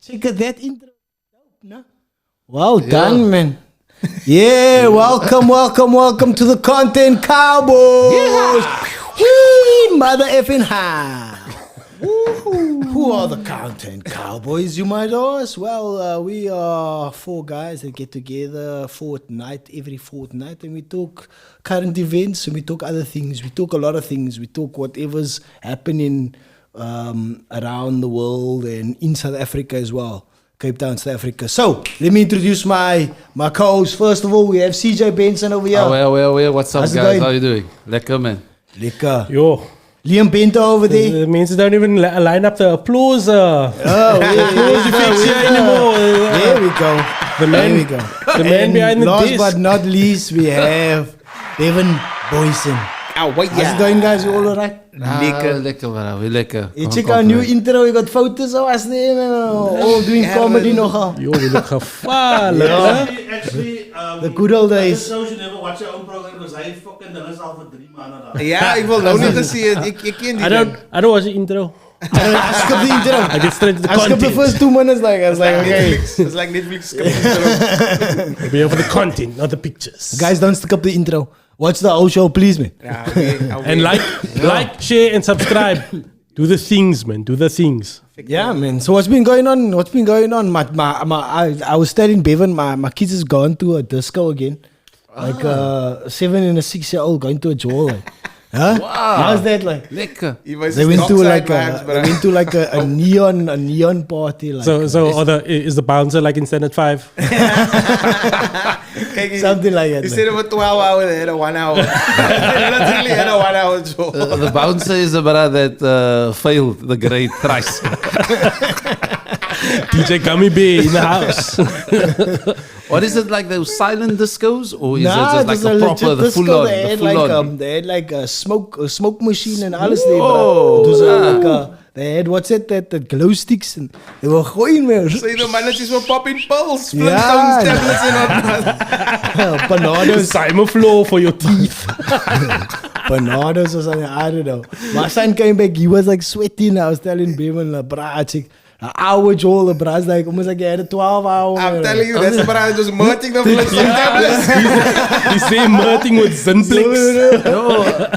Check out that intro. No? Well done, man. Yeah, welcome to the Content Cowboys. Whee, mother effing high. Who are the Content Cowboys, you might ask? Well, we are 4 guys that get together every fortnight, and we talk current events and we talk other things. We talk a lot of things. We talk whatever's happening around the world and in South Africa as well. Cape Town, South Africa. So, let me introduce my co-host. First of all, we have CJ Benson over here. Well. What's up, How's it guys? going? How you doing? Lekker, man. Lekker. Yo. Liam Bento over there. The means don't even line up the applause. Oh, Anymore. There we go. The man, the man And behind the last desk. but not least, we have Devin Boyson. How's it going, guys? You all alright? Lekker, man. We lekker. You check our new intro. We got photos of us there, man. All doing comedy nogal. Yo, we look gevaarlijk, hè? Actually, The good old days. So you never watch your own program because I fucking done this al voor 3 maanden. Ja, ik wil nou niet te zien. Ik ken die. I don't watch the intro. I skipped the intro. I get straight to the I skipped the content. first 2 minutes. I was like, okay. Netflix. It's like Netflix. We're here for the content, not the pictures. Guys, don't skip the intro. Watch the whole show, please, man. Ja, oké. And like, share, and subscribe. Do the things, man. Do the things. Yeah, man. So what's been going on? I was telling Bevan, my kids has gone to a disco again. Like 7 and a 6-year-old going to a jaw. Like. Huh? Wow. How's that like? Lekker. They went to like a neon party. Like, Is the bouncer like in standard 5? something like that. Instead of a 12 hour, they had a 1 hour. Literally had a 1 hour job. The bouncer is the brother that failed the grade thrice. DJ Gummy Bear in the house. What is it, like those silent discos? Or is Nah, it just like a the proper, legit the disco. full on? They had like a smoke machine and alles there, Whoa. bro. It was like they had that glow sticks and they were going, man. So the mannetjes were popping pills. Flintstones, Ja. tablets en wat. Bananas. Simon Flow for your teeth. Bananas or something, I don't know. My son came back, he was like sweating. I was telling Bevan, like, brah, check. An hour Joel, bruh. It's like almost like he had a 12-hour. I'm telling you, that's the brother just merting the Flintstone tablets. He's saying merting with Zinplex.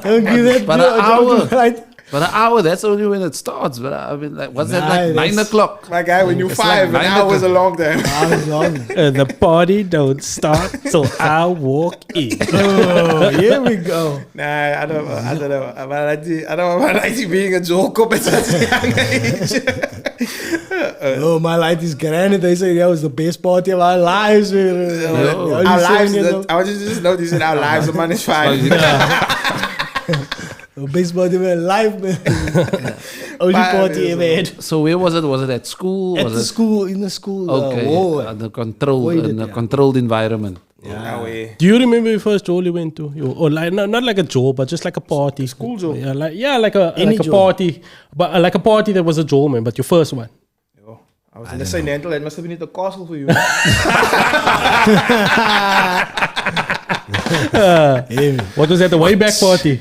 Don't give that But bro, an hour. right? But an hour, that's only when it starts. But I mean, like, what's that, like 9 o'clock? My guy, when you're It's 5, like an 9 hour is a long time. Hours long. The party don't start till I walk in. Oh, here we go. Nah, I don't know. I don't know about IT being a joke at such a young age. Oh, my life is granted. They say that was the best party of our lives. Our lives, I was just noticing our lives, the man is 5. The best party of our life, man. Only party ever had. So where was it? Was it at school? At Was the it? school, in the school. Okay, Wall. the control, Wait, in a yeah. controlled environment. No way. Do you remember your first jaw you went to? Or like not like a jaw, but just like a party. School jaw? Yeah, like a jaw. party. But like a party that was a jaw, man, but your first one. I was in the St. Antal, it must have been at the castle for you. What was that, the way back party?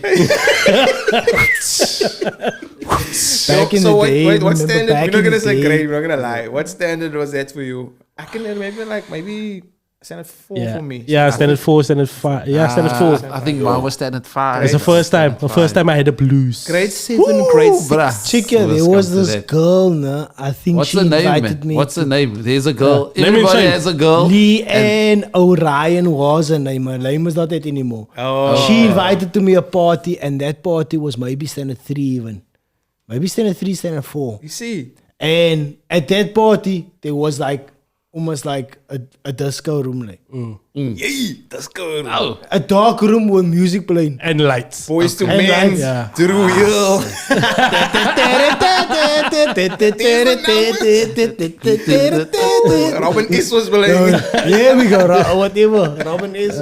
Back in So the day. wait, what remember standard? back We're in not gonna the say day. grade, we're not gonna lie. What standard was that for you? I can remember maybe standard 4 Yeah, for me. yeah, standard 4, standard 5. Yeah, standard 4. I think mine was standard 5. It's the first time. The first time I had the blues. Grade 7, grade 6. Bruh. Chica, there Let's was come to this that. girl, nah, I think What's she the name, invited man? me. What's the name? There's a girl. Name and Everybody shame. has a girl. Leanne O'Ryan was her name. Her name was not that anymore. Oh. She invited to me a party, and that party was maybe standard 3 even. Maybe standard 3, standard 4. You see? And at that party, there was like almost like a disco room, like Yay, that's good. Oh, a dark room with music playing. And lights. Boys to And men, lights. Yeah. through you. Robin is was playing. Yeah, we go. Whatever. Robin is.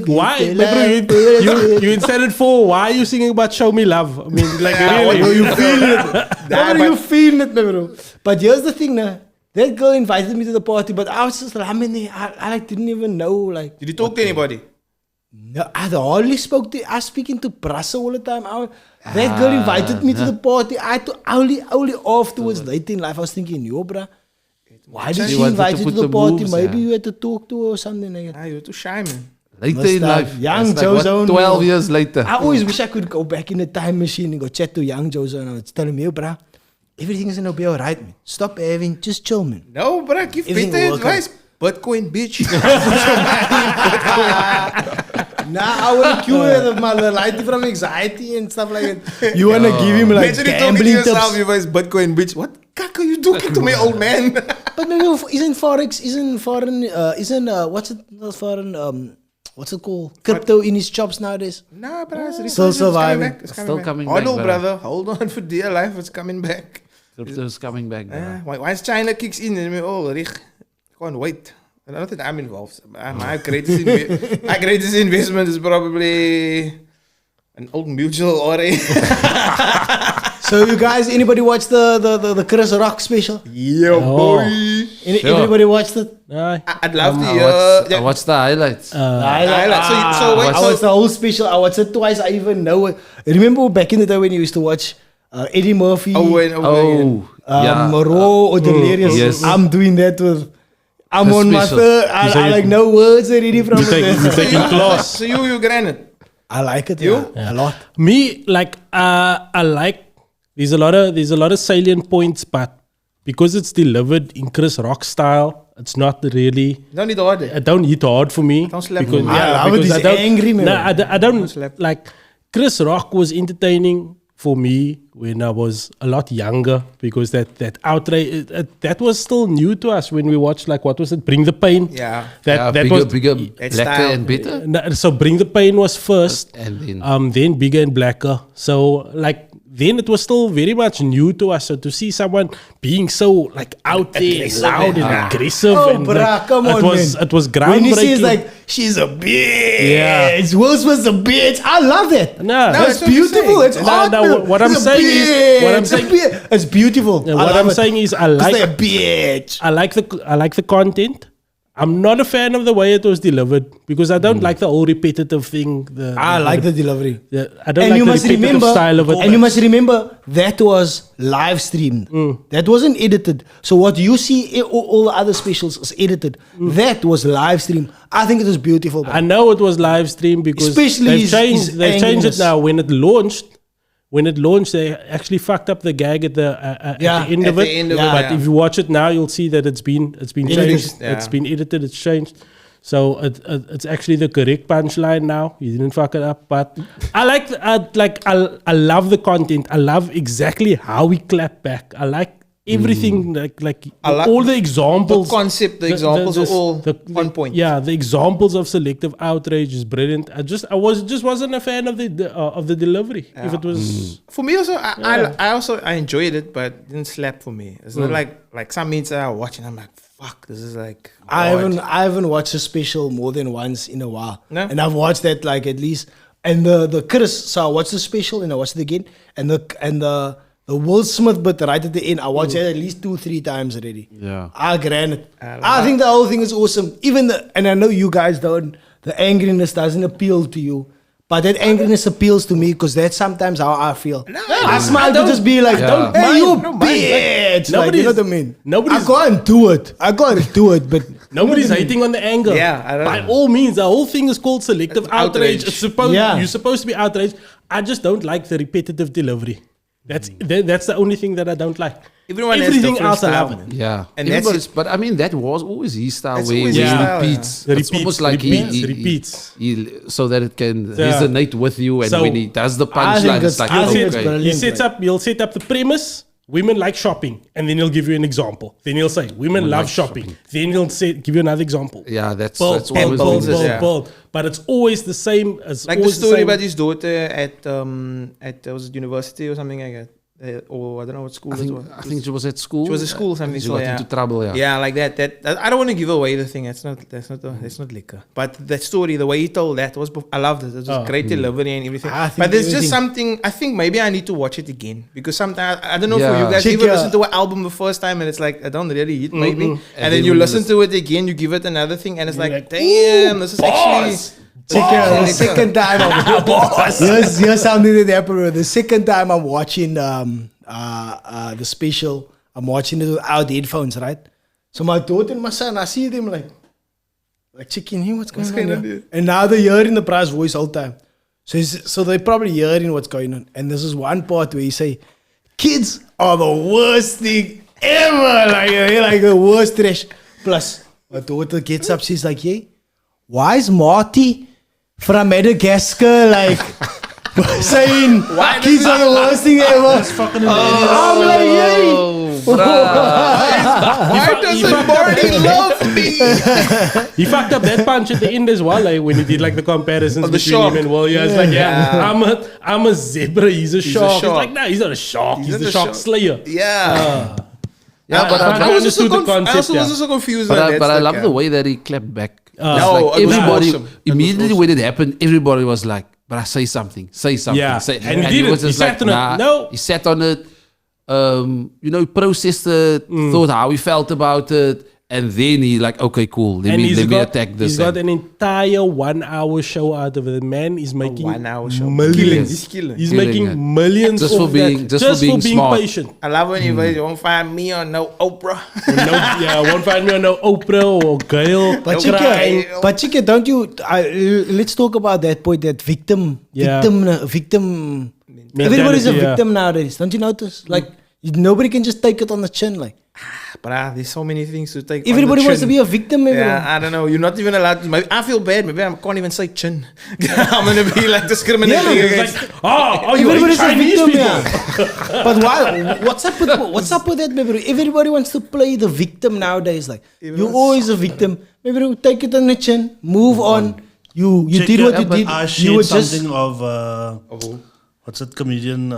Why? You in standard 4, why are you singing about Show Me Love? I mean, like, really? You feel it. How do you feel it, bro? But here's the thing, now. That girl invited me to the party, but I was just like, I like didn't even know, like. Did you talk to anybody? No, I hardly spoke to. I speaking to Prasa all the time. That girl invited me to the party. I had to only afterwards later in life. I was thinking, yo, bruh, why did she wanted invite to you put to the the party? moves, Maybe yeah. you had to talk to her or something like that. Ah, you're too shy, man. Later in life. Young It's like, Joe what, Zone. 12 years later. I always wish I could go back in the time machine and go chat to young Joe Zone. I would tell him, yo, bruh, everything is gonna be alright, man. Stop having, just chill, man. No, bro, give Everything better will work advice. Bitcoin, bitch. Nah, I want to cure my light from anxiety and stuff like that. You want to give him like Imagine you talking to gambling yourself, tips. you guys Bitcoin, bitch. What cock are you talking to me, old man? But maybe isn't forex, isn't foreign, what's it called? Crypto in his chops nowadays. Nah, bro, it's Still it's surviving. Back. It's Still back. coming Hold back, on, brother. brother. Hold on for dear life. It's coming back. Crypto's coming back. Once China kicks in, then we all can't wait. And I don't think I'm involved. My greatest investment is probably an old mutual or a So you guys, anybody watch the Chris Rock special? yeah, Oh. boy. Sure. Everybody watched it? Aye. I'd love to I hear. watched the highlights. So wait, I watched the whole special. I watched it twice. I even know it. Remember back in the day when you used to watch Eddie Murphy, Raw or Delirious? Yes. I'm doing that with. I'm The on my special. third. I like no words already from You it. taking class. So you granted. I like it. Yeah, a lot. Me, like, I like. There's a lot of salient points, but because it's delivered in Chris Rock style, it's not really. Don't need to order. It don't hit hard for me. Don't slap because, him. I love it. because He's don't- angry, man. Nah, I don't slap. like. Chris Rock was entertaining for me when I was a lot younger because that outrage that was still new to us when we watched, like, what was it? Bring the Pain. Yeah. That bigger, That blacker style. and better. So Bring the Pain was first, And then Bigger and Blacker. So like then it was still very much new to us. So to see someone being so like out there, and loud and aggressive, Oh, and bruh, like, come on, man. it was groundbreaking. When he says like, she's a bitch. Yeah. Will Smith's a bitch. I love that. No, That's that's what I'm beautiful. saying. It's No, art. no, man. what I'm It's a saying is- what I'm bitch. saying- It's beautiful. I what love I'm it. saying is I 'Cause like they're a bitch. I like the content. I'm not a fan of the way it was delivered because I don't like the whole repetitive thing. I like the delivery. I don't And like you the must repetitive remember, style of it. and you must remember that was live streamed. That wasn't edited. So what you see, all the other specials is edited. That was live streamed. I think it was beautiful. I know it was live stream because Especially they've his changed angriness. it now. When it launched, they actually fucked up the gag at the end of at it. the end of it, But yeah. if you watch it now, you'll see that it's been changed. Yeah. It's been edited. It's changed. So it's actually the correct punchline now. You didn't fuck it up. But I I love the content. I love exactly how we clap back. I like everything. Like I like all the examples. The concept, the examples are all on point. Yeah, the examples of selective outrage is brilliant. I wasn't a fan of the delivery. If it was For me also, I enjoyed it, but it didn't slap for me. It's not like some meets I watch and I'm like, fuck, this is like. I hard. haven't watched a special more than once in a while. No? And I've watched that like at least. And the Chris, so I watched the special and I watched it again. And the Will Smith bit right at the end, I watched it at least 2-3 times already. Yeah. I grant it. I think the whole thing is awesome. And I know you guys don't, the angriness doesn't appeal to you. But that angriness appeals to me because that's sometimes how I feel. I smile to just be like, don't hey, mind. you Don't bitch. Like, you know nobody's- what I mean? nobody's- I can't do it. But nobody's hating on the anger. Yeah, I don't By know. all means, the whole thing is called selective It's outrage. outrage. It's supposed Yeah. you're supposed to be outraged. I just don't like the repetitive delivery. That's the only thing that I don't like. Everyone has Everything different else I style, love it. man. Yeah, And everybody's. But I mean, that was always his style. That's Where always he his style, repeats. yeah. It's almost like Repeats. he so that it can Yeah. resonate with you. And So, when he does the I think punchline, it's it's- like I think it's okay. brilliant. He'll set up the premise. Women like shopping, and then he'll give you an example. Then he'll say women love like shopping. Then he'll give you another example. Yeah, that's Build, always build, builds build, it, yeah. build. But it's always the same. It's Like the always story same. about his daughter at was it university or something like that. Or I don't know what school it was. I think she was at school. She was at school, something. She so, got yeah. into trouble. Yeah. Yeah, like that. I don't want to give away the thing. That's not liquor. But that story, the way he told that was, I loved it. It was great delivery and everything. I think But there's just everything- something. I think maybe I need to watch it again because sometimes I don't know for Yeah. you guys. Check You ever your- listen to an album the first time and it's like I don't really hit maybe, and then then you when listen you to it again, you give it another thing, and it's You're like, like, damn, this is actually. The second time here's something that happened. Bro. The second time I'm watching the special, I'm watching it without headphones, right? So my daughter and my son, I see them like checking him, what's going on here? And now they're hearing the prize voice all the time. So they're probably hearing what's going on. And this is one part where you say, kids are the worst thing ever. Like the worst trash. Plus, my daughter gets up, she's like, yeah, why is Marty from Madagascar like saying kids are the worst thing ever? I'm like, yay. Why doesn't Marty love me? He fucked up that punch at the end as well, like when he did like the comparisons the between shark. him and William. It's like, I'm a zebra, he's a shark. It's shark. like, no, he's not a shark, he's the shark slayer. Yeah. But I I was understood the concept. also so confused. But on that I stuff, love yeah. the way that he clapped back. No, Like it was everybody, awesome. It was immediately awesome. when it happened, everybody was like, but I say something. Yeah. Say, And he didn't. was He just sat on it. No. He sat on it, processed it, thought how he felt about it, and then he like, okay, cool, let me attack this. He's got an entire 1 hour show out of it. The man is making 1 hour show. millions. He's killing. He's Killing making it. millions Just off for being- that. just for being smart. patient. I love when you won't find me on no Oprah. Won't find me on no Oprah or Gail. But Okay. Chika, don't you? Let's talk about that point. That victim. Everybody's a Mentality, victim nowadays. Don't you notice? Like nobody can just take it on the chin. Like But there's so many things to take. everybody on the wants to chin. be a victim. Yeah, I don't know. You're not even allowed to. Maybe I feel bad. Maybe I can't even say chin. I'm gonna be like discriminating It's against. like, oh, you hate Everybody's a Chinese victim, people. yeah. But why? What's up with that, baby? Everybody wants to play the victim nowadays. Like you're always a victim. Maybe take it on the chin. Move on. You Check did it what out, you but did. I You shared were just something of what's that comedian?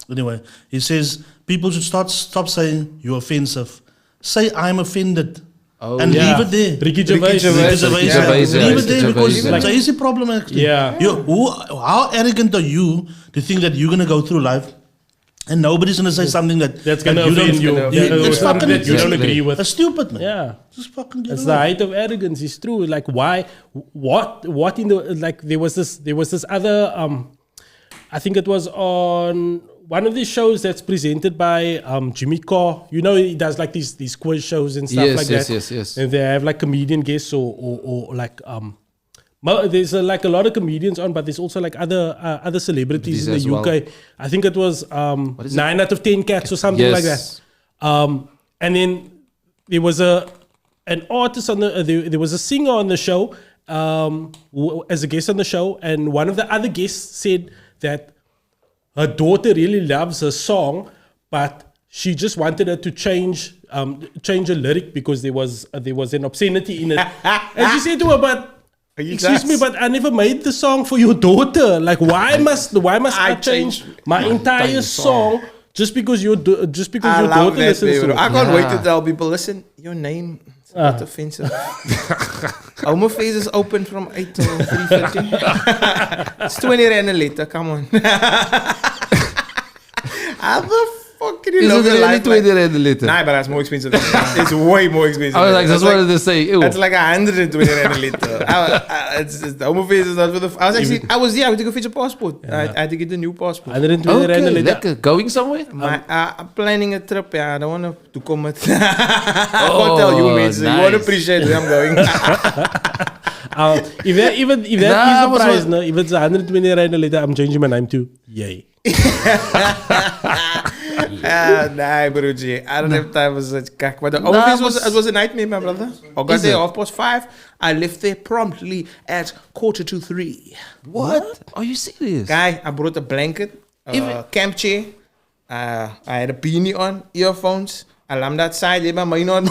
Anyway, he says people should stop saying you're offensive. Say I'm offended. And Yeah. leave it there. Ricky Gervais. Ricky Gervais, yeah. leave it Ricky there Gervais, because yeah. it's an easy problem actually. Yeah. How arrogant are you to think that you're gonna go through life and nobody's gonna say something That's gonna that offend you. Yeah, Or it's something fucking that you don't exactly. agree with. That's stupid, man. Yeah. Just fucking get It's it the over. height of arrogance. It's true. Like why? What in the like? There was this other. I think it was on one of these shows that's presented by Jimmy Carr. You know, he does like these quiz shows and stuff Yes, like yes, that. yes. And they have like comedian guests or like there's like a lot of comedians on, but there's also like other celebrities in As the UK. well. I think it was is it? 9 out of 10 cats or something like that. Yes. And then there was an artist on there was a singer on the show as a guest on the show, and one of the other guests said that her daughter really loves her song, but she just wanted her to change a lyric because there was an obscenity in it. And she said to her, "But excuse me, but I never made the song for your daughter. Like, why must I change my entire song just because your I love daughter that, listens baby. to it?" I can't wait to Yeah. tell people, listen, your name is not offensive. My face is open from 8 to 3:30. It's 20 rand a liter, come on. How the fuck can you Is love it your really life 20 like? rand a liter? Nah, but that's more expensive. It's way more expensive. I was like, That's just wanted to say, ew. It's like 120 rand a liter. The home face is not for the. I was I went to go fetch a passport. I had to get a new passport. 120 rand a Okay, liter. lekker. Going somewhere? I'm planning a trip. Yeah, I don't want to come with. I can't tell you, mates. You won't nice. appreciate where I'm going. If that is Nah, the but price, so- no, if it's 120 rand a liter, I'm changing my name to Yay. Nah, broertje. I don't have time for such kak. But the office it was a nightmare, my brother. I got there 5:30. I left there promptly at 2:45. What? Are you serious? Guy, I brought a blanket, camp chair. I had a beanie on, earphones. I lammed outside, had my mind on.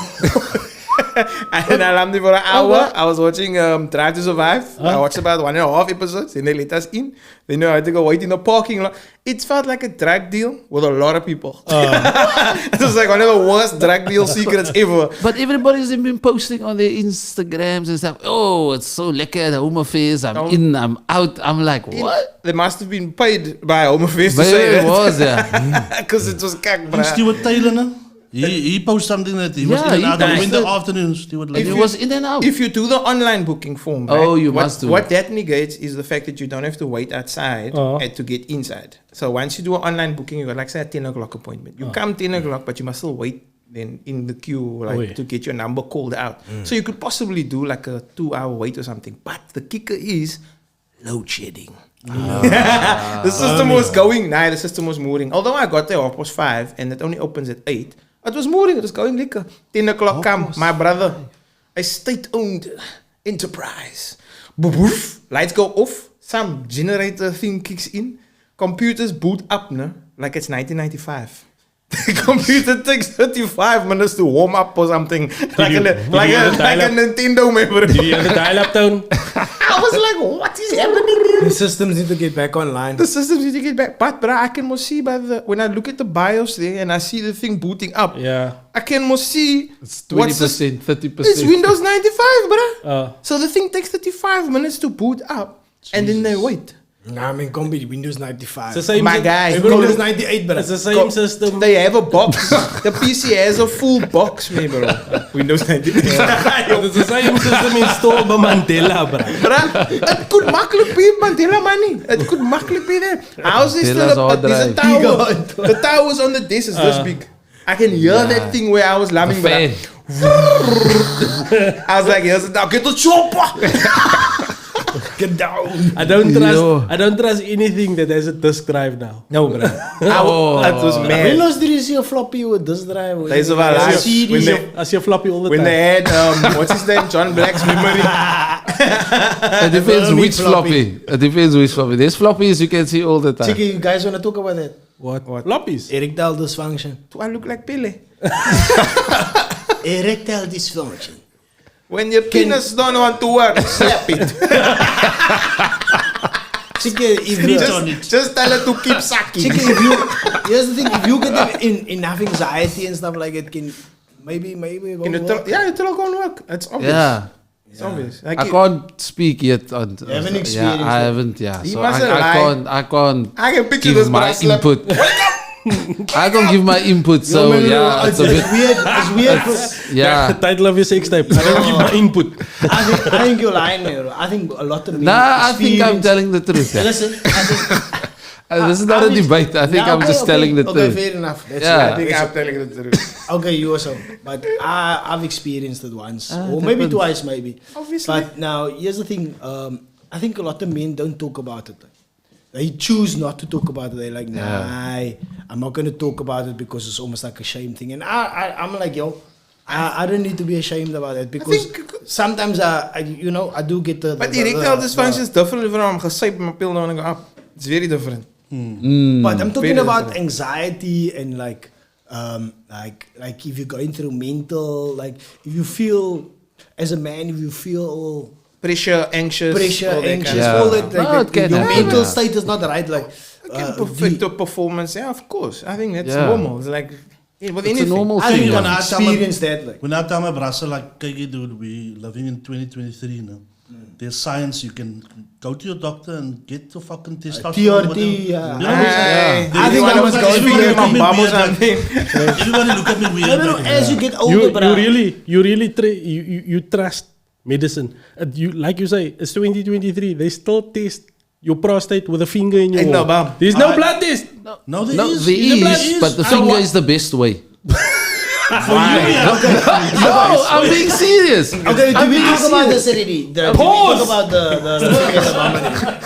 And I lammed for an hour. I was watching Drive to Survive. I watched about 1.5 episodes. Then they let us in. Then I had to go wait in the parking lot. It felt like a drug deal with a lot of people. It was like one of the worst drug deal secrets ever. But everybody's been posting on their Instagrams and stuff. Oh, it's so lekker, the home affairs. I'm in, I'm out. I'm like, what? They must have been paid by Home Affairs to Maybe say it that. was, yeah. Because it was kak, And bruh. Stuart Taylor, no? He posted something that he was Yeah, in he and out in the posted. afternoons. He would like, It was in and out. If you do the online booking form, Oh, right, you what, must do What it. that negates is the fact that you don't have to wait outside to get inside. So once you do an online booking, you got like say a 10 o'clock appointment. You come 10 o'clock, but you must still wait then in the queue like to get your number called out. So you could possibly do like a 2-hour wait or something. But the kicker is load shedding. The system was going. Nah, the system was moving. Although I got there 5:30 and it only opens at 8. It was moving. It was going lekker. 10 o'clock come. My brother, a state-owned enterprise. Boof, lights go off. Some generator thing kicks in. Computers boot up, no? Like it's 1995. The computer takes 35 minutes to warm up or something. Like a Nintendo memory. Did you hear the dial-up tone? I was like, what is happening? The systems need to get back online. The systems need to get back. But I can most see when I look at the BIOS there and I see the thing booting up. Yeah. I can most see It's 20%, 30%. It's Windows 95, bruh. So the thing takes 35 minutes to boot up, and then they wait. Nah, I mean, can't be Windows 95. It's the same My guy, Windows 98, bro. It's the same system. They have a box. The PC has a full box, me, bro. Windows 95. It's the same system installed by Mandela, bro. Bruh, it could makkelijk be Mandela money. It could makkelijk be there. Ours is Mandela's still hard there's a drive. tower. The towers on the desk is this big. I can hear that thing where I was laughing, but Fan. I was like, here's a now get the chopper. Get down. I don't Yo. trust anything that has a disk drive now. No, bro. That was When mad. last did you see a floppy with this drive? Days of our lives. I see a floppy all the When time. they had, what's his name? John Black's memory. It depends Only which floppy. It depends which floppy. There's floppies you can see all the time. Chicky, you guys want to talk about that? What? Floppies? Erectile dysfunction. Do I look like Pele? Erectile dysfunction. When your penis don't want to work, slap it. Chicky, if you Just tell it to keep sucking. Chicky, if you here's the thing, if you get enough anxiety and stuff like it, can maybe it In the won't work. yeah, it'll go and work. It's obvious. Yeah. It's obvious. Like I can't speak yet on. You haven't yeah, experienced I it. haven't. Yeah, He so mustn't I lie. can't. I can't I can picture give this, but my I slept. input. I can't give my input. So No, yeah, it's a bit. weird. It's weird. Yeah. The title of your sex tape. I don't give my input. I think you're lying, man. I think a lot of men Nah, I think I'm experience- telling the truth. Yeah. Listen, I think This is not a debate. I think Nah, I'm just telling the okay, truth. fair enough. That's Yeah. I think I'm telling the truth. Okay, you also. But I've experienced it once. or it maybe happens. twice, maybe. Obviously. But now, here's the thing. I think a lot of men don't talk about it. They choose not to talk about it. They're like, nah, I'm not going to talk about it because it's almost like a shame thing. And I'm like, yo, I don't need to be ashamed about it because sometimes, I do get the... But erectile dysfunction is different from gesyp my pill down and go up. It's very different. But I'm talking Very about different. anxiety and like if you're going through mental, like if you feel as a man, if you feel Pressure, anxious. all that kind of Yeah. all that, like No, it can your happen, mental yeah. state is not right. Like Can perfect the performance. Yeah, of course. I think that's Yeah. normal. It's like with It's a anything. normal I thing. think Yeah. when I I've tell my- experienced that. Like When I tell my brother, like, "Kijk, dude, we living in 2023 now. There's science. You can go to your doctor and get the fucking testosterone. TRT, yeah. You know what I'm saying? I think I was going Everybody to look at me bubbles weird, and like- thing. Everybody look at me weird. no, like, as you get older, You really you trust medicine. Like you say, it's 2023. They still test your prostate with a finger in your Ain't no wall. bum. There's no blood test. No, there No, is. there The blood is, but the So finger what? is the best way. For you, yeah. No, I'm being serious. Okay, do we talk about this already? Do we talk about the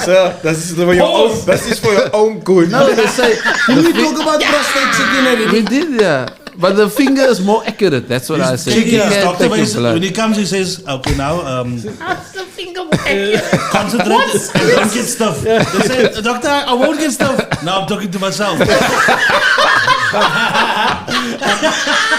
So this is for your own. This is for your own good. No, they say Did we talk about prostate chicken we already? did, yeah. But the finger is more accurate. That's what I say. Cheeky You ass can't doctor, take but your he's- blood. when he comes, he says, "Okay, now concentrate and don't get stuff." They say, "Doctor, I won't get stuff." Now I'm talking to myself.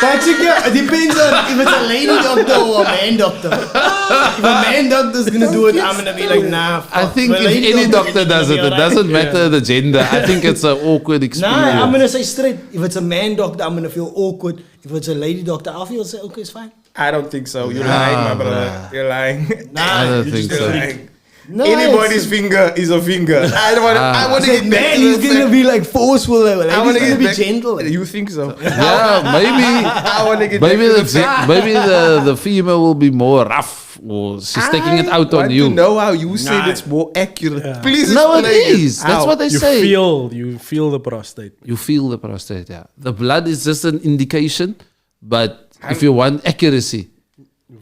But chicken, it depends on if it's a lady doctor or a man doctor. If a man doctor's gonna do it, I'm gonna be like, nah. I fuck. think If a if lady any doctor doctor does it, it doesn't matter the gender. I think it's an awkward experience. Nah, I'm gonna say straight. If it's a man doctor, I'm gonna feel awkward. If it's a lady doctor, I'll feel okay, it's fine. I don't think so. You're Nah, lying, my brother. bruh. You're lying. I don't think You're so. lying. Anybody's finger is a finger. I want to Say, get back man, to he's the gonna fact- be like forceful. Like, I want he's to gonna get be back. gentle. You think so? Yeah, maybe. I want to get Maybe back to the fact. maybe the female will be more rough, or she's taking it out on I you. want to know how you say Nah. it's more accurate. Please No, it explain is. That's How? what they You say. feel the prostate. You feel the prostate. Yeah, the blood is just an indication, but if you want accuracy,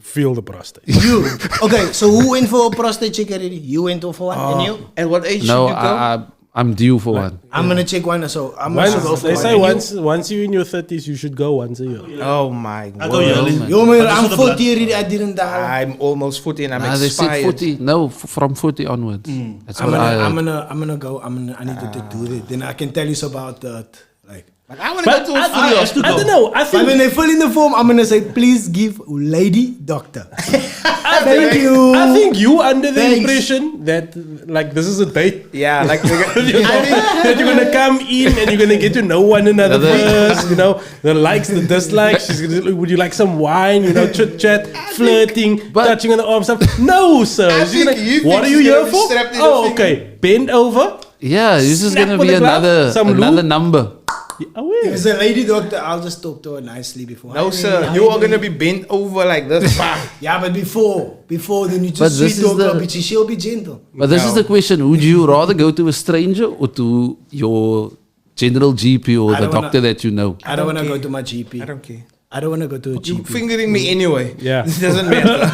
Feel the prostate. You okay? So who went for a prostate check already? You went for one, and you? At what age no, should you go? I'm due for one. I'm gonna check one. So I'm gonna go Once, for they one. say And you? once you're in your 30s, you should go once a year. Oh my I go word. yearly. Yo, man, But this I'm is the blood. 40 already. I didn't die. I'm almost 40 and I'm They said expired. 40. No, from 40 onwards. That's I'm what I heard. gonna go. I need to do it. Then I can tell you about that. Like, But I want to go to a I, free hospital. I don't know. I but think when they fill in the form, I'm gonna say, please give lady doctor. Thank you. I think you under the Thanks. impression that like this is a date. Yeah, like That you're gonna come in and you're gonna get to know one another first. You know the likes, the dislikes. She's gonna, would you like some wine? You know, chit chat, flirting, but- touching on the arm stuff. No, sir. I She's think gonna, you what think are you she's here gonna be for? strapped in Oh, the finger. okay. Bend over. Yeah, this is Snap gonna with be a glove, some another lube. number. Oh, If yeah. it's a lady doctor, I'll just talk to her nicely before. no, Hi, sir. lady, You how are doing? gonna be bent over like this. Bah. Yeah, but before then you But just this sweet is talk the- her, but she'll be gentle. But this is the question: would you rather go to a stranger or to your general GP or I the don't wanna- doctor that you know? I don't want to care. go to my GP. I don't care. I don't want to go to a You GP. fingering me anyway. Yeah. It doesn't matter.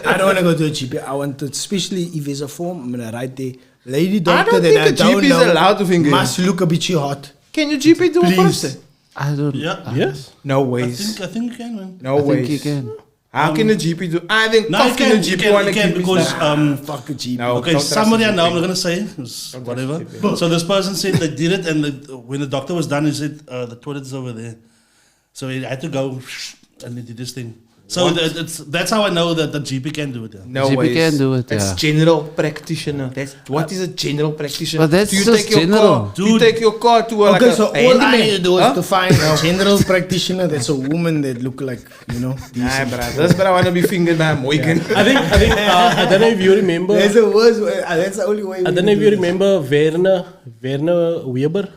I don't want to go to a GP. I want to, especially if there's a form, I'm gonna write there. Lady I doctor don't that think I a don't GP is know allowed to finger you. must look a bit hot. Can you GP do a Please. prostate? I don't. Yeah. Yes. No I ways. think you can, man. No I think ways. you can. How can a GP do? I think No, you fucking can. a You GP can, want you to can keep because Fuck a GP. No. okay, don't trust somebody the I know, I'm GP. not gonna say it's whatever. So this person said they did it, and when the doctor was done, he said the toilet's over there. So he had to go and he did this thing. So that's how I know that the GP can do it. Yeah. No GP ways. can do it, That's yeah. general practitioner. That's what is a general practitioner? But that's Do you just take your general. Car, do you Dude. take your car to Okay, like so a all I handyman? need to do is Huh? to find a general practitioner that's a woman that look like, Nah, decent. bruh. That's what I want to be fingered by a Moigan. I think I don't know if you remember. That's the worst way. That's the only way. I don't know if you remember Werner Weber.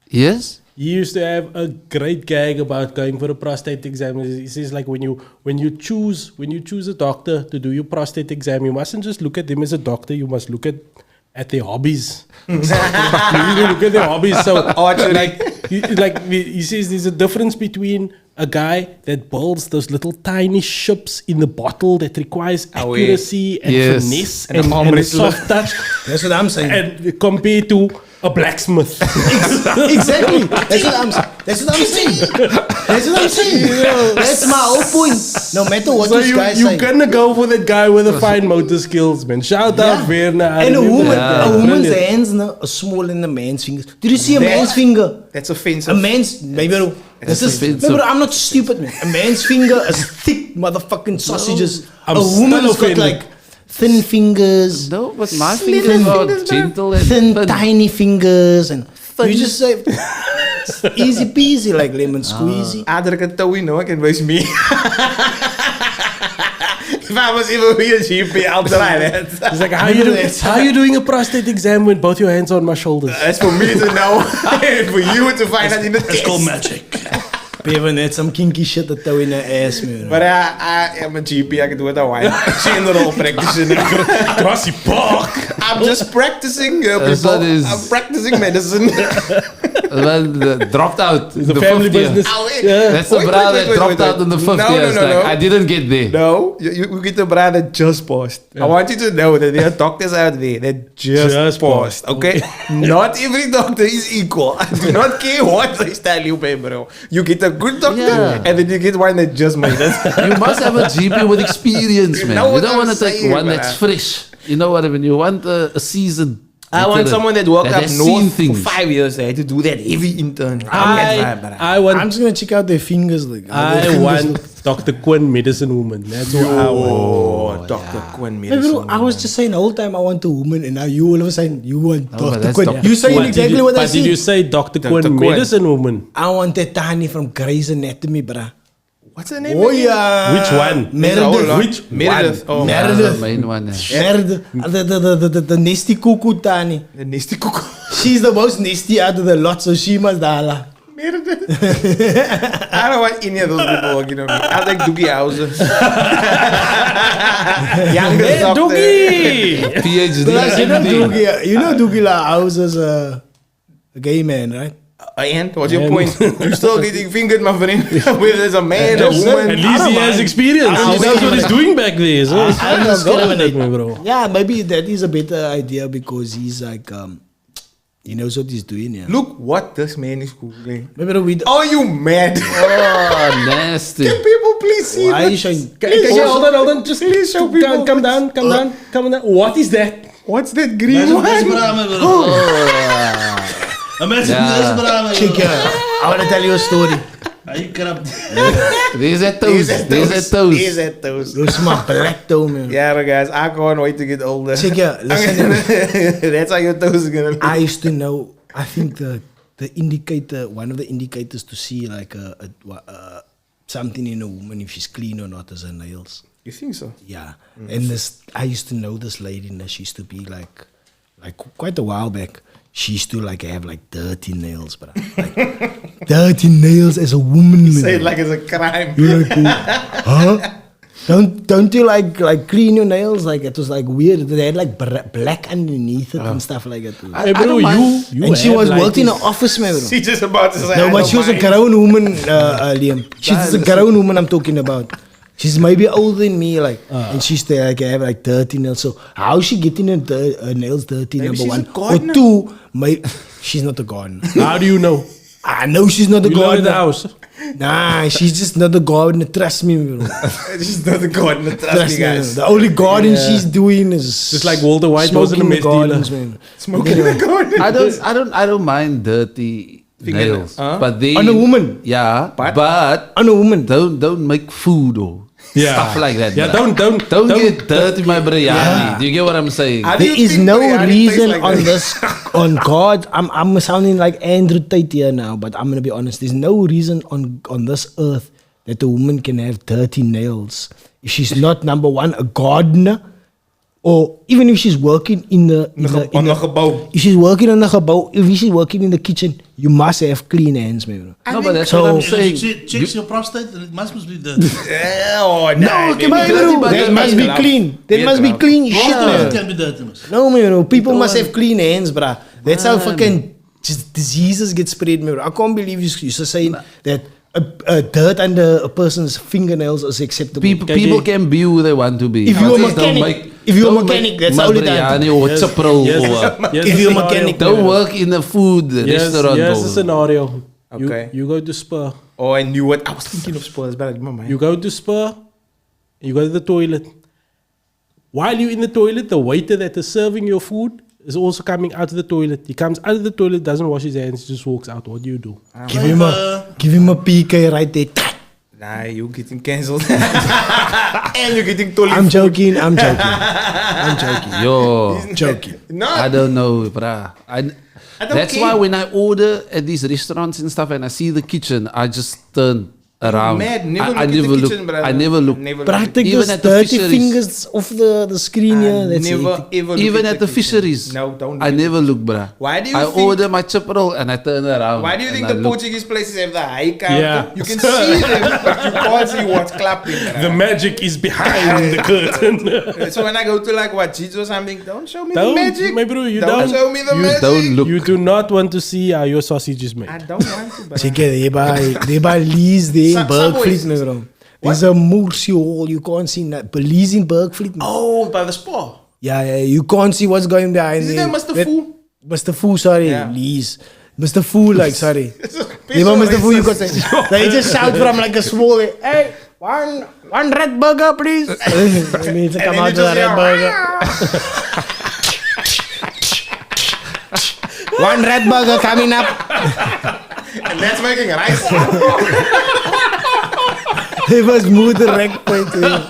Yes. He used to have a great gag about going for a prostate exam. He says like when you choose a doctor to do your prostate exam, you mustn't just look at them as a doctor. You must look at their hobbies. You need to look at their hobbies. So he says there's a difference between a guy that builds those little tiny ships in the bottle that requires Oh, yeah. accuracy and Yes. finesse And a and arm a wrestler. soft touch, That's what I'm saying. and compared to a blacksmith. Exactly. That's what I'm saying. That's what I'm saying. That's my whole point. No matter what So this guy you're say. gonna go for that guy with the fine motor skills, man. Shout out Werner. I And a remember woman, that. a woman's Brilliant. hands now are smaller than a man's fingers. Did you see a That- man's finger? That's offensive. A man's, maybe this is, offensive. maybe I'm not stupid, man. A man's finger is thick motherfucking sausages. I'm a still woman's got offended. like thin fingers, No, but my Slim fingers are fingers, gentle and thin, thin. tiny fingers, and you just say easy peasy, like lemon squeezy. I drink a toe in, no, I can waste me. If I was even be a GP, I'll try that. He's like, how you doing a prostate exam when both your hands are on my shoulders? That's for me to know, and for you to find out in the It's test. called magic. Bevan had some kinky shit that throw in her ass, man. But I am a GP, I can do what I want. General practitioner. Grassy Park. I'm just practicing, That's people. what is- I'm practicing medicine. Well, dropped out. The family fifth year. business. Oh, wait. Yeah. That's the Wait, brother wait, that wait, dropped wait, out in the wait. fifth No, year. no, It's no, like, no. I didn't get there. No, you get the brother that just passed. I want you to know that there are doctors out there that just passed. Okay? Not every doctor is equal. I do not care what they tell you, bro. You get a good doctor Yeah. and then you get one that just made it. You must have a GP with experience, You man. know You what don't I'm want to take saying, one that's fresh. You know what I mean? You want a seasoned. I want veteran someone that worked up has seen north for things. 5 years. They had to do that heavy intern. I I'm want just gonna check out their fingers. Like, how their I fingers want Dr. Quinn medicine woman. That's what I want. Oh, Dr. Quinn Hey, bro, medicine. I was just saying the whole time I want a woman, and now you all of a sudden you want but Dr. that's Quinn. Dr. You saying What, did exactly you- what I but did said. you say Dr. Dr. Quinn Quinn. medicine woman? I want that Tani from Grey's Anatomy, bruh. What's her name? Oh again? yeah. Which one? There's a whole Meredith. lot. Which Meredith. one? Oh, Yeah, Meredith. the main one. Meredith. The nasty cuckoo Tani. the nasty cook. She's the most nasty out of the lot, so she must die. Meredith. I don't want any of those people working on me. I like Doogie Howser. Youngest doctor. Doogie! PhD. Plus, MD. you know Doogie La House is a gay man, right? And what's your And- point? You're still getting fingered, my friend. Whether there's a man, a At woman. least he has experience. He knows what he's doing back there. So it's I not discriminate. me, bro. Yeah, maybe that is a better idea because he's like, he knows what he's doing. Yeah. Look what this man is googling. Maybe we. Are you mad? Oh, nasty. Can people please see Why are you this? showing? Can you hold on. Just Please show people. come down. Come down. What is that? What's that green Imagine this, one? Brahma, bro. Oh, Imagine Yeah. this, Brahma. Check I want to tell you a story. Are you corrupt? These are toes. These are toes. These are toes. Those my black toe, man. Yeah, guys, I can't wait to get older. Check listen. That's how your toes are gonna look. I used to know. I think the indicator, one of the indicators to see like something in a woman if she's clean or not is her nails. You think so? Yeah, and this I used to know this lady, and she used to be like quite a while back. She used to like have like dirty nails, but like dirty nails as a woman. Say man. it like it's a crime. You're like, huh? Don't you like clean your nails? Like it was like weird. They had like black underneath it and stuff like that. Hey, bro, don't mind. you And she have was like working in this- an office, man. Bro. She's just about to say. No, I but don't she was a mind. grown woman, Liam. She's a grown woman I'm talking about. She's maybe older than me, like, and she's there, like, have like dirty nails. So how is she getting her nails dirty? Maybe Number she's a one, or gardener. two, she's not a gardener. How do you know? I know she's not a You learn in the gardener. house. Nah, she's just not a gardener. Trust me, bro. She's not a gardener. Trust Trust me, me. guys. The only garden she's doing is Just like Walter White was in the smoking meth gardens, dealer. man. Smoking the garden. I don't mind dirty nails, Huh? but they On a woman. Yeah, But- but On a woman. don't make food or stuff like that. Yeah, bruh. don't get dirty my biryani. Yeah. Do you get what I'm saying? How do There you is think no biryani reason tastes like on that? this, on God. I'm sounding like Andrew Tate here now, but I'm gonna be honest. There's no reason on this earth that a woman can have dirty nails if she's not number one a gardener, or even if she's working in the On the gebouw. if she's working on the gebouw, if she's working in the kitchen, you must have clean hands, man. No, but that's so- what I'm saying. Checks your prostate and it must be the. Oh, No, okay, but dirty, but that dirty. must be Love. clean. That Beer must be love. clean shit, It man. can be dirty, mas. No, man, people must have clean hands, bruh. That's how fucking just diseases get spread, man. I can't believe you're saying that dirt under a person's fingernails is acceptable. People can be who they want to be. If you're a Just don't mechanic- if you're a don't mechanic, make that's the only time. biryani or Yes, chaprol yes, or yes, If the you're a scenario. mechanic, don't work in a food restaurant. Here's or- the scenario. Okay. You go to Spur. Oh, I knew what. I was thinking of Spurs, but I didn't mind. You go to Spur. You go to the toilet. While you're in the toilet, the waiter that is serving your food is also coming out of the toilet. He comes out of the toilet, doesn't wash his hands, just walks out. What do you do? give him a PK right there. Nah, you're getting cancelled. And you're getting totally. I'm joking. I'm joking. Yo, Joking. No. I don't know, bruh. don't That's care. why when I order at these restaurants and stuff and I see the kitchen, I just turn around. Mad. Never look I at never the look. kitchen, I never look. But I take Even those at the dirty fisheries. fingers off the screen here. That's never it. ever. look Even at the kitchen. fisheries. No, don't. I do it. never look, bruh. Why do you I think- order my chaprol and I turn around. Why do you and think I the look. Portuguese places have the high counter? Yeah. You can see them, but you can't see what's clapping. The magic is behind the curtain. So when I go to like what Cheats or something, don't show me the Don't, magic. my bro, you don't don't. show me the You magic. Don't look. You do not want to see how your sausage is made. I don't want to. But Check it. They buy Lee's there in Subways. Bergfleet, man, bro. There's a Moorsie hall. You can't see that. But Lee's in Bergfleet. Man. oh, by the spa. Yeah. You can't see what's going behind Isn't there. that Mr. Fu? Mr. Fu, sorry. Yeah. Lee's. Mr. Fu, like, sorry. Piece Yeah, of but Mr. Fu, you racist. can say. They just shout from like a small, hey, one red burger, please. They need to And come then out you with a just red hear, burger. One red burger coming up. And that's making rice. They must move the rank point to him.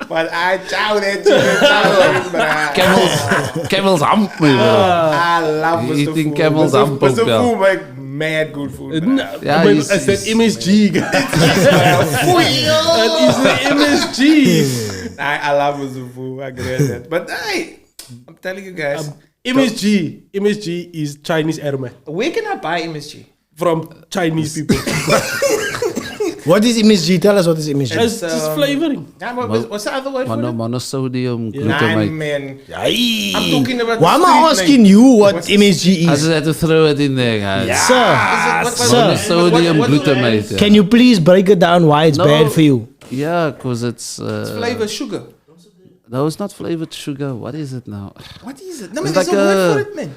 But I chow that chicken chow, bruh. Camel's hump, my bro. I love Mr. Eating Fu. camel's hump Mr. ook wel. Fu make mad good food. No, Yeah, but he's- it's that he's- MSG, guys. That is the MSG. I love Zufu. I agree with that. But hey, I'm telling you guys, MSG is Chinese aromat where can I buy MSG? from Chinese people. What is MSG? Tell us what is MSG. It's just flavoring. Yeah, what's the other word for it? Monosodium Nah, glutamate. man. Aye. I'm talking about Why the am I street asking name. you what What's MSG I is? just had to throw it in there, guys. Sir, Monosodium glutamate. can you please break it down why it's No. bad for you? Yeah, because it's... Flavor sugar. No, it's not flavored sugar. What is it now? What is it? No, man, It's there's like a word a- for it, man.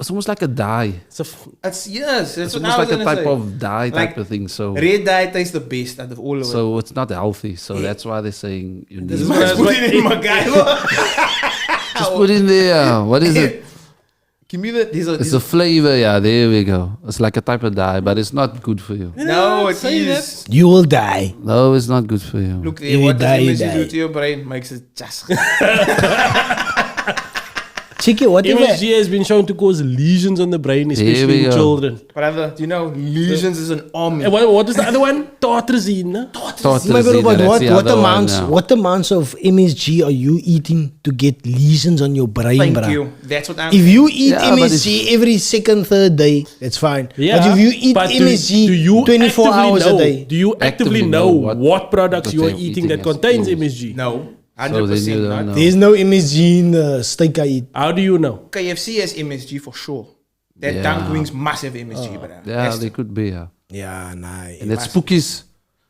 It's almost like a dye. It's a That's yes. That's It's what I almost was like a gonna type say. of dye Like type of thing. So Red dye tastes the best out of all of it. so it's not healthy. So that's why they're saying you need. is Just what I was Put it in MacGyver. put in there. What is it? Give me the. It's a flavor. Yeah, there we go. It's like a type of dye, but it's not good for you. No, it Say is. You will die. No, it's not good for you. Look, You what die, does you MSG do die. to your brain? Makes it just. Chicken, whatever. MSG has been shown to cause lesions on the brain, we especially in go. children. Brother, do you know lesions is an army? And what is the other one? Tartrazine. My brother, but what amounts of MSG are you eating to get lesions on your brain, Thank bruh? you. That's what I'm. If you eat Yeah, but MSG every second, third day, that's fine. Yeah, but if you eat but MSG do you 24 actively hours know, a day, do you actively Actively know know what products what you are they're eating eating that as contains MSG? MSG? no, So then 100% you don't not. know. there's no MSG in the steak I eat. How do you know? KFC has MSG for sure. That Yeah. dunk wings must have MSG, brother. Yeah, they could be. Yeah. Yeah, nah. And that's spookies.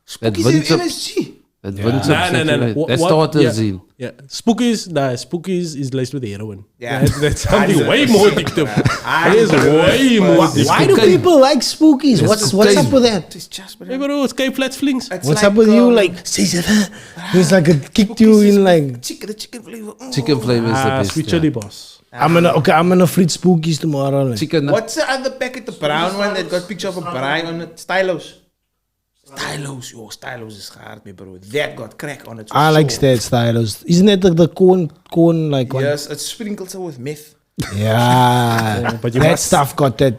Spookies that have Winsup- MSG. That Winsup No. circulate. That's What- tartrazine. Yeah. Spookies is laced with heroin. Yeah. That's something way more addictive. That is way more addictive. Why do people like spookies? What's up with that? It's just, Hey brother. bro, it's Cape Flats flings. It's What's up with you? Like, it's like it kicked you in like. the chicken flavor. Chicken flavor is the best. Sweet yeah. chili boss. I'm gonna frit spookies tomorrow. Like. Chicken. What's the other packet? The brown one that got picture of a braai on it. Stylos. Stylos is hard, me bro. That got crack on it. for I like sure. that stylos. Isn't that the corn like one? Yes, it's sprinkled so with meth. Yeah, but you that must- stuff got that.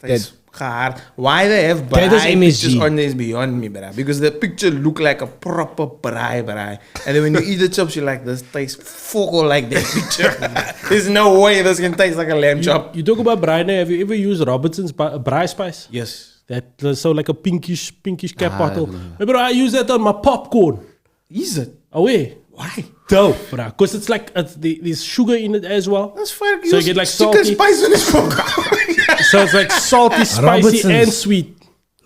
That's hard. Why they have That is braai MSG. pictures on there is beyond me, bruh. Because the picture look like a proper braai. And then when you eat the chops, you're like, this tastes fuck all like that picture. There's no way this can taste like a lamb chop. You talk about braai. Have you ever used Robinson's braai spice? Yes. That so like a pinkish cap bottle. I Hey, bro, I use that on my popcorn. Is it? Oh wait, Why? dope, bro. Because it's like there's sugar in it as well. That's fine. So you get like chicken salty. spice on this fuck. So it's like salty, spicy, Robinson's. and sweet.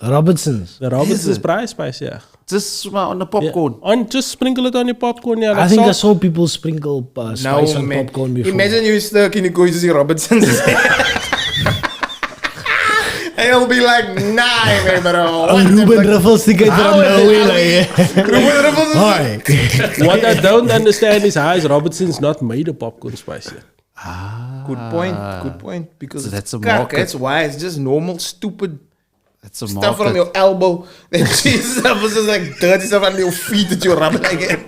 Robinsons. The Robinson's it? braai spice, yeah. Just on the Yeah. popcorn. On just sprinkle it on your popcorn, yeah. I Like think I salt. saw people sprinkle spice on man. popcorn before. Imagine you stuck in the coins to see Robinson's. And he'll be like, nah, man, bro. Oh, Ruben Ruffles think I from nowhere. Like, Ruben Ruffles is Hi. What I don't understand is how is Robinson's not made a popcorn spice yet? Good point. Good point. Because So it's that's a cack, market. that's why it's just normal, stupid That's a stuff from market. your elbow. That Jesus was just like dirty stuff on your feet that you rub like it.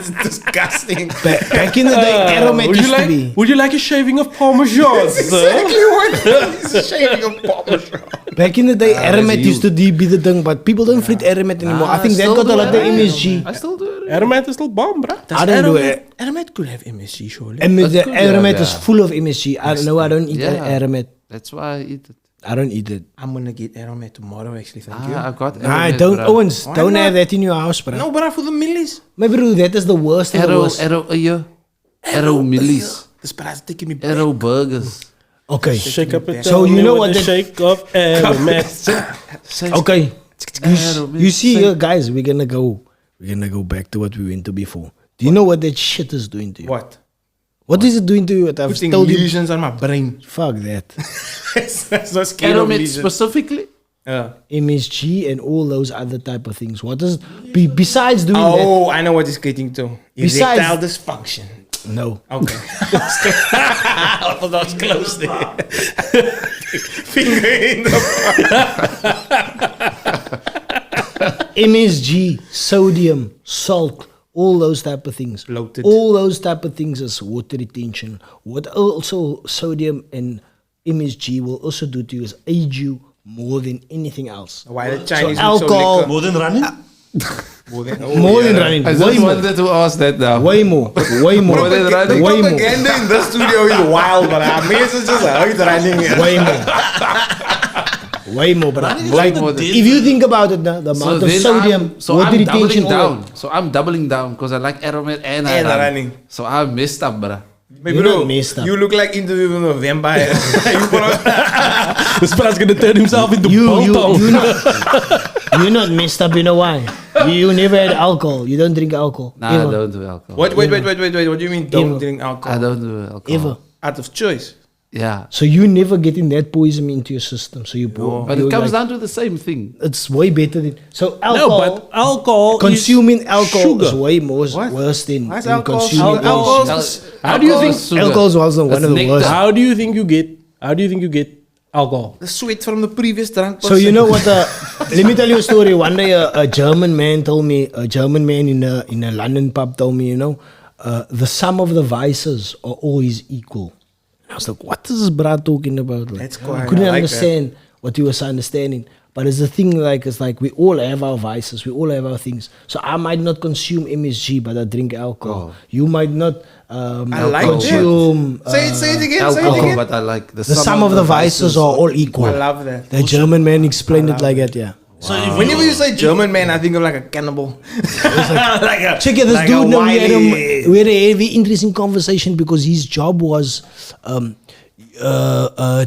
It's disgusting. Back in the day, aromat would, used you to like, be. would you like a shaving of Parmesan, sir? Exactly what he's shaving a Parmesan. Back in the day, aromat you. used to be the thing, but people don't frit aromat anymore. I think that got a lot of MSG. I still do it. Aromat is still bomb, bro. I don't do it. Aromat could have MSG, surely. And the That's good, aromat yeah, is yeah. full of MSG. I don't know. I don't eat Yeah. aromat. That's why I eat it. I don't eat it. I'm gonna get aromat tomorrow, actually. Thank you. I got Nah, Aromat, don't, bro. Owens. Why Don't not? have that in your house, bro. No, but for the millies. My bro, that is the worst of the Arrow, worst. Arrow millies, This para's taking me back. Arrow burgers. Okay. Shake up it. So you know what the that- shake of aromat. Okay. Arrow You see here, guys, we're gonna go back to what we went to before. Do you know what that shit is doing to you? What? What is it doing to you? What I've Putting told you. lesions on my brain. Fuck that. That's not scared of Aromat lesions. specifically. MSG and all those other type of things. What does besides doing that? Oh, I know what he's getting to. Besides- Erectile dysfunction. No. Okay. I thought that was close there. Finger in the MSG, sodium, salt, all those type of things. Bloated. All those type of things is water retention. What also sodium and MSG will also do to you is age you more than anything else. Why the Chinese So alcohol- More than running? More than running. I Way just more. wanted to ask that now. Way more. Way more. More than running? Way more. Propaganda in the studio is wild, but our mates is just like, running. Way more. Way more, bro. Running is Like, not the if you think about it now, the amount of then sodium, water I'm retention, doubling all down. So I'm doubling down because I like aromat and I And run. running. So I'm messed up, bruh. Hey, You're bro, not messed up. you look like interviewing a vampire. You put on- This man's gonna turn himself into you Bolton. you're not messed up, you know why? You never had alcohol. You don't drink alcohol. Nah, I ever. don't do alcohol. Wait. What do you mean don't Ever. drink I alcohol? don't do alcohol. Ever. Out of choice. Yeah. So you never getting that poison into your system. So you But it comes down to the same thing. It's way better than so No, alcohol. but alcohol Consuming is alcohol is sugar. way more What? worse than, Why is than alcohol consuming sugar? Alcohol- alcohol. How do you think Alcohol is also one of the worst. How do you think you get alcohol? The sweat from the previous drunk So you know what? Let me tell you a story. One day, a German man told me. A German man in a London pub told me, the sum of the vices are always equal. I was like, what is this brat talking about? Like, That's cool. I couldn't I like understand what he was understanding. But it's the thing, it's like we all have our vices, we all have our things. So I might not consume MSG, but I drink alcohol. You might not I like consume. that. Say it again. Alcohol, Say it again. but I like The sum of the vices are all equal. I love that. The German man explained it like that, yeah. So if Whenever you say German man, I think of like a cannibal. like a, Check it, this like dude, a no, wily- we had a very interesting conversation because his job was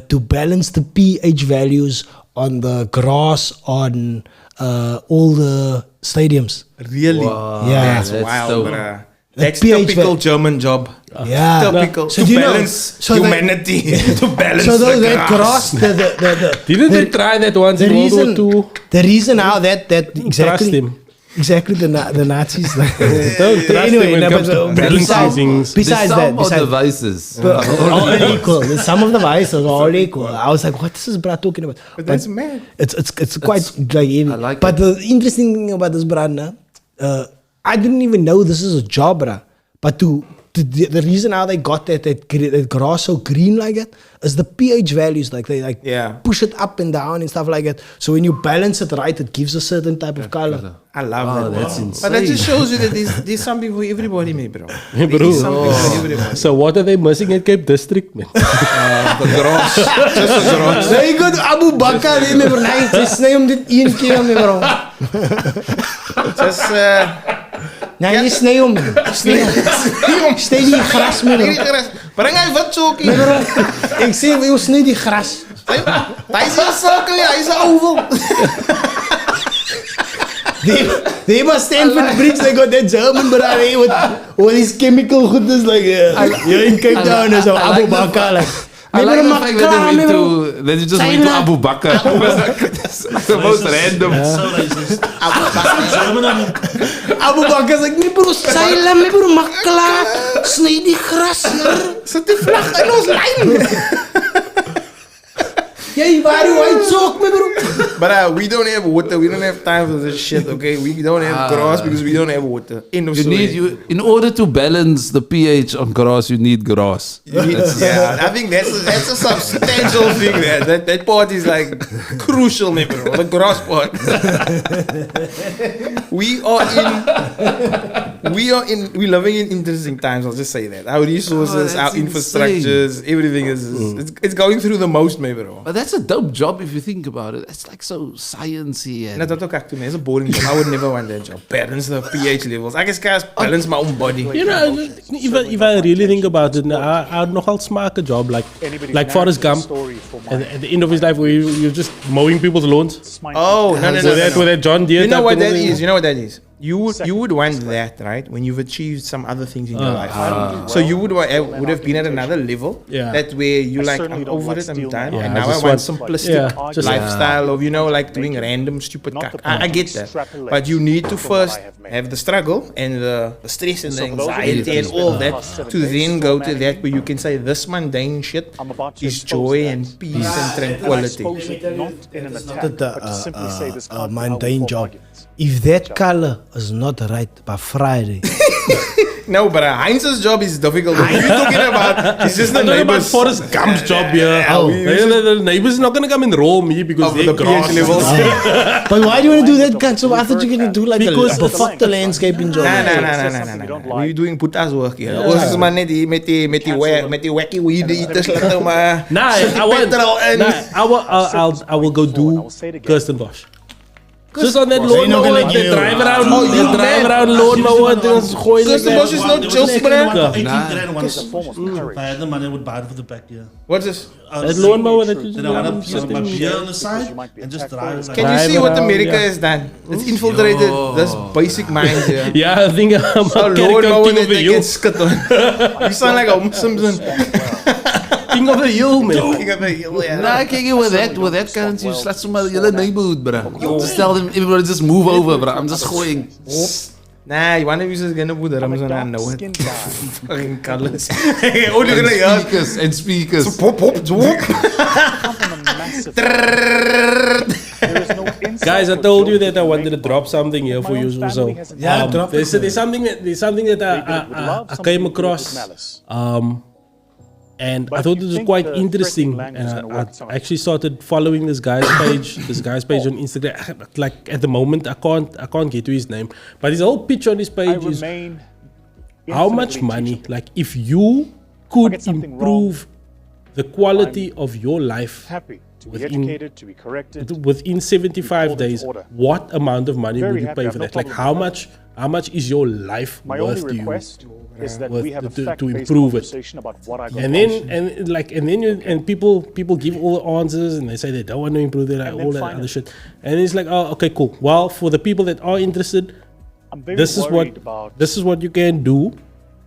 to balance the pH values on the grass on all the stadiums. Really? Yeah. That's That's wild, dope. bruh. That's pH typical va- German job. Yeah. Typical. So to do you know- balance so they- humanity. to balance So the that grass, Didn't they try that once the in World War reason, II? the reason how that exactly him. exactly the Nazis like, Don't trust him when it comes to balancing things. besides the that, sum of the besides vices. all equal. Some of the vices are all equal. I was like, what is this brat talking about? But that's mad. It's quite like heavy. I like but the interesting thing about this brat, I didn't even know this is a job, brat. But the reason how they got that grass so green like that is the pH values. Like they Yeah. push it up and down and stuff like that. So when you balance it right, it gives a certain type of color. I love Wow, that. that's But that just insane. shows you that there's something for everybody, me, bro. Hey, bro. There's something for everybody. So what are they missing at Cape District, man? The grass. Just the grass. They go to Abu Bakar, nee, bro. Nee, ze snij om dit één keer, nee, bro. Just Nee, je snij om. Snij die gras, mee, bro. Bring hy wat sokie. Nee, bro. Ik zeg, joh, snij die gras. Hy is 'n sirkel, hy is 'n oval. They must stand for the bridge. They got that German, but with these chemical goodness, like, you're in Cape Town, there's I Abu like the- Bakar, like. I Nee, like bro, the maar fact klaar, nee, bro. that you just Zijn went to we- Abu Bakr. That's the most random. So racist. German and Abu Bakar is like, nee, bro, silent, nee, bro, maar klaar. Snij die gras, hier. Sit die vlag in ons lyn. Jij, waar je white sock, me, bro. But we don't have water. We don't have time for this shit, okay? We don't have grass because we don't have water. End of story. In order to balance the pH on grass, you need grass. Yeah, I think that's a substantial thing there. That part is like crucial, man, bro. The grass part. we're living in interesting times. I'll just say that our resources, our that's infrastructures, everything is it's going through the most, man, bro. But that's a dope job if you think about it. It's like so sciencey And and that's what to me. It's a boring job. I would never want that job. Balance the pH levels. I guess balance my own body. You know, if I really think about it, I'd nogal smaak a job like Forrest Gump. At the end of his life, where you're just mowing people's lawns. Oh, no. With that John Deere. You know type what that thing. is? You know what that is? You would want that, right? When you've achieved some other things in your life. So you would have been at another level. Yeah. That where you like, certainly I'm don't over like it, I'm steel done. now. And Yeah, I now I just want want- simplistic yeah, just- lifestyle of, like doing random stupid Not cack. the point. I get that. Strap your But legs you need to from what first I have made. have the struggle and the stress and the So for those of you anxiety that and spend all the that past 7 to days then go to formatting that where you can say this mundane shit I'm about to is expose joy that. and peace and tranquility. Expose it not in an attack, Not but to simply say this can't be how we mundane form job. arguments. If that color is not right by Friday, No, but Heinz's job is difficult. What are you talking about? It's just the I'm talking about neighbors. Forrest Gump's job here. Oh. The neighbors not going to come and roll me because Of they're the pH grass. levels. But why do you want to do that, Kak? So I thought you're going to do like Because a fuck the landscaping job. Nah. What are you doing putas work here? Ons is maar net hier met die wacky weed eaters laat nou maar. Nah, sit die I want. petrol in. Nah, I will go do Kirsten Bosch. Just on that Bosch, ain't not lawnmower, gonna they do. drive around, Oh, you they drive mad? around lawnmower, they just gooien Kirsten it Bosch there. is no joke, bruh. 18 Nah. grand once. It's a form of courage. If I had the money, I would buy it for the back, yeah. What's this? That lawnmower that you Then I want just to put my beer on the side and just drive. Can you Drive see what around, America yeah. has done? It's infiltrated this basic minds here. Yeah, I think I'm A a lawnmower king that of the they hill. get skit on. You sound like a Simpson. King of the hill, man. King of the hill, yeah. Nah, kyk, with that currency, you slaat somebody your neighborhood, bro. Just tell them, everybody just move over, bro. I'm just going. Nah, you want to use this gonna put the rums on and know it. Skin dive. Fucking colors. Only And gonna hear. speakers, and speakers. Pop, pop, zoop. Come from a massive. There is no insult Guys, I or told you joke that I you wanted to make drop about. something here My for own you. family So, has a Yeah, drop it. there's something that I came across. And But I thought if you it was think quite the interesting, threatening and language is gonna work, I sorry. actually started following this guy's page, on Instagram. Like at the moment, I can't get to his name, but his whole pitch on his I page is remain how much infinitely money, teachable. like if you could get something improve the quality of your life Happy to be within- educated, to be corrected. within 75 called into days, order. what amount of money Very would you happy, I pay have for no that? Like problem how much is your life My only worth to you? request is that Worth we have a to fact-based improve it. conversation about what I got And wrong. then people give all the answers and they say they don't want to improve their life, And then all that finally- other shit. And it's like, oh, okay, cool. Well, for the people that are interested, I'm very this is worried about this is what you can do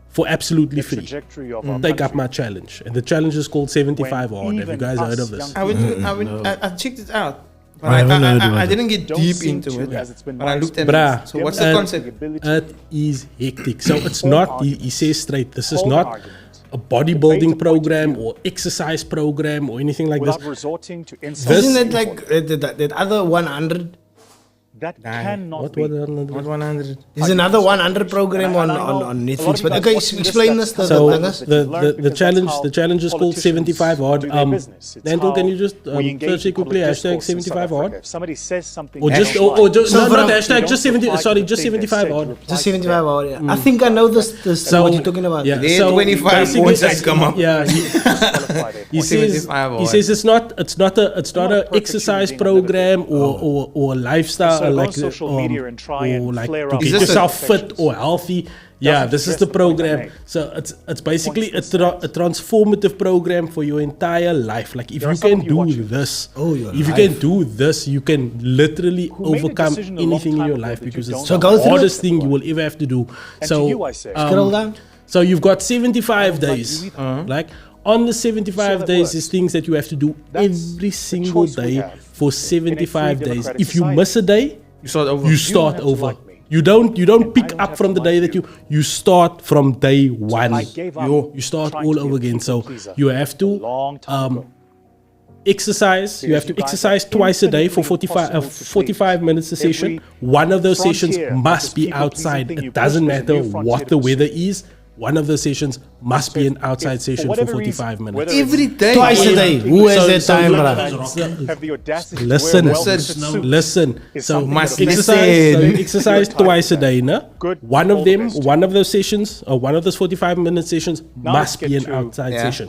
for absolutely the free. trajectory of our Take up country. my challenge, and the challenge is called 75 When hard. Have you even guys heard us of this? young I checked it out. But I haven't heard I about it. didn't get Don't deep seem into to, it. as it's been But I my looked at Bruh, it. So what's the concept? It is hectic. So it's not. He says straight. This is Hold not argument. a bodybuilding Debate the point of program view. or exercise program or anything like without this. resorting to This- insults. Isn't it like that other 100? That cannot What be. What 100? There's another 100 program And on, I know on, a on lot Netflix. of you But guys okay, watching this, explain that's this. So the Tangas. that you learn the because challenge that's how the challenge is called politicians 75 hard. do their business. It's Danton, can how you just we engage search in it quickly? public Hashtag discourse in South 75 hard. Africa. If somebody says something, Or they just don't or like, just So no, from- not they hashtag don't just 70. reply Sorry, to the just thing they 75 said, you hard. reply Just to them. 75 hours. Yeah. I think I know this So- what you're talking about. Yeah, There so 25 basically- points that come up. Yeah, Disqualify them. he says 75 he hard. says it's not a perfect exercise human being, I've never program or lifestyle So go on like social media and try or and like flare to up get this a- yourself fit or healthy. Yeah, Doesn't this is address the the point I program. made. So it's basically Points a transformative program for your entire life. Like if There you are some can of you do watching this, your if you life. can do this, you can literally Who made a overcome decision a long anything in time your ago life that you because don't it's So the go through hardest it. thing you will ever have to do. And So to you, I say, Scroll down. so you've got 75 days. Like on the 75 that days, works. there's things that you have to do That's every the single choice we day have for 75 days. democratic If you society. miss a day, You start over. you start have to over. like me. You don't pick don't up have from to the day like that you start from day one. I gave up You start trying all to be over a again. people So pleaser you have to long time ago. exercise. You have to you guys exercise are twice a day for infinitely 45, impossible to 45 please. minutes a session. Every One of those sessions frontier of must this be people-pleasing outside. thing you It doesn't push is a matter new frontier what to the pursue. weather is. One of those sessions must be an outside If for session for whatever 45 reason, minutes. whether it's Every day. Twice a day. Who has that time, look- brother? have the audacity Listen, to wear well-fitted suits listen. is So something must that exercise, so listen. exercise Good time twice a for that. day, no? Good. One All of the them, best. one of those sessions, or one of those 45-minute sessions Now must let's be an get to outside Yeah. session.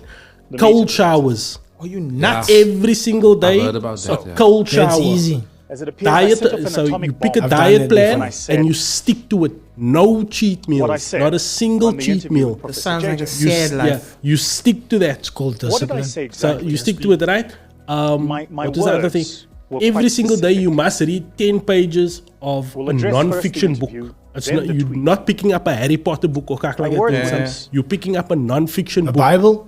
the Cold meat of it. showers Are you nuts? every single day. heard about that, a yeah. cold shower. That's easy. As it appears, I Diet. set off an So atomic you pick a bomb. done diet that plan before. I said and you stick to it. No cheat What I meals. said Not a single on the cheat interview meal. with Professor sounds like a JJ. You, sad yeah, life. you stick to that. It's called What did I discipline. say So exactly? you stick to it, right? My What was the other thing? words were Every quite single day you specific. must read 10 pages of We'll a address non-fiction first the book. interview, It's then not, the you're tweet. not picking up a Harry Potter book or My like word that. was- You're picking up a non-fiction The book. Bible?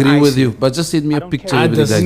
agree with icy. you, but just send me a picture care. every day.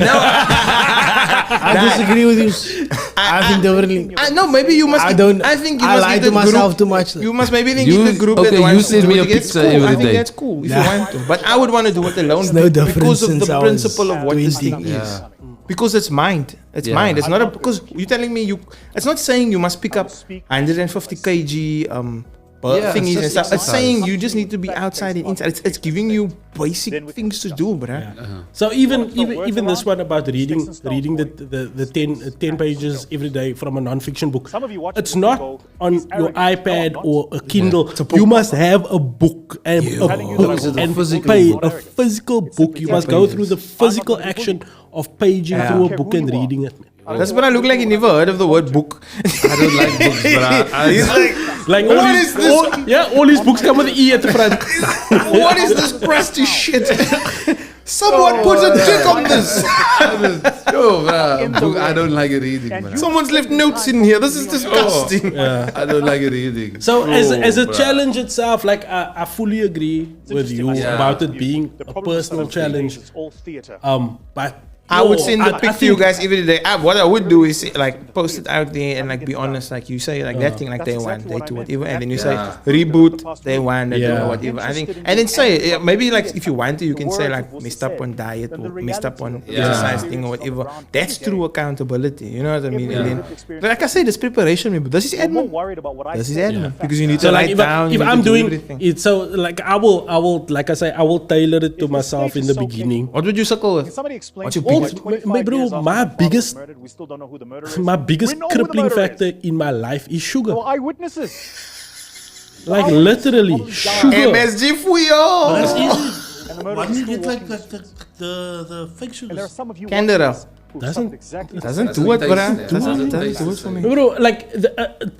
I disagree with you. I think differently. No, maybe you must. I don't. I think you I must lie get to a myself group. too much. You must maybe think You- get a group okay, that you wants send to me do a it. It's picture cool. every I think day. that's cool if you want to. But I would want to do it alone It's no different because of since the I was principle of what this 20. thing is. Yeah. Because it's mind. It's Yeah. mind. It's not because you're telling me you. It's not saying you must pick up 150 kg Yeah, thingies it's and stuff. just It's saying exercise. you just need to be outside and inside. It's giving you basic things to do, bruh. So even this one about reading the 10 pages every day from a non-fiction book, Some of you watch it's this not and go, on "He's your arrogant." iPad No, I'm or a Kindle. It's a You book. must have a book and telling you that I will and not physical pay book. a physical book. You must go through the physical I'm not action of paging through a care book who and you are. reading it. That's what I look like. You never heard of the word book. I don't like books, but He's like, Like What all these, is this? all these books come with the E at the front. what is this crusty shit? Someone put a dick on this. yo, book, I don't like reading. And bruh. you- Someone's left notes in here. This is disgusting. I don't like reading. So as a bruh. challenge itself, like I fully agree with you interesting. Yeah. about it being The a problem with personal some of these challenge. things is all theater. But I would send the I pic to you think- guys every day. What I would do is like post it out there and like be honest, like you say like that thing like That's day one, exactly day what I two, meant. whatever, and then you Yeah. say reboot day one, day two, Yeah. whatever. I think, and then say maybe like if you want to, you can say like messed up on diet or messed up on exercise thing or whatever. That's true accountability. You know what I mean? And then, but like I said, it's preparation. Maybe this is You're more admin. worried about what I This is say. admin because you need So to like write if, down. if you need I'm to do doing everything. it, so like I will like I say I will tailor it to myself in the beginning. What would you circle Can with? somebody explain What's to your me biggest- why 25 bro, years after my father was biggest- murdered, we still don't know who the murderer is? My biggest We know who the crippling murderer factor is. in my life is sugar. There were eyewitnesses. Like eyewitnesses literally probably died. sugar. MSG Fuyo. That's easy. And the murderer Why was don't you still get like walking the fake And there are sugars? some of you Candida. watching this who Doesn't- suffered exactly the Doesn't same. do it, Doesn't bruh. taste it. Doesn't Doesn't taste do the it for me. same. Bro, like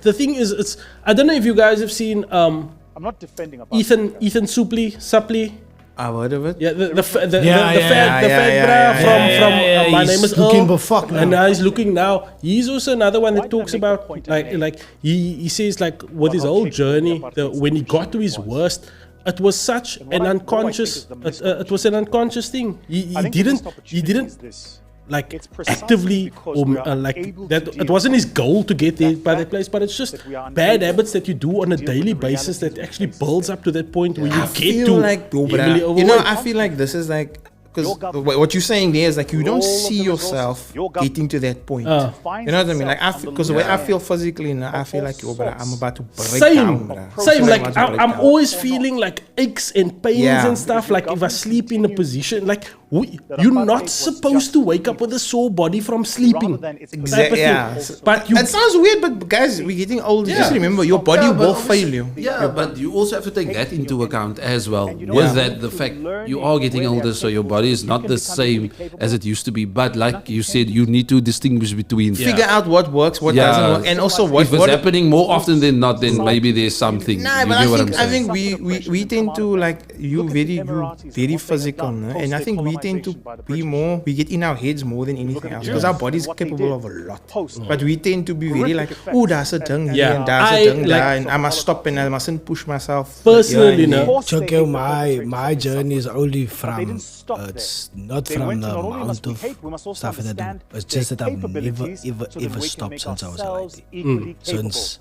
the thing is, it's I don't know if you guys have seen I'm not defending about Ethan Suplee. I've heard of it. Yeah, the fat yeah, bruh from My he's Name Is looking Earl. for fuck now. And now he's looking now. He's also another one Why that did I talks make the about point I made? like he says like with his how whole capable journey, the apartheid when he got to his institution was. worst, it was such what an I unconscious. think is the It was an unconscious thing. He I think the missed didn't opportunity is this. like It's precisely actively because or we are like unable that. to It deal wasn't his goal to get there that by that fact place, but it's just that we are bad unable habits that you do on a deal with daily the basis that realities actually we face builds up to that point where you I get feel to like, heavily you know, overweight. I feel like this is like because Your government, what you're saying there is like you don't all of see the resources, yourself your government getting to that point. finds You know what I mean? Like itself on because the the way I lower feel end physically now, I of feel all like yo, but I'm sorts about to break Same, down. bruh. same. I'm Like about to break I'm down. always feeling like aches and pains Yeah. and stuff. Like if I sleep in a position, like That you're apartheid not was supposed just to wake up with a sore body from sleeping. rather than its type of Exactly. thing. Yeah. But you It sounds weird, but guys, we're getting old. Just remember, your body Yeah, but will obviously- fail you. Yeah, but you also have to take that into account as well. And you don't With have that, the to fact learn you it are getting where they older, are so your capable. body is You not can the become same really capable. as it used to be. But like you said, you need to distinguish between. Figure out what works, what Yeah. doesn't work, and also what. If it's happening more often than not, then maybe there's something. Nah, You but get what I'm I saying? think we tend to like you very physical, no? And I think we tend to be more. We get in our heads more than anything else because our body's capable of a lot. But we tend to be very like, oh, that's a dung here Yeah. and that's I a dung like- there, and I must stop and I mustn't push myself. Personally, here and no. there. Check out my journey is only They from didn't stop it's not They from went the to not only amount must we of hate, we must also stuff that I do. understand It's just their that I've never capabilities so that ever we can stopped make since I was a ourselves lady. equally capable. Since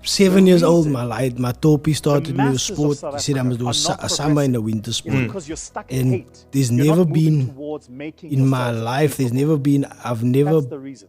7 years old, reason my topi started me with masses of sport. South He said I must do Africa are not a summer in the winter It's sport. because you're stuck in And hate. there's You're never not moving been towards making in my yourself life. There's capable. never been. I've never That's the reason.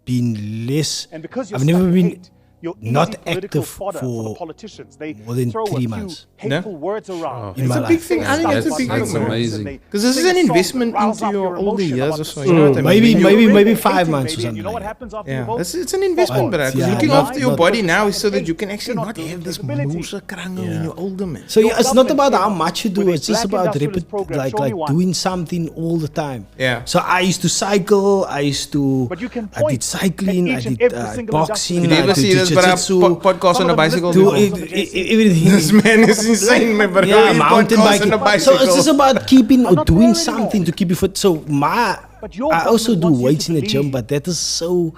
been less. And because you're I've never stuck in been hate, you're not easy political active fodder for the politicians. They more than throw 3 a few months. hateful words around. in my It's a life. big thing. I think it's a big That's thing. amazing. Because this is an investment into your older years or so. You know what I mean? Maybe- You- maybe- You're 5 hating, months or maybe, and You know something what like happens after you Yeah, vote? it's an investment, But, because yeah, looking not- after your not- body now is so that you can actually You're not not have this building moose krangel when you're older, man. So yeah, it's not government about how came much you with do. a It's just black about industrialist program. like Show me one. doing something all the time. Yeah. So I used to cycle. I used to. But you can I did point cycling. at I each and did every single boxing. Did you I ever did see this but a jiu-jitsu. podcast on a Some of them bicycle? Do listen everything. This man is insane, man. But Yeah, he's mountain podcast on a biking. So bicycle. it's just about keeping or not doing there anymore. something to keep you fit. So But your I also government do wants you weights to in the gym, believe but that is so.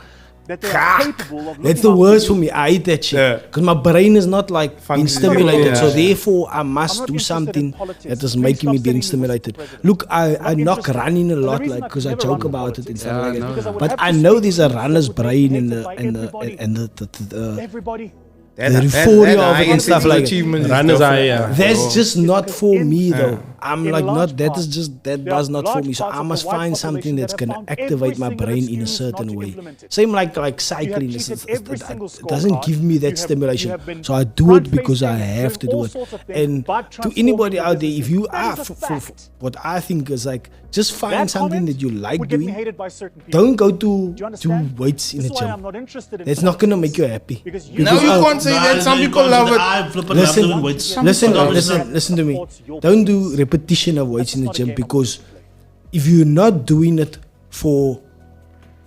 that they are capable of That's looking the after worst you. for me. I hate that shit Yeah. because my brain is not like being Functioning. stimulated. Yeah. So therefore, I I'm must not do interested in something politics. that is Please making stop me saying being he was stimulated. president. Look, I not knock interested. running a And the lot, reason like I've because I never joke run about it and politics stuff like is because I that. would But have I to know speak there's to a people runner's that would be brain in hated the by in the everybody. in the Everybody. the euphoria of it and stuff like that. achievement. Runners are, yeah. That's just not for me though. I'm In like large not that part, is just that there are was not for large me. So parts I of the must white find something population that's that gonna have found activate every my single brain in a excuse not certain to way. implement it. Same like cycling. cheated every single It doesn't scorecard. give me You that have- stimulation. you have been So I do it because I front-facing, have to doing do all it. sorts of things, And but to anybody transforming out there, your if you business. are That is a fact. what I think is like just find That something comment that you like would get me doing. hated by certain people. Don't go Do to you understand? weights in This the is why I'm gym. not interested in That's not gonna politics. make you happy. Because you Now you Because, can't say that. Some you people can't love say it. that. I flipping love Listen, doing weights. Some listen, people love listen to me. Supports your Don't do business. repetition of weights in the not a gym game I'm because going to play. if you're not doing it for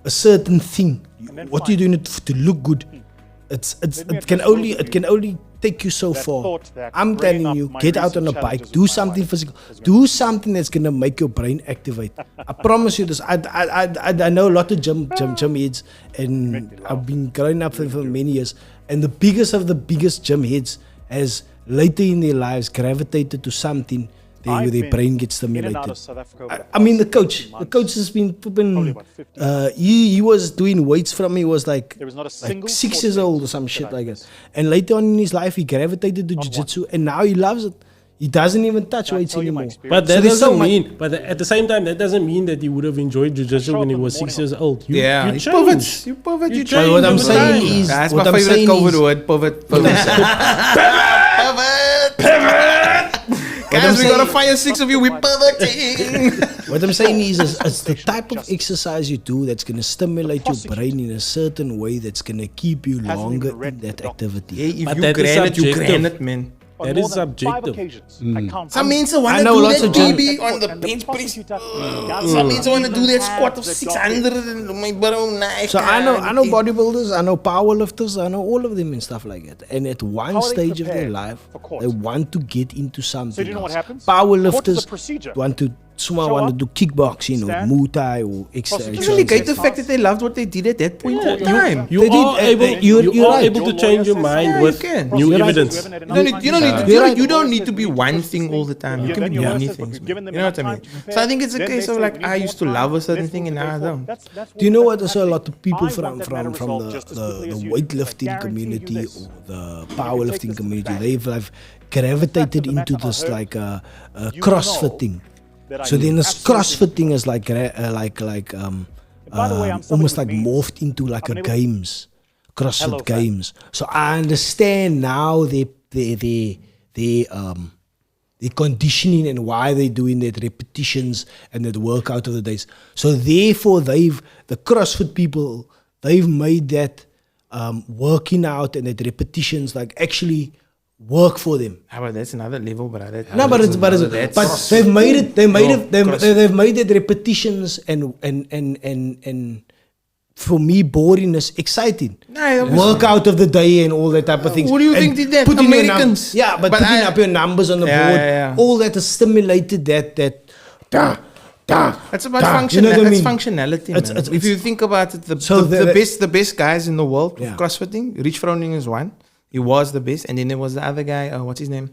a certain thing, then what fine. you're doing it to look good, Let me it can address only those of it can only take you so that far. thought that I'm bringing telling up you, my get out on recent a bike, challenges do with my something wife physical, has been do something that's gonna make your brain activate. I promise you this. I know a lot of gym heads, and I've been growing up for many years. And the biggest of the biggest gym heads has later in their lives gravitated to something where I've their been brain gets in and out stimulated. of South Africa over I mean, the past coach. 15 The months. coach has been Probably flipping. about 15 He was doing weights from he was like There was not a like single 6 sport years event old or some that shit I like that. missed. And later on in his life, he gravitated to jiu-jitsu, and now he loves it. He doesn't even touch Can I weights tell you my anymore. experience? But that So there's so doesn't much- mean, but at the same time, that doesn't mean that he would have enjoyed jiu-jitsu show when he up in was the 6 morning years old. You, Yeah, you you change. pivot. You pivot. You You change. change What I'm over saying time. is, That's what my I'm favorite saying COVID is, word. Pivot. I'm Guys, we gotta saying- fire 6 of you. We pivoting. what I'm saying is it's the type of exercise you do that's going to stimulate your brain in a certain way that's going to keep you Hasn't longer even read in the that doctor. activity. Hey, if But you that is grand it, you subjective. grand it, man. On That more is than 5 subjective. occasions, Mm. I count Some means I want I to know do lots that of gym- BB on the and the bench press. prosecutor Mm. does Some means I want to even do that have squat of the 600 and my bro nice. So I know bodybuilders, I know powerlifters, I know all of them and stuff like that. And at one How are they stage of their prepared life, for court? they want to get into something. So do you know what else. happens? Court is a Powerlifters procedure. want to Show want to up, do kickboxing or stand, Muay Thai or extra. prosecutor It really great Yes, the fact that they loved what they did at that point in time. You They did, are able, you're you are right. able to Your change your lawyer says mind so. with Yeah, you can. new You're right. evidence. You haven't had You enough don't, you time don't to need to, prepare. you, You're don't, you don't right. need to be one thing all the time. You Yeah, can then be your lawyer many says, "Look, things. we've given You them know what I enough mean? time to So I think it's a prepare." case Then of they like say, "We I need used to more love time. a certain Let's thing and move now I the don't. That's Do you know what? that's Also, a lot of people I from want that matter from resolved just as quickly the as you do. weightlifting I guarantee you community this. or the You can take powerlifting this to the community, bank. they've like gravitated Fact of the into matter, this I heard like you CrossFit know thing. that I So then this absolutely- CrossFit thing is like By the way, I'm somebody almost with like means. morphed into like I've a been able- games, CrossFit Hello, fam. games. So I understand now the conditioning and why they're doing that repetitions and that workout of the days. So therefore, the CrossFit people, they've made that working out and that repetitions like actually work for them. Ah, but that's another level, brother. No, but they've made it. They've made it repetitions and for me boringness exciting. Nah, Workout of the day and all that type of things. Who do you And think did that? putting your Americans. yeah, but But putting I- up your numbers on the Yeah, board, yeah, yeah. all that has stimulated that. That's about You function. know what I That's mean? functionality, It's- man. it's- If you think about it, So the best guys in the world Yeah. of CrossFitting, Rich Froning is one. He was the best, and then there was the other guy. What's his name?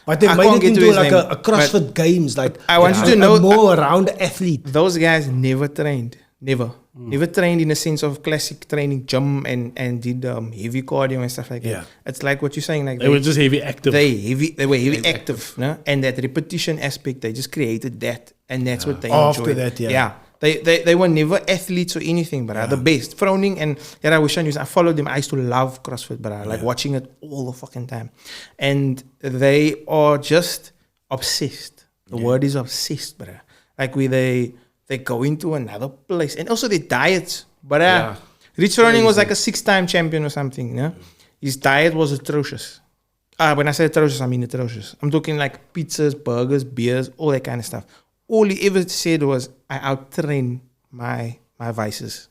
But they I made can't it get to into his like name, a CrossFit games. Like I want you to a know- more round athlete. Those guys never trained. Never trained in a sense of classic training, gym and did heavy cardio and stuff like Yeah. that. It's like what you're saying, like They were just heavy active. they were heavy active, no? And that repetition aspect, they just created that, and that's what they After enjoyed. that, yeah. They were never athletes or anything, but the best. Froning and I wish I followed them. I used to love CrossFit, but I like watching it all the fucking time. And they are just obsessed. The word is obsessed, bro. Like they go into another place. And also their diets. But Rich Froning was like a 6-time champion or something, you know? His diet was atrocious. When I say atrocious, I mean atrocious. I'm talking like pizzas, burgers, beers, all that kind of stuff. All he ever said was, I out-train my vices.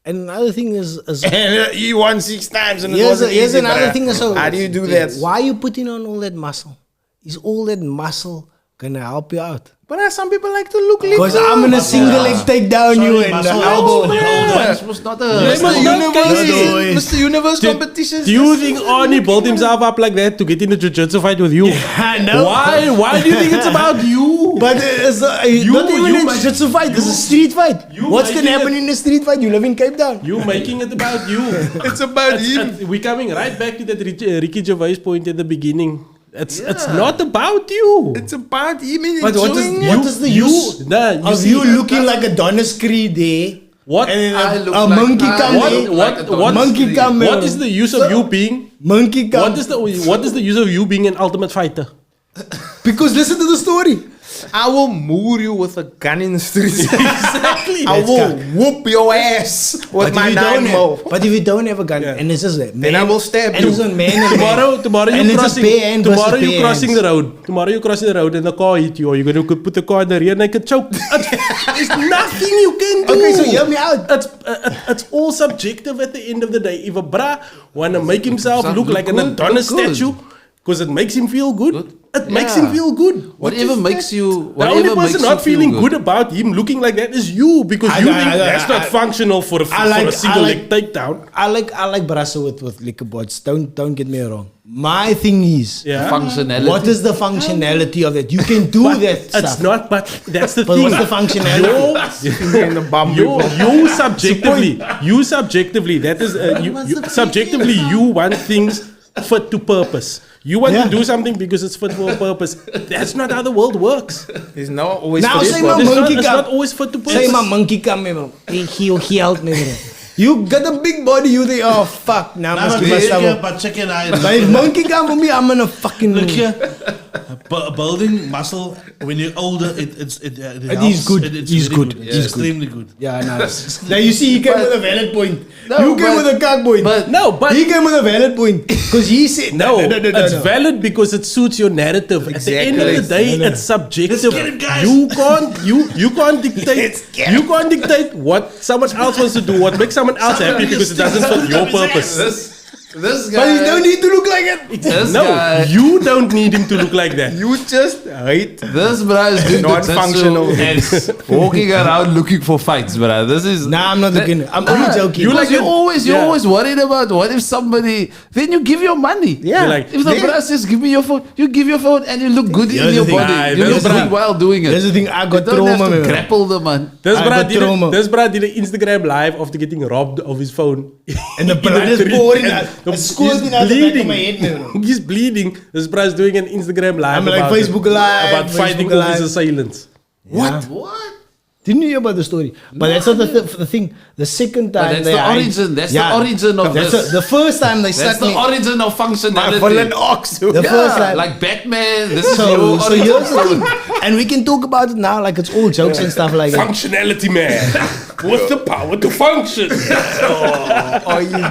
And another thing is And he won 6 times and here's another thing. So how do you do that? Why are you putting on all that muscle? Is all that muscle gonna help you out? But some people like to look Because little. I'm gonna single leg take down you and muscle elbow. This was not a. Mr. Universe, Universe. Mr. Universe competitions. Do you think Arnie built himself up like that to get in the jiu-jitsu fight with you? I know. Why do you think it's about you? But it's not even a jiu-jitsu fight. It's a street fight. What's gonna happen in a street fight? You live in Cape Town. You making it about you. It's about him. We're coming right back to that Ricky Gervais point at the beginning. It's not about you. It's about him and But what is the use of you looking like Adonis Creed there? What? And then I look a like- monkey I come look there. like a what- monkey come What is the use of you being? Monkey come. What is the use of you being an ultimate fighter? Because listen to the story. I will moor you with a gun in the streets. Exactly. I will whoop your ass with my 9mm. But if you don't have a gun, and it's just man, Then I will stab and you. it's on man and man. Tomorrow And you it's just crossing. bare hand versus Tomorrow you bare crossing hands. the road. Tomorrow you crossing the road and the car hit you, or you're gonna put the car in the rear naked choke. There's nothing you can do. Okay, so hear me out. It's all subjective at the end of the day. If a bra wanna make himself Look look like an good, Adonis look good. statue, because it makes him feel good. It makes Yeah. him feel good. Whatever makes you. The only Whatever makes person you not feel feeling good about him looking like that is you, because you think that's not functional for a single leg takedown. I like Brasa with liquor boards. Don't get me wrong. My thing is, Yeah. Functionality. what is the functionality of it? You can do that It's stuff. not, but that's the But thing. what's the functionality? in the bum. You subjectively, that is, subjectively, you want things fit to purpose. You want Yeah. to do something because it's fit for a purpose. That's not how the world works. It's not always Now for say this my one. monkey It's come. not always fit to purpose. Say my monkey come, me bro. He helped me, bro. You got a big body, you think, oh fuck, now I must give myself. But check it out. But if monkey come for me, I'm gonna fucking. Look here, building muscle when you're older, it is helps. good. It's He's very good. It's He's good. extremely good. Yeah, no. Now you see, he came with a valid point. No, You came but- with a cock point. but- No, but he came with a valid point because he said no, it's no. valid because it suits your narrative. At the end of the day, it's subjective. Let's get him, guys. You can't dictate. You can't dictate what someone else wants to do. What makes someone else happy because it doesn't fit your purpose. This guy. But you don't need to look like it. This No, guy. you don't need him to look like that. You just hate This bro is doing Non-functional. jujitsu and walking around looking for fights, bro. This is. Nah, I'm not looking. I'm only joking. You Because like you're yeah. always worried about what if somebody. Then you give your money. Yeah. You're like, If the bro says, give me your phone, you give your phone and you look good in Here's your the thing. body. Aye, You look that's good right. while doing it. That's the thing. I You got don't have trauma, to man. grapple the man. This I got trauma. bro did an Instagram live after getting robbed of his phone. And the In blood is street. pouring And out. the- It's squirting he's out the back of bleeding. my head, man. He's bleeding. This bro is doing an Instagram live. I'm like about Facebook it, Live, about fighting Facebook off his Live. assailants. What? What? Didn't you hear about the story? But that's not the thing. The second time that's they the hide- origin. That's the origin of that's this. The first time they That's sat the me. origin of functionality. Fallen ox. The first time. like Batman. This is So your origin here's the story. thing. And we can talk about it now like it's all jokes and stuff like that. Functionality, man. What's the power to function?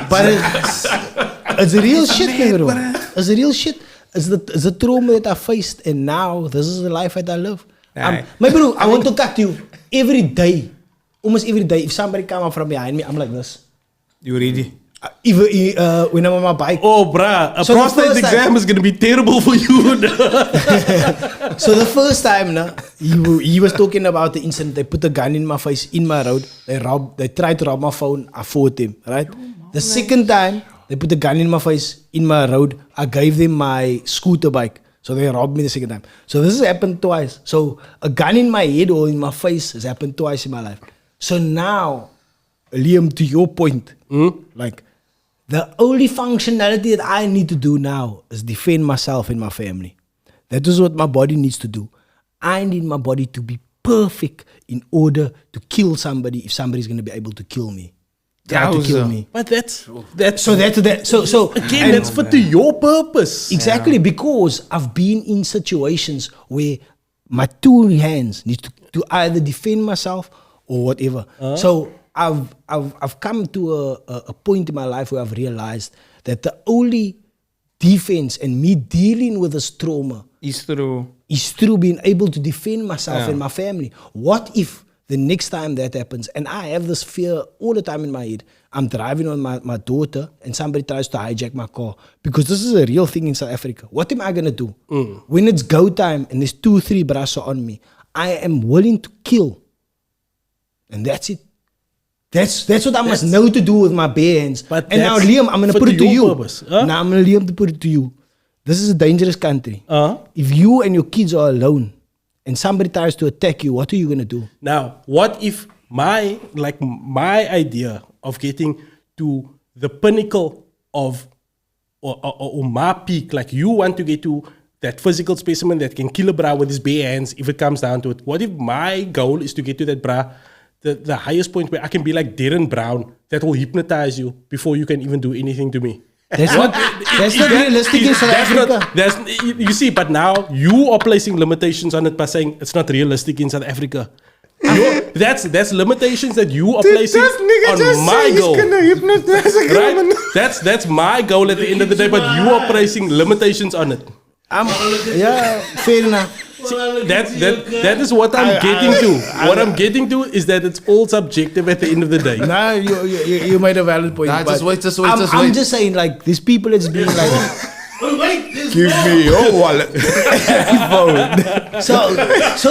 But it's a real shit, man, bro. It's a real shit. It's the trauma that I faced, and now this is the life that I live. Aye. My bro, I want to cut you every day, almost every day. If somebody come up from behind me, I'm like this. You ready? Even when I'm on my bike. Oh, bruh, a So the prostate first time- exam is going to be terrible for you. So the first time, he was talking about the incident. They put a gun in my face, in my road. They tried to rob my phone. I fought him, right? The second time, they put a gun in my face, in my road. I gave them my scooter bike. So they robbed me the second time. So this has happened twice. So a gun in my head or in my face has happened twice in my life. So now, Liam, to your point, like, the only functionality that I need to do now is defend myself and my family. That is what my body needs to do. I need my body to be perfect in order to kill somebody if somebody's going to be able to kill me. Try to kill me. But that's So again, and that's for to your purpose. exactly because I've been in situations where my two hands need to either defend myself or whatever. So I've come to a point in my life where I've realized that the only defense and me dealing with this trauma Is through. is through being able to defend myself and my family. What if the next time that happens, and I have this fear all the time in my head, I'm driving on my daughter and somebody tries to hijack my car, because this is a real thing in South Africa. What am I going to do? When it's go time and there's 2-3 brasa on me, I am willing to kill. And that's it. That's what I must know to do with my bare hands. But And now, that's Liam, I'm going to for put it to your you. purpose, huh? Now, I'm going to Liam to put it to you. This is a dangerous country. If you and your kids are alone and somebody tries to attack you, what are you gonna do? Now, what if my idea of getting to the pinnacle of or my peak, like you want to get to that physical specimen that can kill a bra with his bare hands if it comes down to it. What if my goal is to get to that bra, the highest point where I can be like Darren Brown that will hypnotize you before you can even do anything to me? That's not realistic in South Africa. You see, but now you are placing limitations on it by saying it's not realistic in South Africa. That's limitations that you are placing on my goal. Right? That's my goal at the end of the day, but you are placing limitations on it. Yeah, fair enough. That is what I'm getting to. What I'm getting to is that it's all subjective at the end of the day. Nah, you made a valid point. Nah, but just wait. I'm just saying, like, these people that's being like, Give me your wallet. so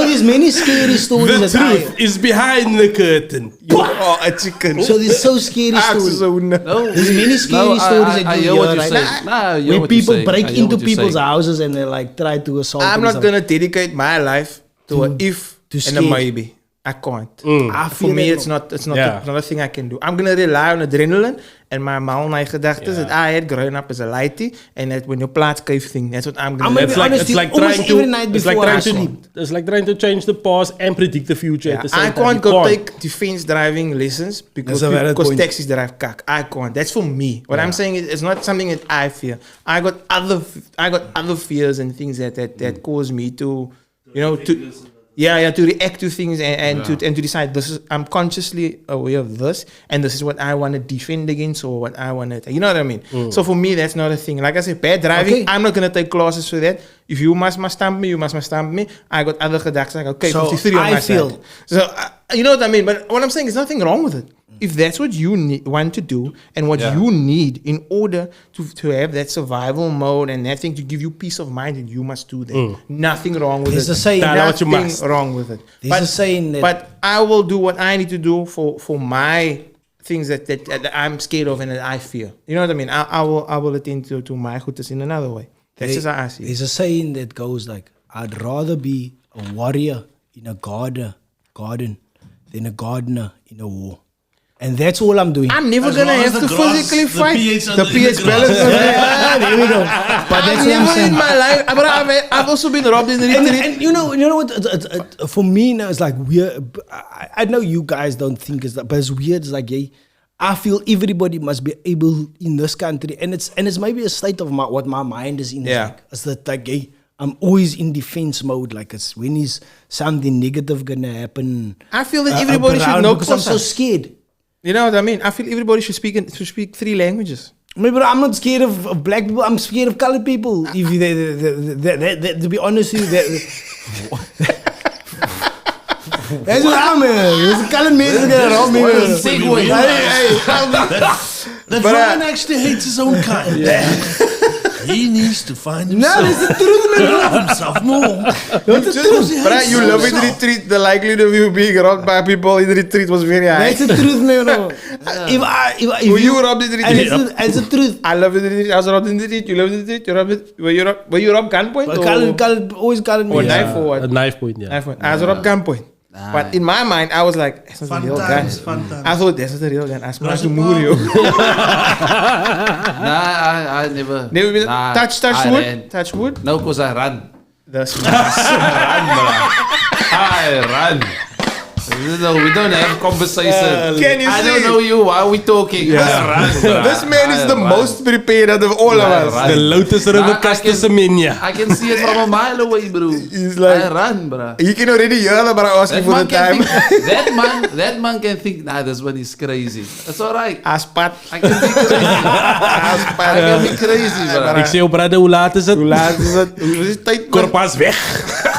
there's many scary stories. The truth is behind the curtain. You are a chicken. So there's so scary stories. No, There's many scary stories that I you hear hear, what you're right? saying. Nah, I hear When what you're people saying. break I hear into what you're people's saying. houses and they like try to assault. I'm them not and gonna dedicate my life to a if to and a scare. maybe. I can't. I For feel me, that- it's not Yeah. it's not a thing I can do. I'm gonna rely on adrenaline and my gedachtes that I had growing up as a lighty and that when you plaats cave thing, that's what I'm gonna I'm do. gonna It's be like honest, it's like almost trying every to night it's like before I trying sleep. to it's like trying to change the past and predict the future at the same I time. can't You go take defense driving lessons because That's a valid point. taxis drive cack. I can't. That's for me. What I'm saying is, it's not something that I fear. I got other fears and things that cause me to, to react to things and to decide I'm consciously aware of this and this is what I want to defend against or what I want to. You know what I mean? So for me, that's not a thing. Like I said, bad driving. Okay. I'm not gonna take classes for that. If you must stamp me, you must stamp me. I got other gedachten. Like, okay, So 53 on I my feel- side. So you know what I mean? But what I'm saying is nothing wrong with it. If that's what you want to do and what you need in order to have that survival mode and that thing to give you peace of mind, then you must do that. Nothing wrong with There's it. a saying, Tell what you Nothing must. wrong with it. There's a saying that- But I will do what I need to do for my things that I'm scared of and that I fear. You know what I mean? I will attend to my goodness in another way. That's just how I see it. There's a saying that goes like, I'd rather be a warrior in a garden than a gardener in a war. And that's all I'm doing. I'm never As gonna long as have the to grass- physically the fight. pH The in pH the balance. Yeah, there we go. But that's I've what I'm never saying. in my life, but I've also been robbed in the retreat. And you know what? For me now, it's like weird. I know you guys don't think it's that, but it's weird. It's like, yeah, I feel everybody must be able in this country, and it's maybe a state of what my mind is in. Yeah. It's that like, yeah, I'm always in defense mode. Like it's when is something negative gonna happen. I feel that everybody should know because I'm so Xhosa. scared. You know what I mean? I feel everybody should speak 3 languages. Maybe I'm not scared of black people. I'm scared of colored people. If they, to be honest with you, that's what I'm in. There's colored men that rob me. Segue. That But, Ryan actually hates his own kind. He needs to find No, himself. that's the truth, man. Love himself more. That's the truth. But you love in the retreat. The likelihood of you being robbed by people in the retreat was very high. That's the truth, man. If Were you robbed in the and retreat? it's the truth. I love in the retreat. I was robbed in the retreat. You loved in the retreat. You robbed it. Were you robbed gunpoint? But colored, always colored Or me. knife or what? A knife point, yeah. Knife point. I was robbed gunpoint. But in my mind, I was like, that's not Fun the real gun. times, fun times. I thought that's not the real gun. I smashed the Russian Murio. Nah, I never. Never been Nah, touch I wood. ran. Touch wood. No, because I run. That's I run. No, we don't have conversation. Can you I see? don't know you. Why are we talking? I run, bruh. This man is I the run. most prepared out of all of I us. run. The Lotus River Nah, I Castasemania. can see it from a mile away, bro. He's like- I run, bro. He can already hear about asking for the time. That man can think, nah, this one is crazy. That's alright. Aspat. I can be crazy. I can be crazy, bro. Ik zei, oh brother, hoe laat is het? Hoe laat is het? Hoe is het tijd? man? Korpas weg.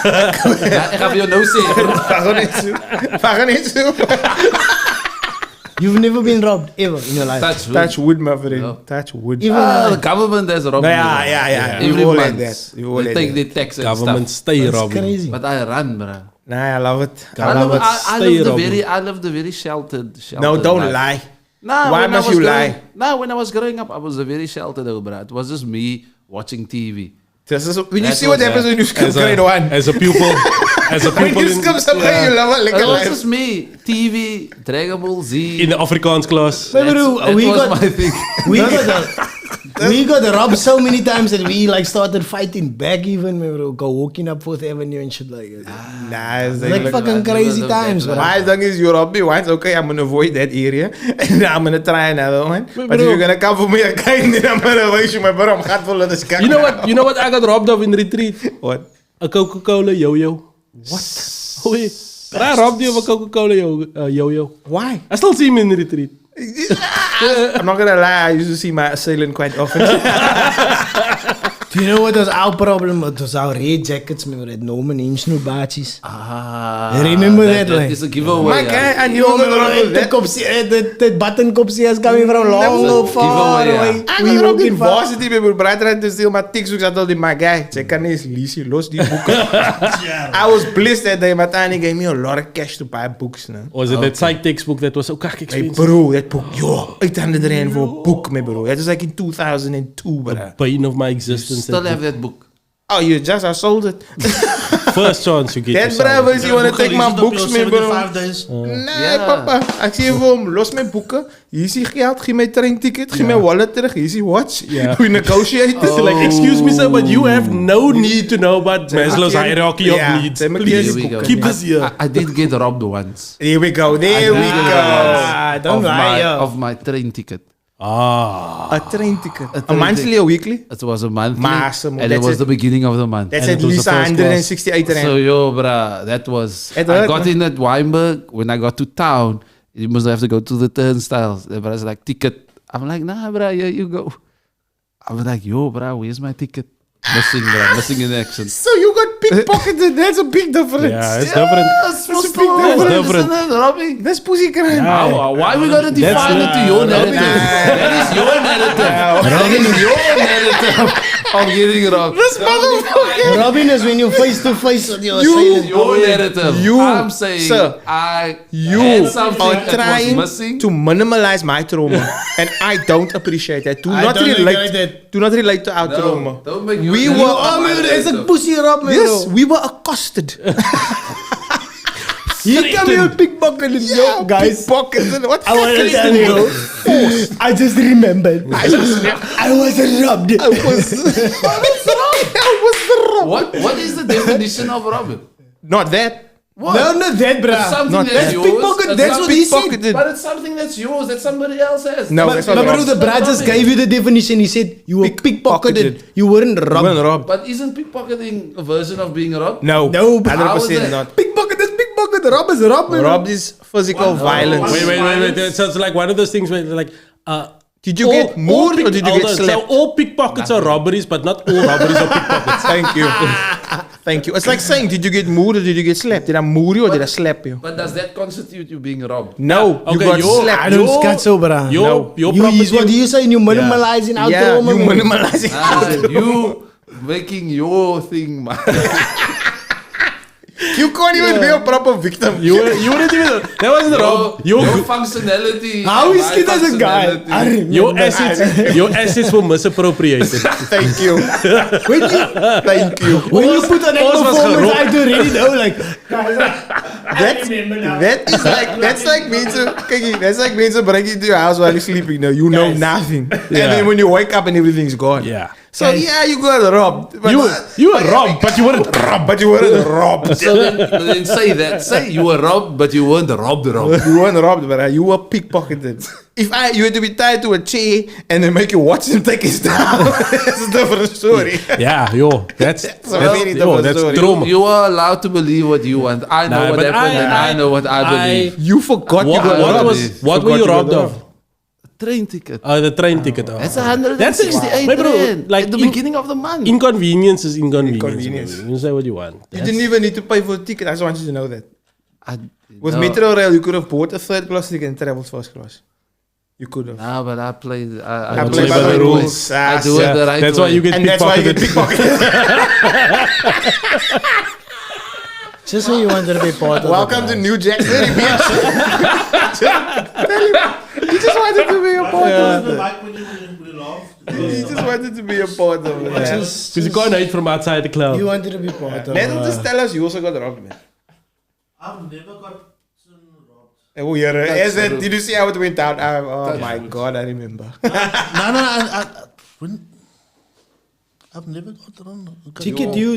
Ja, ik ga voor jou nou zeggen. Ga gewoon niet zo. You've never been robbed ever in your life. Touch wood. Touch wood, my friend. Ja. Touch wood. Even The government has robbed Nou me, ja, bro. ja, ja. Every We all like month. that. We all They like take that. the tax and Government stuff. stay That's robbing. crazy. But I run, bro. Nah, I love it. I I love love, it. I Stay love the robbing. I love the very sheltered No, don't life. lie. Nah, Why when must I was you growing- lie? Nah, when I was growing up, I was a very sheltered though, bro. It was just me watching TV. When you That see what was, happens when you skip As grade 1. a pupil, as a When pupil you skip something, you love it like That a was life. just me. TV, Dragon Ball Z. in the Afrikaans class. But bro, that we was got my thing. we got robbed so many times that we like started fighting back even, bro. Go walking up 4th Avenue and shit like that. Nah, it's Like fucking crazy was times, that bro. my thing is, you rob me once, okay, I'm gonna avoid that area, and then I'm gonna try another one. But if you're gonna come for me again, then I'm gonna waste you, my bro. I'm full of this guy. You know what? You know what I got robbed of in retreat? What? A Coca-Cola yo-yo. What? Oh, wait. I robbed you of a Coca-Cola yo-yo. Why? I still see him in retreat. I'm not gonna lie, I used to see my assailant quite often. Do you know what was our problem? It was our red jackets, man. That Norman Hemsnoe baatjes. Remember that, That like? is a giveaway. My guy, I knew Yo, what wrong with the that. the button kopsie is coming from long, far giveaway, away. I We was op die walking fast. varsity met mijn brother en dus my TikTok zat al die my guy. Zeg kan eens Lizzie los die boeken. I was blessed that day. My tiny gave me a lot of cash to buy books. No? Or was it that psych textbook that was so kak Hey expensive? bro, that book, yo, 800 rand voor een boek, man bro. That was like in 2002, bro. Pain of my existence. Still that have that book. Oh, you just I sold it. First chance you get. That to sell bravo it. is you wanna take my books, man bro. 75 days. Nee, papa. Ik zie hem, los mijn boeken. Hier is je geld, geef mij trainticket, geef mij wallet terug, hier is je watch. Ja. We negotiate. Like, excuse me, sir, but you have no need to know about Maslow's keer- hierarchy Ja, of needs. zeg maar Please, keer- Here we go. keep this here. I did get robbed once. There we go, there we go. Ah, don't lie, yo. Of my train ticket. Ah. A train ticket. A train monthly ticket. or weekly? It was a monthly. Maar, and that's it was it. the beginning of the month. That's And at it was least the first 168 rand. So yo, bruh, that was. It I hurt, got man. in at Weinberg. When I got to town, you must have to go to the turnstiles. The brother's like, ticket. I'm like, nah, bruh, here you go. I was like, yo, bruh, where's my ticket? Missing, bruh, missing in action. So you got pickpocketed. That's a big difference. Yeah, it's different. That's a big difference. Isn't it, Robbie? That's pussy crime. Yeah. Why we gotta define it to your narrative? That is your narrative. That is your narrative. I'm getting robbed. This motherfucker. Robin is when you face to face with your You- assailant. Your narrative. You, I'm saying, sir, I You had something are that trying was missing. to minimalize my trauma. And I don't appreciate that. Do I not don't relate. regret it. Do not relate to our trauma. No, don't make your We narrative were- Oh, my man, it's a narrative. pussy rob, man. Yes, bro. we were accosted. He come here pickpocketed, yo, guys. Pickpocketed. What I want to tell you. I just remembered. I was robbed. I was wrong. What is the definition of robbing? Not that. What? No, not that, It's bruh. something Not that's that. yours. Pickpocket, It's that's what he said. Pickpocketed. But it's something that's yours that somebody else has. No, But, that's not but bro, wrong. the brother just gave you the definition. He said you were pickpocketed. You weren't You robbed. weren't robbed. But isn't pickpocketing a version of being robbed? No, No, but how is 100% that? not. Pickpocket is pickpocket. Rob is rob, man. Robbed is physical violence. Wait. So it's like one of those things where like, Did you get moved or did you get So slapped? all pickpockets are robberies, but not all robberies are pickpockets. Thank you. Thank you. It's like saying, did you get moved or did you get slapped? Did I move you or did I slap you? But does that constitute you being robbed? No, you Okay, got you're- slapped. I don't scat so, bruh. Your You property. is what you saying. You minimalizing our Yeah, trauma, you man. minimalizing. You making your thing, man. You can't even be a proper victim. You wouldn't even. That wasn't rob. Your functionality. How is my he as a guy? functionality. I remember. Your assets were misappropriated. Thank you. Thank you. When you put on that Alles was performance, geropt. I do already know, like, That's like mensen. Kijk, that's like mensen bring you to your house while you're sleeping. No, you know nothing. And then when you wake up and everything's gone. Yeah. So yeah, you got robbed. But You were robbed, but you weren't robbed. But you weren't robbed. So then say that. Say you were robbed, but you weren't robbed. You weren't robbed, but you were pickpocketed. If you had to be tied to a chair and then make you watch him take his down, that's a different story. Yeah, yo, that's a very different that's story. trauma. You are allowed to believe what you want. I know Nah, what but happened, and I know what I believe. You forgot you got What robbed. were you robbed of? Train ticket. The train ticket. Oh. That's 168 My bro, rand like at the in- beginning of the month. Inconvenience is inconvenience. Inconvenience. Man. You say what you want. You didn't even need to pay for a ticket. I just want you to know that. With no, Metro Rail, you could have bought a third class ticket and traveled first class. You could have. No, but I play. I do play it by the right way. rules. I do Yeah. it the right That's way. why you get And that's why you get pickpocketed. pickpocketed. just so you wanted to be part of Welcome it, to guys. New Jack City, bitch. Tell him. You just wanted to be a part of it. Like when you laugh. You just wanted wanted to be a part of it. Because you can't hide from outside the club. You wanted to be part of Let just tell us you also got robbed, man. I've never got robbed. Oh, yeah. Did you see how it went down? Oh my God, I remember. I've never got robbed. Chicky, do you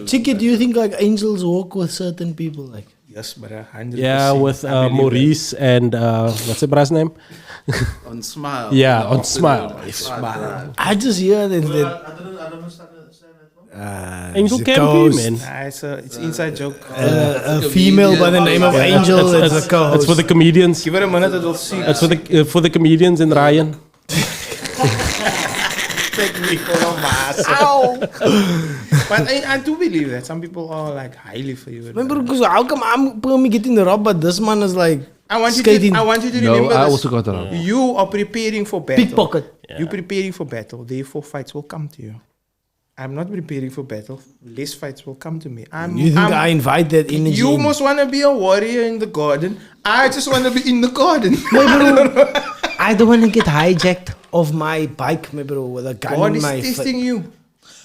Chicky, do you think like angels walk with certain people? Like, Yes, but 100%. Yeah, with Maurice and what's the brother's name? On Smile. Yeah, on Smile. I just hear that. I don't understand that. Angel the can be, ghost. man. Nah, it's inside joke. A female by the name of Angel is a co-host. It's for the comedians. Give it a minute, it'll see. It's for the comedians and Ryan. Take me for a mass. Ow! But I do believe that some people are like highly favored. Remember, because how come I'm probably getting robbed, but this man is like I want you skating. to No, remember I this. also got robbed. You are preparing for battle. Pickpocket. You're preparing for battle. Therefore, fights will come to you. I'm not preparing for battle. Less fights will come to me. You think I invite that energy? You in? must want to be a warrior in the garden. I just want to be in the garden. I don't want to get hijacked of my bike, my bro, with a gun God in is my testing you.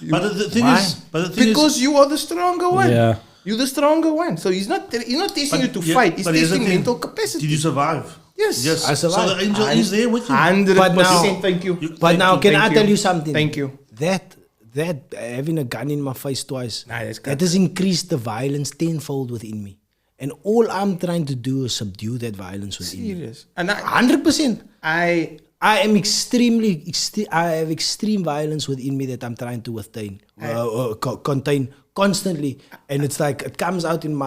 But the thing Why? is, Because you are the stronger one. Yeah. You're the stronger one. So he's not testing you to yeah, fight. He's but here's the testing thing. mental capacity. Did you survive? Yes. Yes. I survived. So the angel is there with you. 100%. But now- Thank you. But now, can Thank I you. tell you something? Thank you. That having a gun in my face twice, Nah, that's that has increased the violence tenfold within me. And all I'm trying to do is subdue that violence within me. Serious. And 100%. I I am I have extreme violence within me that I'm trying to contain constantly. And it's like, it comes out in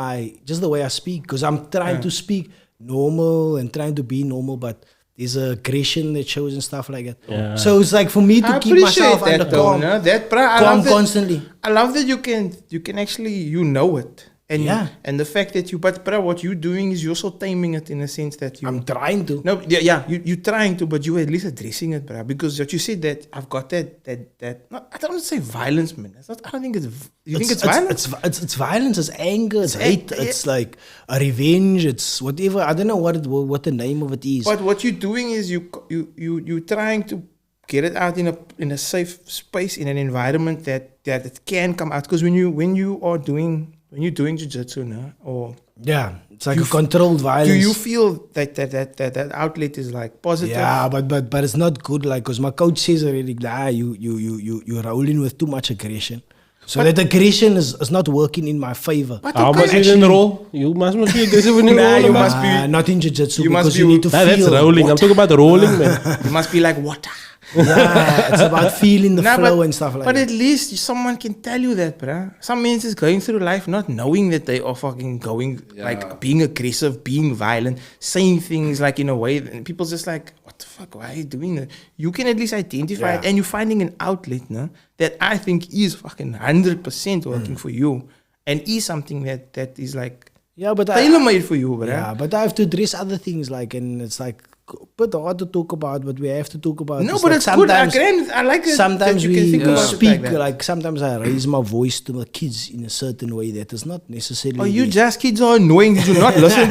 just the way I speak, because I'm trying to speak normal and trying to be normal, but there's aggression that shows and stuff like that. Yeah. So it's like for me to I keep appreciate myself that under though, calm, no? That, bro, I calm love that, constantly. I love that you can actually, you know it. And Yeah. and the fact that but bro, what you're doing is you're also taming it in a sense that you I'm trying to. No, you're trying to, but you're at least addressing it, bro. Because what you said that I've got that. No, I don't want to say violence, man. That's not. I don't think it's. You think it's violence? It's violence. It's anger. It's hate. yeah. It's like a revenge. It's whatever. I don't know what the name of it is. But what you're doing is you trying to get it out in a safe space, in an environment that it can come out. Because when you're doing jiu-jitsu now, or Yeah, it's like a controlled violence. do you feel that outlet is like positive? Yeah, but it's not good. Like, cause my coach says already, you're rolling with too much aggression. So that aggression is not working in my favor. But How okay, much is in the roll? You must be aggressive in the Nah, roll. you man. must be- Not in jiu-jitsu, you must because be- you need to Nah, feel. that's rolling. I'm talking about rolling, man. you must be like water. Yeah, it's about feeling the Nah, flow and stuff like but that. at least someone can tell you that, bruh. Some men is going through life not knowing that they are fucking going, like being aggressive, being violent, saying things like in a way, and people's just like, what the fuck, why are you doing that? You can at least identify it, and you're finding an outlet, no, that I think is fucking 100% working for you, and is something that is like Yeah, but tailor-made for you, bruh. Yeah, but I have to address other things, like, and it's like a bit hard to talk about, but we have to talk about. No, It's but like it's good. I like it. Sometimes that you can we think about it speak like that. like sometimes I raise my voice to my kids in a certain way that is not necessarily. Oh, you just kids are annoying. Did you not listen?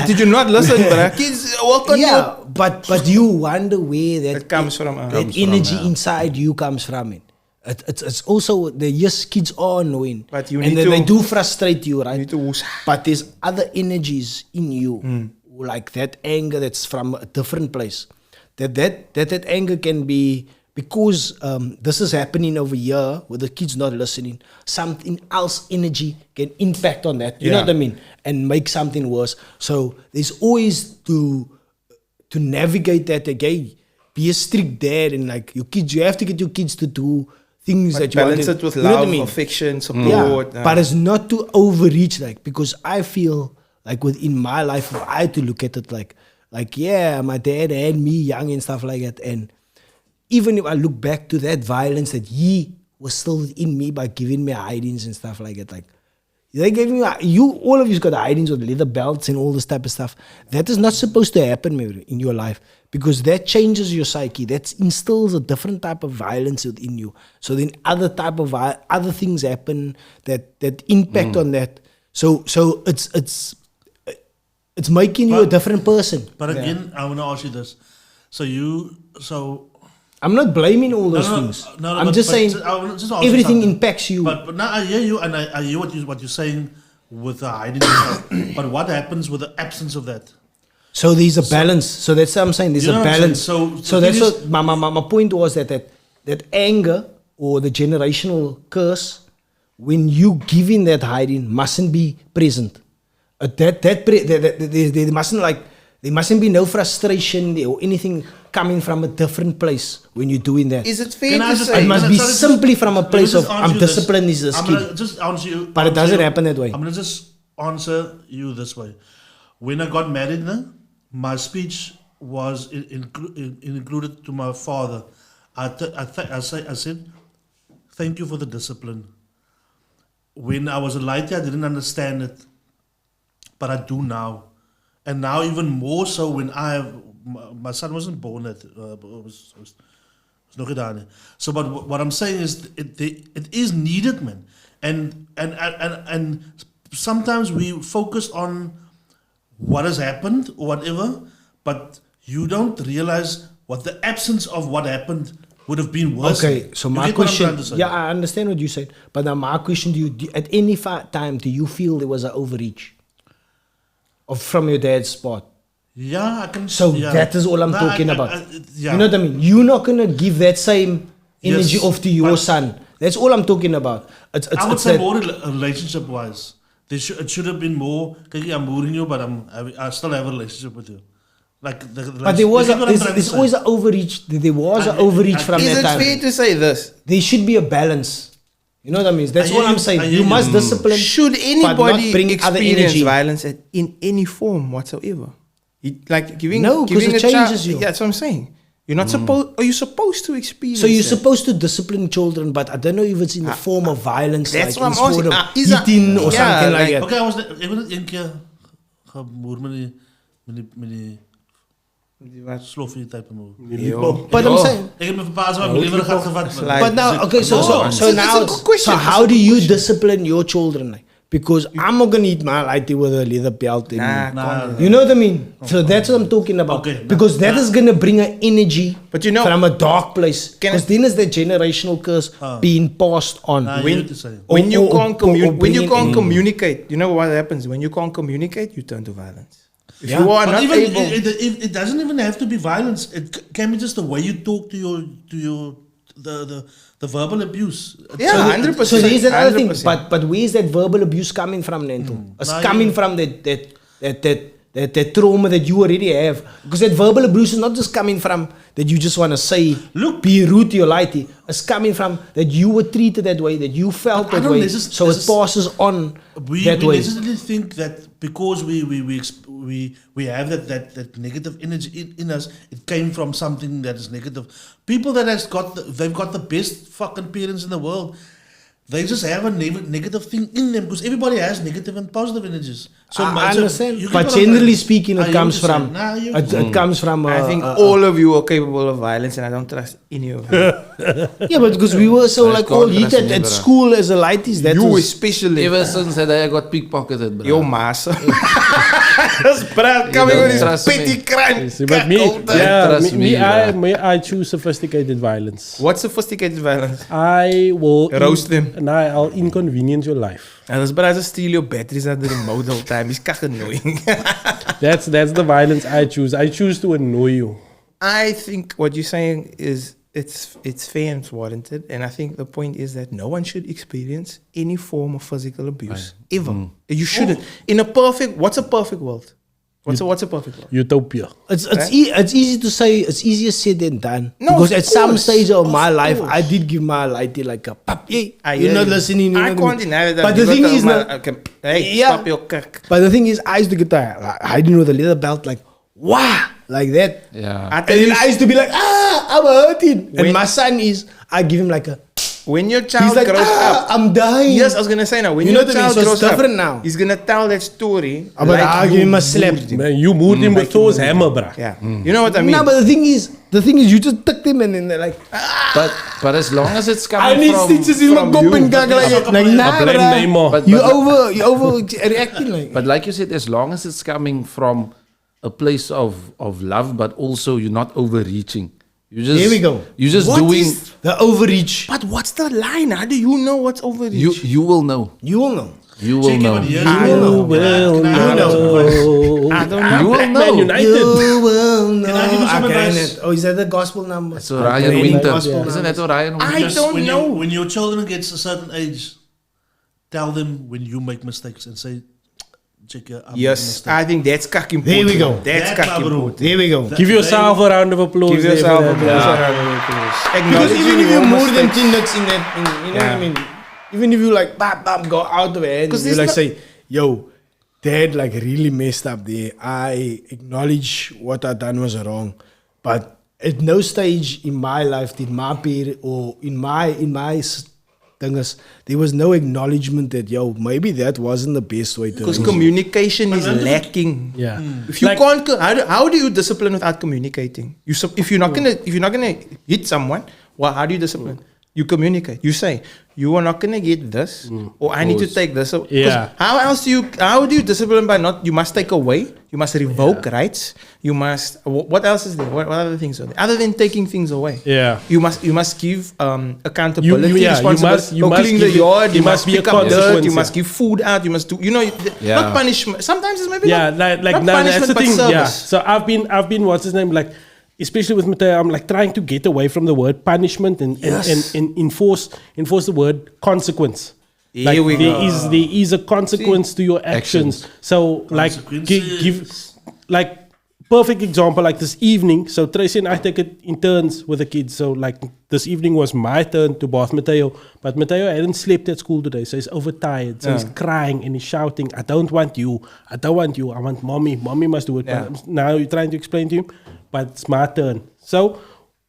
Did you not listen, bruh? Kids, work on yeah, but you wonder where that It comes from, that comes energy inside you comes from. It's also yes, kids are annoying, But you and need then to- they do frustrate you, right? You need to woos- But there's other energies in you, like that anger that's from a different place. That anger can be because this is happening over here with the kids not listening. Something else energy can impact on that. You know Yeah. what I mean? And make something worse. So there's always to navigate that again. Be a strict dad and like your kids. You have to get your kids to do things that you balance want it with you know what I love, mean? affection, support. Yeah, but it's not to overreach, like, because I feel like within my life, if I had to look at it like yeah, my dad had me young and stuff like that, and even if I look back to that violence that he was still within me by giving me hidings and stuff like that, like they gave me all of you's got hidings with leather belts and all this type of stuff. That is not supposed to happen maybe in your life, because that changes your psyche. That instills a different type of violence within you. So then other type of other things happen that impact on that. So it's making you a different person. But again, I want to ask you this. So I'm not blaming all those things. I'm just saying everything impacts you. But now I hear you, and I hear what you're saying with the hiding. But what happens with the absence of that? So there's a balance. So that's what I'm saying. There's You know a what I'm balance. saying? So that's what my point was that anger or the generational curse, when you give in that hiding, mustn't be present. There mustn't be no frustration or anything coming from a different place when you're doing that. Is it fair to It say? must be simply from a place of I'm disciplined is the I'm skill. gonna just answer you. But it doesn't happen that way. I'm gonna just answer you this way. When I got married, my speech was included to my father. I said, thank you for the discipline. When I was a lighter, I didn't understand it, but I do now. And now even more so when my son wasn't born yet, was nog gedaan nie. So but what I'm saying is it is needed, man. And sometimes we focus on what has happened or whatever, but you don't realize what the absence of what happened would have been worse. Okay, so You my get what I'm question, trying to say? yeah, I understand what you said, but now my question to you, at any time, do you feel there was an overreach from your dad's spot? Yeah, I can. So yeah. that is all I'm No, talking I- about. yeah. You know what I mean? You're not going to give that same energy Yes, off to your but- son. That's all I'm talking about. It's I would it's say that- more relationship wise. It should have been more. I'm boring you, but I still have a relationship with you. but there was there's always an overreach. There was an overreach from Is that it time. fair to say this? There should be a balance. You know what I mean? That's I hear all I'm you. saying. I You hear must you. discipline. Should but not anybody bring other experience energy. violence in any form whatsoever? Like giving, No, 'cause giving it a child, changes you. Yeah, that's what I'm saying. You're not supposed. Are you supposed to experience? So you're that? supposed to discipline children, but I don't know if it's in the form of violence, that's like what in I'm sort of asking. Is that- eating or yeah, something like like- that. Okay, ek het een keer geboer met die sloffie type of move. Yo. But I'm saying, Ek het my verbaas maar my lewer gehad gevat. man. Like- but now, okay, so it's now, a good question. so how do you discipline your children? Like, because I'm not gonna eat my lighty with a leather belt anymore. Nah, You know what I mean? So that's what I'm talking about. Okay, because that is gonna bring an energy But you know- from a dark place. Can Because then is the generational curse being passed on. I hear what you're saying. when you or- can't or- or when you bringing can't in- communicate, you know what happens when you can't communicate? You turn to violence. If Yeah. you are But not even able, it doesn't even have to be violence. It can be just the way you talk to your the verbal abuse. yeah, 100%. So there's another thing, 100%. but where is that verbal abuse coming from, Nento? It's Nah, coming yeah. from that trauma that you already have. Because that verbal abuse is not just coming from that you just want to say, Look. be rude to your lighty. It's coming from that you were treated that way, that you felt But I that don't way. necess- So it necess- passes on We that way. necessarily think that because we have that negative energy in us, it came from something that is negative. People that they've got the best fucking parents in the world. They just have a negative thing in them because everybody has negative and positive energies. So I understand. you get But what I'm generally saying? speaking, I it hear comes what you're from, saying. Nah, it comes from, I think all of you are capable of violence, and I don't trust any of you. yeah, but because we were so I like can't all heated trust at neither. school as a lighties. That You was, especially. Ever since that day I got pickpocketed, bro. Yo, massa. That's Brad coming don't with his trust petty me. crime. See, but me, Kakolta. yeah, Trust me, I choose sophisticated violence. What sophisticated violence? I will Roast them. And I'll inconvenience your life. And this brother steal your batteries out the remote all the time. He's kak annoying. That's the violence I choose. I choose to annoy you. I think what you're saying is it's fair and it's warranted, and I think the point is that no one should experience any form of physical abuse ever. You shouldn't. In a perfect, what's a perfect world? What's a perfect world? Utopia. it's easy to say, it's easier said than done. No, because of at some course. stage of my Of life, course. I did give my lighty like a pap. Hey, I you're hear not you. listening. I can't deny that. But the thing is, now, hey, Yeah. stop your kirk. but the thing is, I used to get that. I didn't know the leather belt, like wow, like that. Yeah. I And tell then you, I used to be like, I'm hurting. When- And my son is, I give him like a. when your child He's like, grows up, I'm dying. yes, I was gonna say now. When You your know what I mean? child So it's grows different up, now. he's gonna tell that story. But I give him a slap. moved him. Man, you moved him with Thor's hammer, bruh. Yeah, you know what I mean. No, but the thing is, you just took them and then they're like, But as long as it's I coming need from, stitches in my from cup you. and gag like that. Like, nah, I blame bruh. Neymar. But- You overreacting like. but like you said, as long as it's coming from a place of love, but also you're not overreaching. You just There we go. You just What doing. is- The overreach. But what's the line? How do you know what's overreach? You will know. You will know. You will Check it know. out here. You will Will Can I know. I don't You know. will Man know. United. You will know. Can I give you some Okay, advice? oh, is that the gospel number? So Ryan Okay, Winter. gospel Isn't that numbers. what Ryan Winter? I don't when know. when your children gets a certain age, tell them when you make mistakes and say, check your Yes, I think that's kak important. There we go. That's That kak Babaru. important. There we go. Give yourself a round of applause. Give there for yourself a that. applause. Because Acknowledging even if you your more than mistakes. 10 nuts in that, you know what I Yeah. mean? Even if you like, bam, bam, go out of it, and 'Cause you there's like no- say, yo, dad like really messed up there. I acknowledge what I done was wrong. But at no stage in my life did my parent or in my things, there was no acknowledgement that, yo, maybe that wasn't the best way to Because raise you. communication is lacking. Yeah. If you Like- can't, how do you discipline without communicating? If you're not gonna hit someone, well, how do you discipline? You communicate. You say you are not gonna get this, or I need to take this. 'Cause Yeah. How do you discipline by not? You must take away. You must revoke rights. You must. What else is there? What other things are there other than taking things away? Yeah. You must give accountability, you responsibility. must Clean the give it- yard. there must be a pick up dirt. consequence, You yeah. must give food out. You must do. Yeah. Not punishment. Sometimes it's maybe Yeah, not, like not no, that's punishment, the but thing. Yeah. service. So I've been what's his name, like especially with Mateo, I'm like trying to get away from the word punishment and enforce the word consequence. Here Like we there go. is a consequence to your actions. So like give like perfect example like this evening. So Tracy and I take it in turns with the kids. So like this evening was my turn to bath Mateo, but Mateo hadn't slept at school today, so he's overtired. So he's crying and he's shouting, "I don't want you. I don't want you. I want mommy. Mommy must do it." Yeah. But now you're trying to explain to him, but it's my turn. So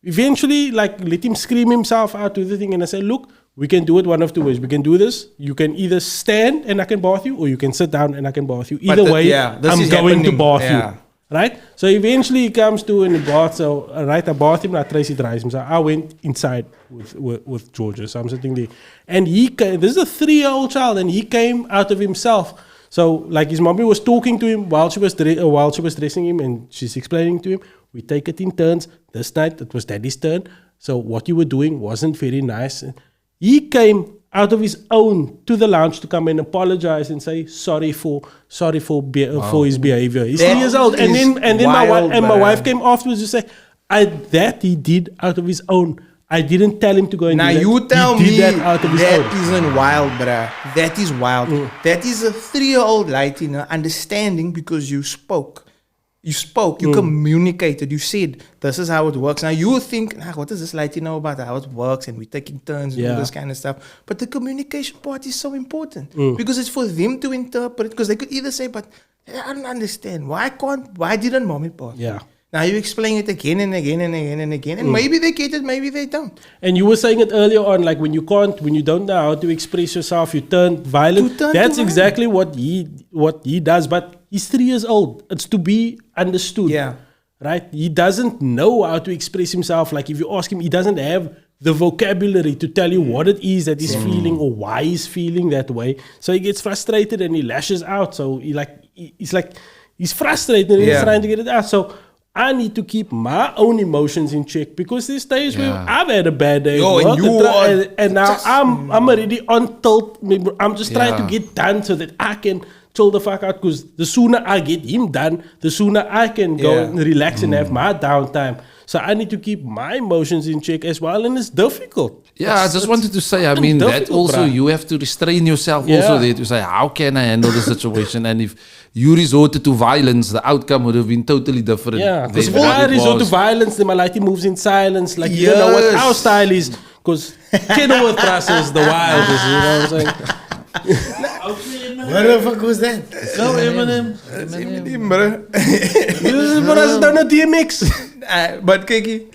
eventually, like, let him scream himself out to the thing, and I say, "Look, we can do it one of two ways. We can do this. You can either stand and I can bath you, or you can sit down and I can bath you. But Either way, this I'm is going to happening. bath Yeah. you." Right? So eventually he comes to and he baths. So, right, I bathed him, now Tracy dries him. So I went inside with Georgia. So I'm sitting there. And he came, this is a 3-year-old child, and he came out of himself. So, like, his mommy was talking to him while she was dressing him, and she's explaining to him, we take it in turns. This night, it was daddy's turn. So what you were doing wasn't very nice. He came out of his own to the lounge to come and apologize and say sorry for his behavior. He's 3 years old, and then wild, my man. wife came afterwards to say, that he did out of his own. I didn't tell him to go and Now do that. you tell he me did that out of his that own. isn't wild, bruh. That is wild. That is a 3-year-old Latina understanding because you spoke. You spoke, you communicated, you said, this is how it works. Now you think, what does this Latino about how it works, and we're taking turns and all Yeah. this kind of stuff. But the communication part is so important because it's for them to interpret, because they could either say, but I don't understand. Why didn't mommy part? Yeah. Now you explain it again and again and again and again, and maybe they get it, maybe they don't. And you were saying it earlier on, like when you don't know how to express yourself, you turn violent. You turn That's to exactly what he does. But he's 3 years old. It's to be understood. Yeah. Right? He doesn't know how to express himself. Like if you ask him, he doesn't have the vocabulary to tell you what it is that he's feeling or why he's feeling that way. So he gets frustrated and he lashes out. So he's frustrated and he's Yeah. trying to get it out. So I need to keep my own emotions in check, because there's days where I've had a bad day. Yo, at and work you are and now I'm already on tilt. I'm just trying to Yeah. get done so that I can chill the fuck out, because the sooner I get him done, the sooner I can go Yeah. and relax and have my downtime. So I need to keep my emotions in check as well, and it's difficult. Yeah, I just wanted to say, I mean, that difficult, also, bruh. you have to restrain yourself Yeah. also there to say, how can I handle the situation? And if you resorted to violence, the outcome would have been totally different. Yeah, because than if what I it resort to was. violence, then Malaiti moves in silence. Like, you don't know what our Yes. style is, because Kenilworth process the wildest, you know what I'm saying? What the fuck was that? Go Eminem. But I don't know DMX. But Kiki,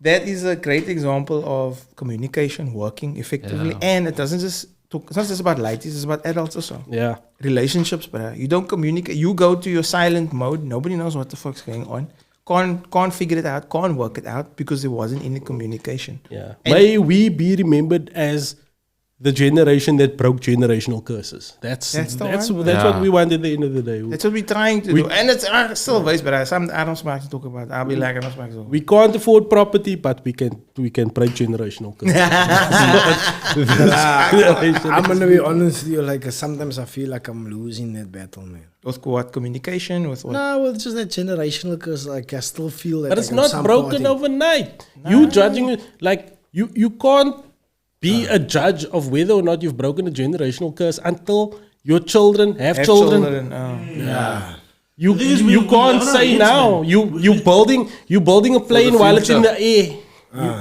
that is a great example of communication working effectively, and it doesn't just talk. It's not just about lighties; it's about adults also. Yeah. Relationships, but you don't communicate. You go to your silent mode. Nobody knows what the fuck's going on. Can't figure it out. Can't work it out because there wasn't any communication. Yeah. And- May we be remembered as the generation that broke generational curses. That's the what Yeah. we want at the end of the day. That's what we're trying to do. And it's still waste, but I don't smaak to talk about. I'll be like, I don't smaak to talk. We can't afford property, but we can break generational curses. I'm gonna be honest with you. Like sometimes I feel like I'm losing that battle, man. With what? Communication? With what? No, well, it's just that generational curse. Like I still feel that. But it's like, not some broken party- overnight. You judging it like you can't be a judge of whether or not you've broken a generational curse until your children have children. Yeah. You The thing is, you we can't learn our say age, now. man. You building a plane while it's in the air.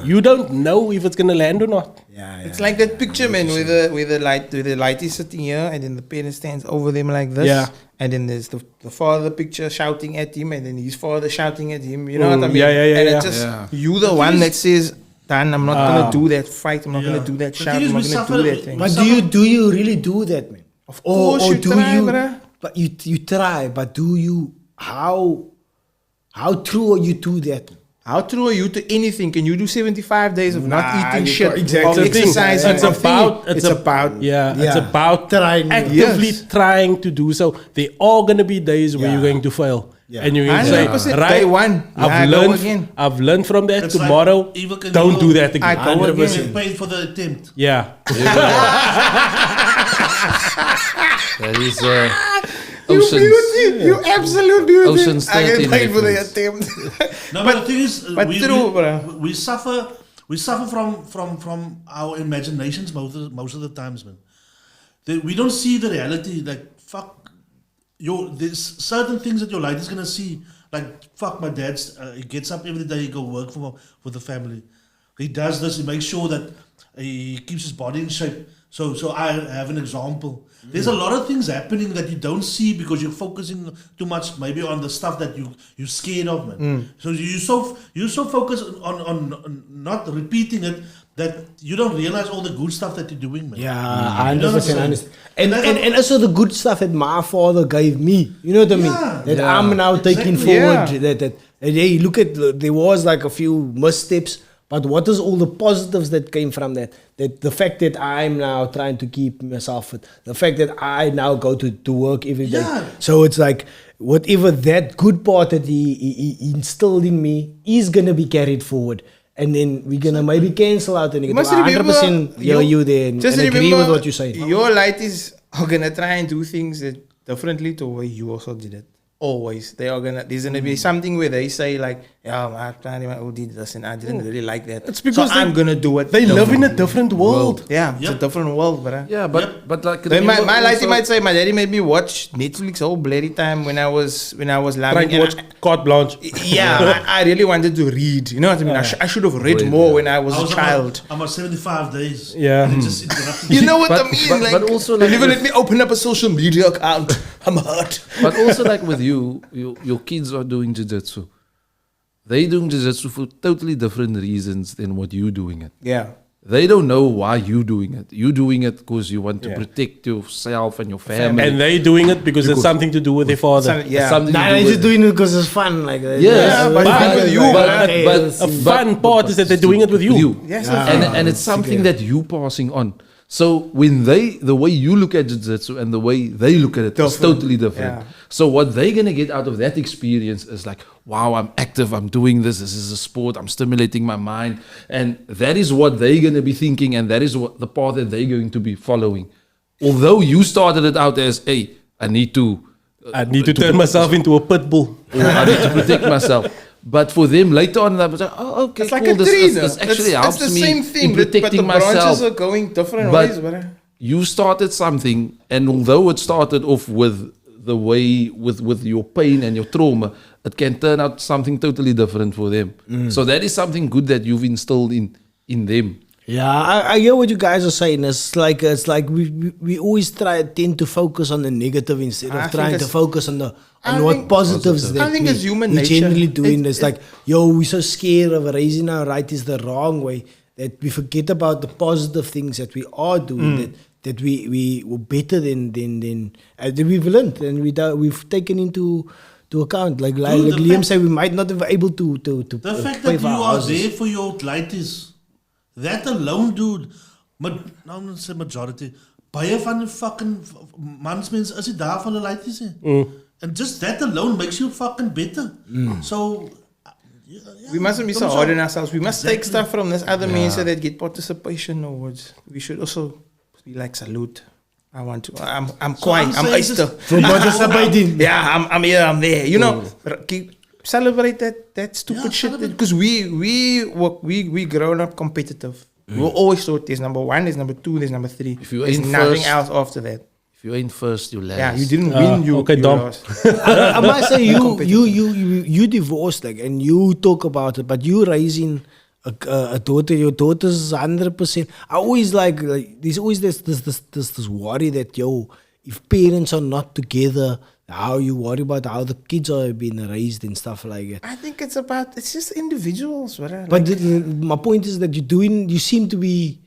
You don't know if it's gonna land or not. Yeah, It's like that picture, man, where the light is sitting here, and then the parent stands over them like this. Yeah. And then there's the father picture shouting at him, and then his father shouting at him. You know what I mean? Yeah, yeah, yeah, And yeah. it's just Yeah. you, the one that says, "Dan, I'm not gonna do that fight. I'm not Yeah. gonna do that The shout. thing is, I'm we not gonna suffer- do that thing." But do you really do that, man? Of course you try, bruh. But you try, but do you? How true are you to that? How true are you to anything? Can you do 75 days of not Nah, eating you shit, can't- exactly. of exercising? It's of about thinking? It's about it's Yeah. about Trying, actively yes. trying to do so. There are gonna be days where Yeah. you're going to fail, Yeah. and you're going to say, 100% "Right, day one. Yeah, I go again." I've learned from that. It's like Tomorrow, Evil Knievel. don't do that again." I go again. Get paid for the attempt. Yeah, That is Oceans. You absolute beauty. Ocean's I get 13 paid for the reference. attempt. No, but the thing is, but true, bruh. we suffer from our imaginations most of the times, man. We don't see the reality. Like fuck, there's certain things that your light is gonna see. Like fuck, my dad's he gets up every day, he go work for the family. He does this. He makes sure that he keeps his body in shape. So I have an example. There's a lot of things happening that you don't see because you're focusing too much maybe on the stuff that you're scared of, man. So you're so focused on not repeating it that you don't realize all the good stuff that you're doing, man. Yeah, You know what I'm 100% saying? understand. And And also the good stuff that my father gave me. You know what I mean? Yeah. That I'm now taking Exactly. forward. Yeah. That hey, look at there was like a few missteps, but what is all the positives that came from that? That the fact that I'm now trying to keep myself fit, the fact that I now go to work every day. Yeah. So it's like whatever that good part that he instilled in me is gonna be carried forward. And then we're gonna maybe cancel out and You must 100% hear you there and agree remember with what you say. Your lighties are gonna try and do things that differently to the way you also did it. Always, there's gonna be something where they say like, "Yeah, my old did this and I didn't really like that." It's because so I'm gonna do it. they live in a different world. Yeah, it's a Yep. different world, bruh. Yeah, but like Then my remember lighty also- might say, my daddy made me watch Netflix whole bloody time when I was Trying loving to watch Carte Blanche. Yeah, I really wanted to read. You know what I mean? I should have read more when I was a child. I'm on 75 days. Yeah. And it just interrupted You know what But- I mean? but also like never with- let me open up a social media account. I'm hurt. But also like with your kids are doing jiu-jitsu. They doing jiu-jitsu for totally different reasons than what you doing it. Yeah. They don't know why you doing it. You doing it because you want to protect yourself and your family. And they doing it because it's something to do with their father. Yeah. Something Nah, to do they're just with- doing it because it's fun. Like, Yeah, but fun with you, but- okay, but- let's A see. fun part is that they're doing it with you. Yes, and it's something that you passing on. So when the way you look at jiu-jitsu and the way they look at it is Different. totally different. Yeah. So what they're gonna get out of that experience is like, wow, I'm active, I'm doing this is a sport, I'm stimulating my mind. And that is what they're gonna be thinking, and that is what the path that they're going to be following. Although you started it out as, hey, I need to turn myself into a pit bull. or I need to protect myself. But for them later on, they was like, oh, okay, It's like cool. a tree. This actually it's helps the me same thing, in but protecting the branches myself. are going different But ways, bruh. you started something, and although it started off with the way with your pain and your trauma, it can turn out something totally different for them. So that is something good that you've instilled in them. Yeah, I hear what you guys are saying. It's like we always tend to focus on the negative instead I of think trying to it's- focus on I what think- positives I that think it's human we nature. generally doing. It's- It's like, yo, we're so scared of raising our right is the wrong way that we forget about the positive things that we are doing. That we were better than that we've learned and we've taken into account. Like the Liam fact- said, we might not have able to The fact pay that for you our are houses. there for your lighties, that alone, dude, Nou moet sê majority. Baie van die fucking mansmense is nie daar van hulle laities nie. And just that alone makes you fucking better. So We mustn't be so hard on ourselves. We must take stuff from this other means so that get participation awards. We should also be like, salute. I'm quiet. I'm Easter. For participating. Yeah, I'm here, I'm there. You know, celebrate that stupid shit. Because we grown up competitive. We were always thought there's number 1, there's number 2, there's number 3. If you there's ain't nothing first- else after that. If you ain't first, you last. Yeah, you didn't win. You Dom. lost. I must say you divorced like, and you talk about it, but you raising a daughter. Your daughter's 100%. I always like there's always this worry that if parents are not together, how you worry about how the kids are being raised and stuff like that. I think it's just individuals. Right? But my point is that you seem to be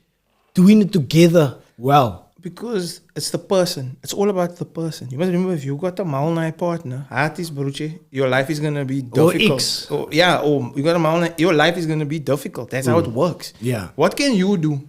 doing it together well. Because it's the person. It's all about the person. You must remember, if you got a malnourished partner, artist broertje, your life is gonna be difficult. Or you got a malnourished, your life is gonna be difficult. That's how it works. Yeah. What can you do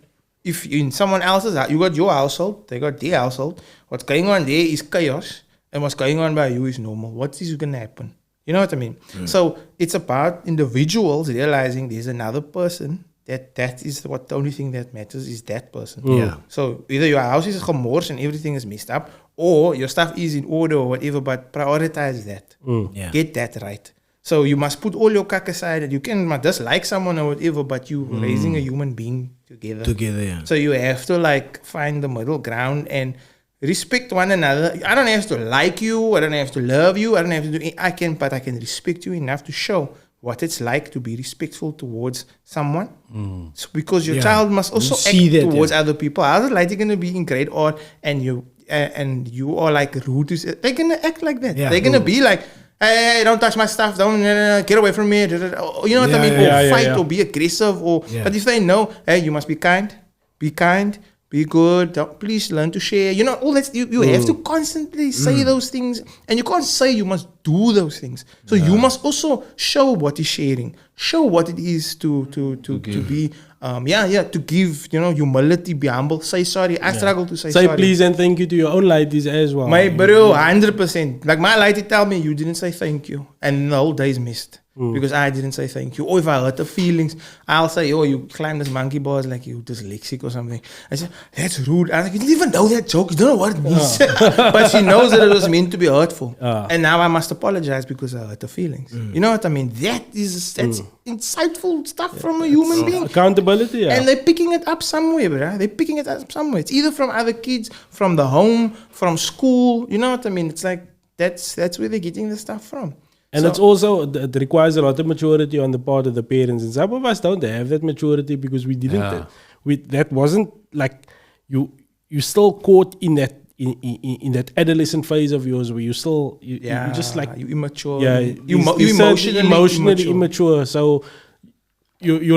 if in someone else's house, you got your household, they got their household. What's going on there is chaos, and what's going on by you is normal. What is gonna happen? You know what I mean? So it's about individuals realizing there's another person. That is what the only thing that matters is that person. Yeah. So either your house is gemors and everything is messed up, or your stuff is in order or whatever, but prioritize that. Yeah. Get that right. So you must put all your cack aside, and you can dislike someone or whatever, but you raising a human being together. Together, yeah. So you have to like find the middle ground and respect one another. I don't have to like you, I don't have to love you, I don't have to do but I can respect you enough to show what it's like to be respectful towards someone. So because your Yeah. child must also You see act that, towards yeah. other people. How is it like they're gonna be in grade art and you are like rude to they're gonna act like that. Yeah. They're gonna be like, hey, don't touch my stuff, don't get away from me. You know what I Yeah, mean? yeah, Or fight yeah. or be aggressive or Yeah. but if they know, hey, you must be kind, be good, please learn to share. You know, all that you have to constantly say those things, and you can't say you must do those things. So you must also show what is sharing, show what it is to be to give, you know, humility, be humble, say sorry. I struggle to say Say sorry. please and thank you to your own ladies as well. My bro, 100%. Like my lady tell me, you didn't say thank you, and the whole day's missed. Because I didn't say thank you. Or if I hurt the feelings, I'll say, oh, you climbed this monkey bars like you dyslexic or something. I said, that's rude. I was like, you didn't even know that joke. You don't know what it means. But she knows that it was meant to be hurtful. And now I must apologize because I hurt the feelings. You know what I mean? That's insightful stuff from a human being. Accountability, yeah. And they're picking it up somewhere, bro. They're picking it up somewhere. It's either from other kids, from the home, from school. You know what I mean? It's like, that's where they're getting the stuff from. And So- it's also, it requires a lot of maturity on the part of the parents. And some of us don't have that maturity because we didn't. That wasn't like, you still caught in that in that adolescent phase of yours where you still, you just like, you immature. yeah, you you emotionally immature. So you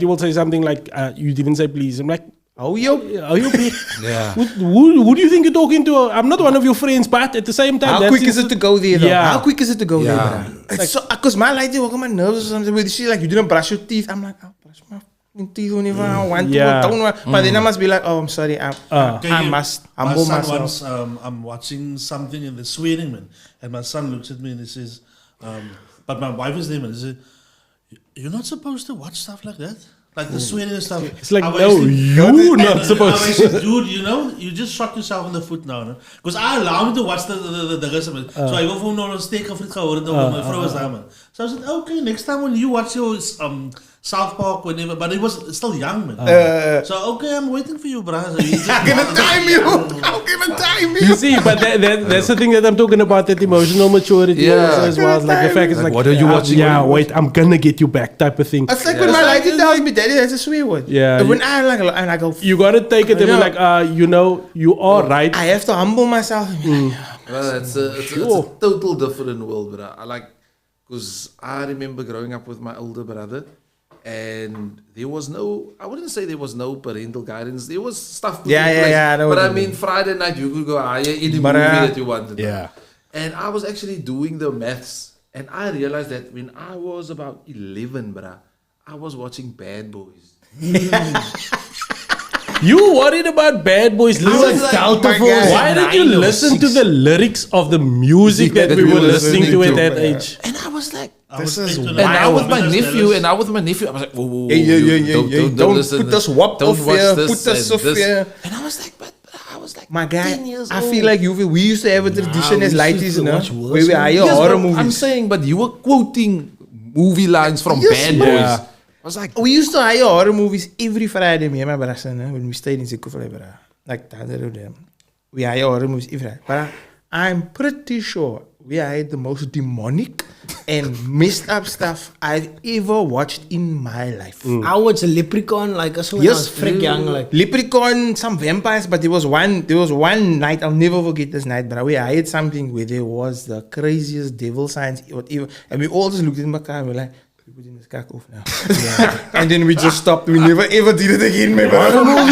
will say something like, you didn't say please. I'm like, Oh, yo. are you big? Yeah. Who do you think you're talking to? I'm not one of your friends, but at the same time, How that's quick is it to go there, though? Yeah. How quick is it to go Yeah. there, bro? It's so, because my lady work on my nerves or something. Where she's like, you didn't brush your teeth. I'm like, I'll brush my fucking teeth whenever I want to. Yeah. Or don't want. But then I must be like, oh, I'm sorry. I must humble my myself. son once, I'm watching something in the swearing, man, and my son looks at me and he says, but my wife is there, man. He says, you're not supposed to watch stuff like that. Like the swearing and stuff. It's like, I no, wasted- you're not I supposed wasted, to. dude, you know, you just shot yourself in the foot now, no? Because I allow him to watch the rest of it. So I go for no steak of it, my vrouw is there, man. So I said, okay, next time when you watch your South Park, whenever, but he was still young, man. So okay, I'm waiting for you, brother. I'm gonna time you. I'm gonna time You you. see, but that's the thing that I'm talking about, that emotional maturity Yeah. also as well. Like the fact is like, what are you watching? Yeah, What are you wait, I'm gonna get you back type of thing. It's like when my lady tells me, Daddy, that's a swear word. Yeah, But when I like, and I go, You gotta take it and be Yeah. like, you know, you are right. I have to humble myself. Well, it's a total different world, bro. I like, because I remember growing up with my older brother, and there was no, I wouldn't say there was no parental guidance. There was stuff put Yeah, in yeah, place. yeah, I know But what I you mean, mean. Friday night you could go higher any But, movie that you wanted. Yeah. And I was actually doing the maths, and I realized that when I was about 11, bruh, I was watching Bad Boys. You worried about Bad Boys lyrics. like, Delta my Force. guy. Why did you listen to the lyrics of the music that we were listening to at that age? And I was like, This is and I wild. with my nephew, I was like, whoa, whoa, whoa, Don't listen put to us wop don't off watch here. this Put us and off this. here. And I was like, but I was like, My guy, 10 years I old. feel like we used to have a tradition we as used lighties, to you know, watch worse where we hire Yes, horror but I'm movies. saying, but you were quoting movie lines from Yes, Bad man. Boys. Yeah. I was like, We used to hire horror movies every Friday, me and my brother, when we stayed in Zikufale, like that. We hire horror movies every Friday. But I'm pretty sure we hired the most demonic and messed up stuff I've ever watched in my life. I watched Leprechaun like us when I was freak young. Like, Leprechaun, some vampires, but there was one night, I'll never forget this night, but we hired something where there was the craziest devil signs, whatever, and we all just looked at my car and we're like, we put in this cock off now. And then we just stopped. We never ever did it again, man.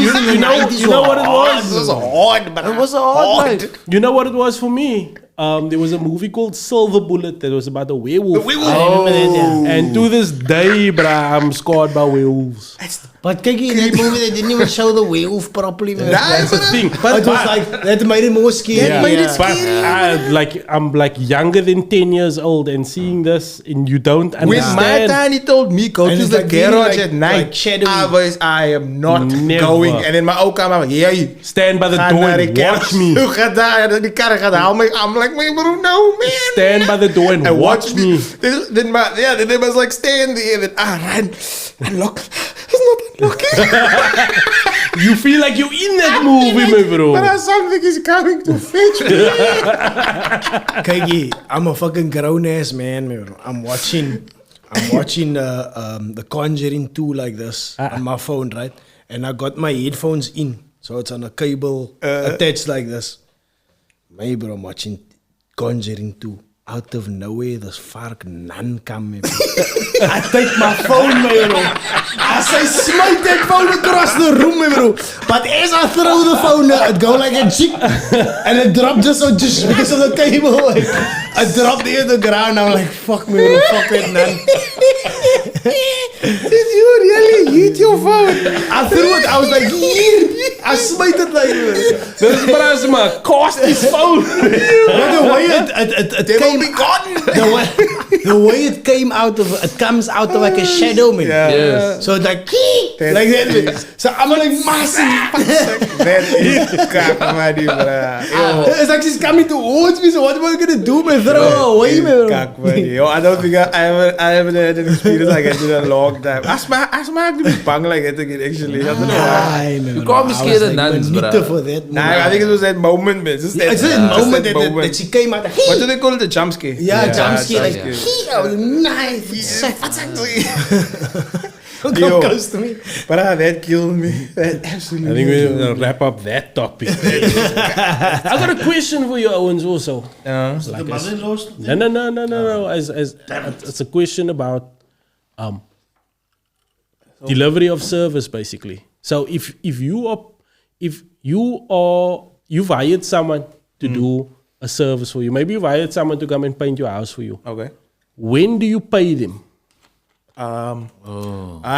You know what it was? It was hard, but it was a hard night. You know what it was for me? There was a movie called Silver Bullet that was about a werewolf. We I remember that, yeah. And to this day, bruh, I'm scared by werewolves. But kijk, in that movie they didn't even show the werewolf properly. Man. That's the thing. But it was like, that made it more scary. Yeah. But I'm like younger than 10 years old and seeing this and you don't When my understand. tiny told me go And to it's the like really garage like- at night, like shadowy. I am not Never. going. And then my oom kwam aan, hey, Stand by the ga door naar and die watch me. Hoe gaat daar? Die kar gaat halen. I'm like, my bro, no man. Stand by the door and watch me. Then they was like, stand there. Then I ran. Unlock. It's not unlocking. You feel like you're in that movie, my bro. But something is coming to fetch me. Kijk, I'm a fucking grown ass man, man. I'm watching the Conjuring 2 like this on my phone, right? And I got my headphones in, so it's on a cable attached like this. My bro, I'm watching Conjuring 2. Out of nowhere, this fuck nun come. I take my phone, my bro. As I smite that phone across the room, my bro. But as I throw the phone, it go like a chick, and it dropped just because of the cable. Like, I dropped it to the ground. I'm like, fuck me, bro. Fuck that nun. Did you really hit your phone? I threw it. I was like, yeah. I smite it like this. This bruh's my cost his phone. But the way it came, Be gone. the way it came out of, it comes out of like a shadow, man. yes. So it's like that, man. So I'm like, massive. That is kakmadi, bro. It's like she's coming towards me. So what am I gonna do, man? Throw her away, man. Kakmadi. Yo, I don't think I haven't had an experience like that in a long time. I smaak to be bang like that again, actually. I don't know why. Ay, man, You can't be I scared was of nuns, maniete bro. for that. Nah, I think it was that moment, man. Just It's that moment that she came out. What do they call it? The jump scare? Yeah, jump scare. Like, jump I was nice. Come Yo. close to me. But that killed me. That absolutely I think we'll wrap up that topic. I got a question for you, Owens, also. The mother-in-law's No. As it's a question about delivery of service, basically. So if you've hired someone to do a service for you, maybe you've hired someone to come and paint your house for you. Okay. When do you pay them? Now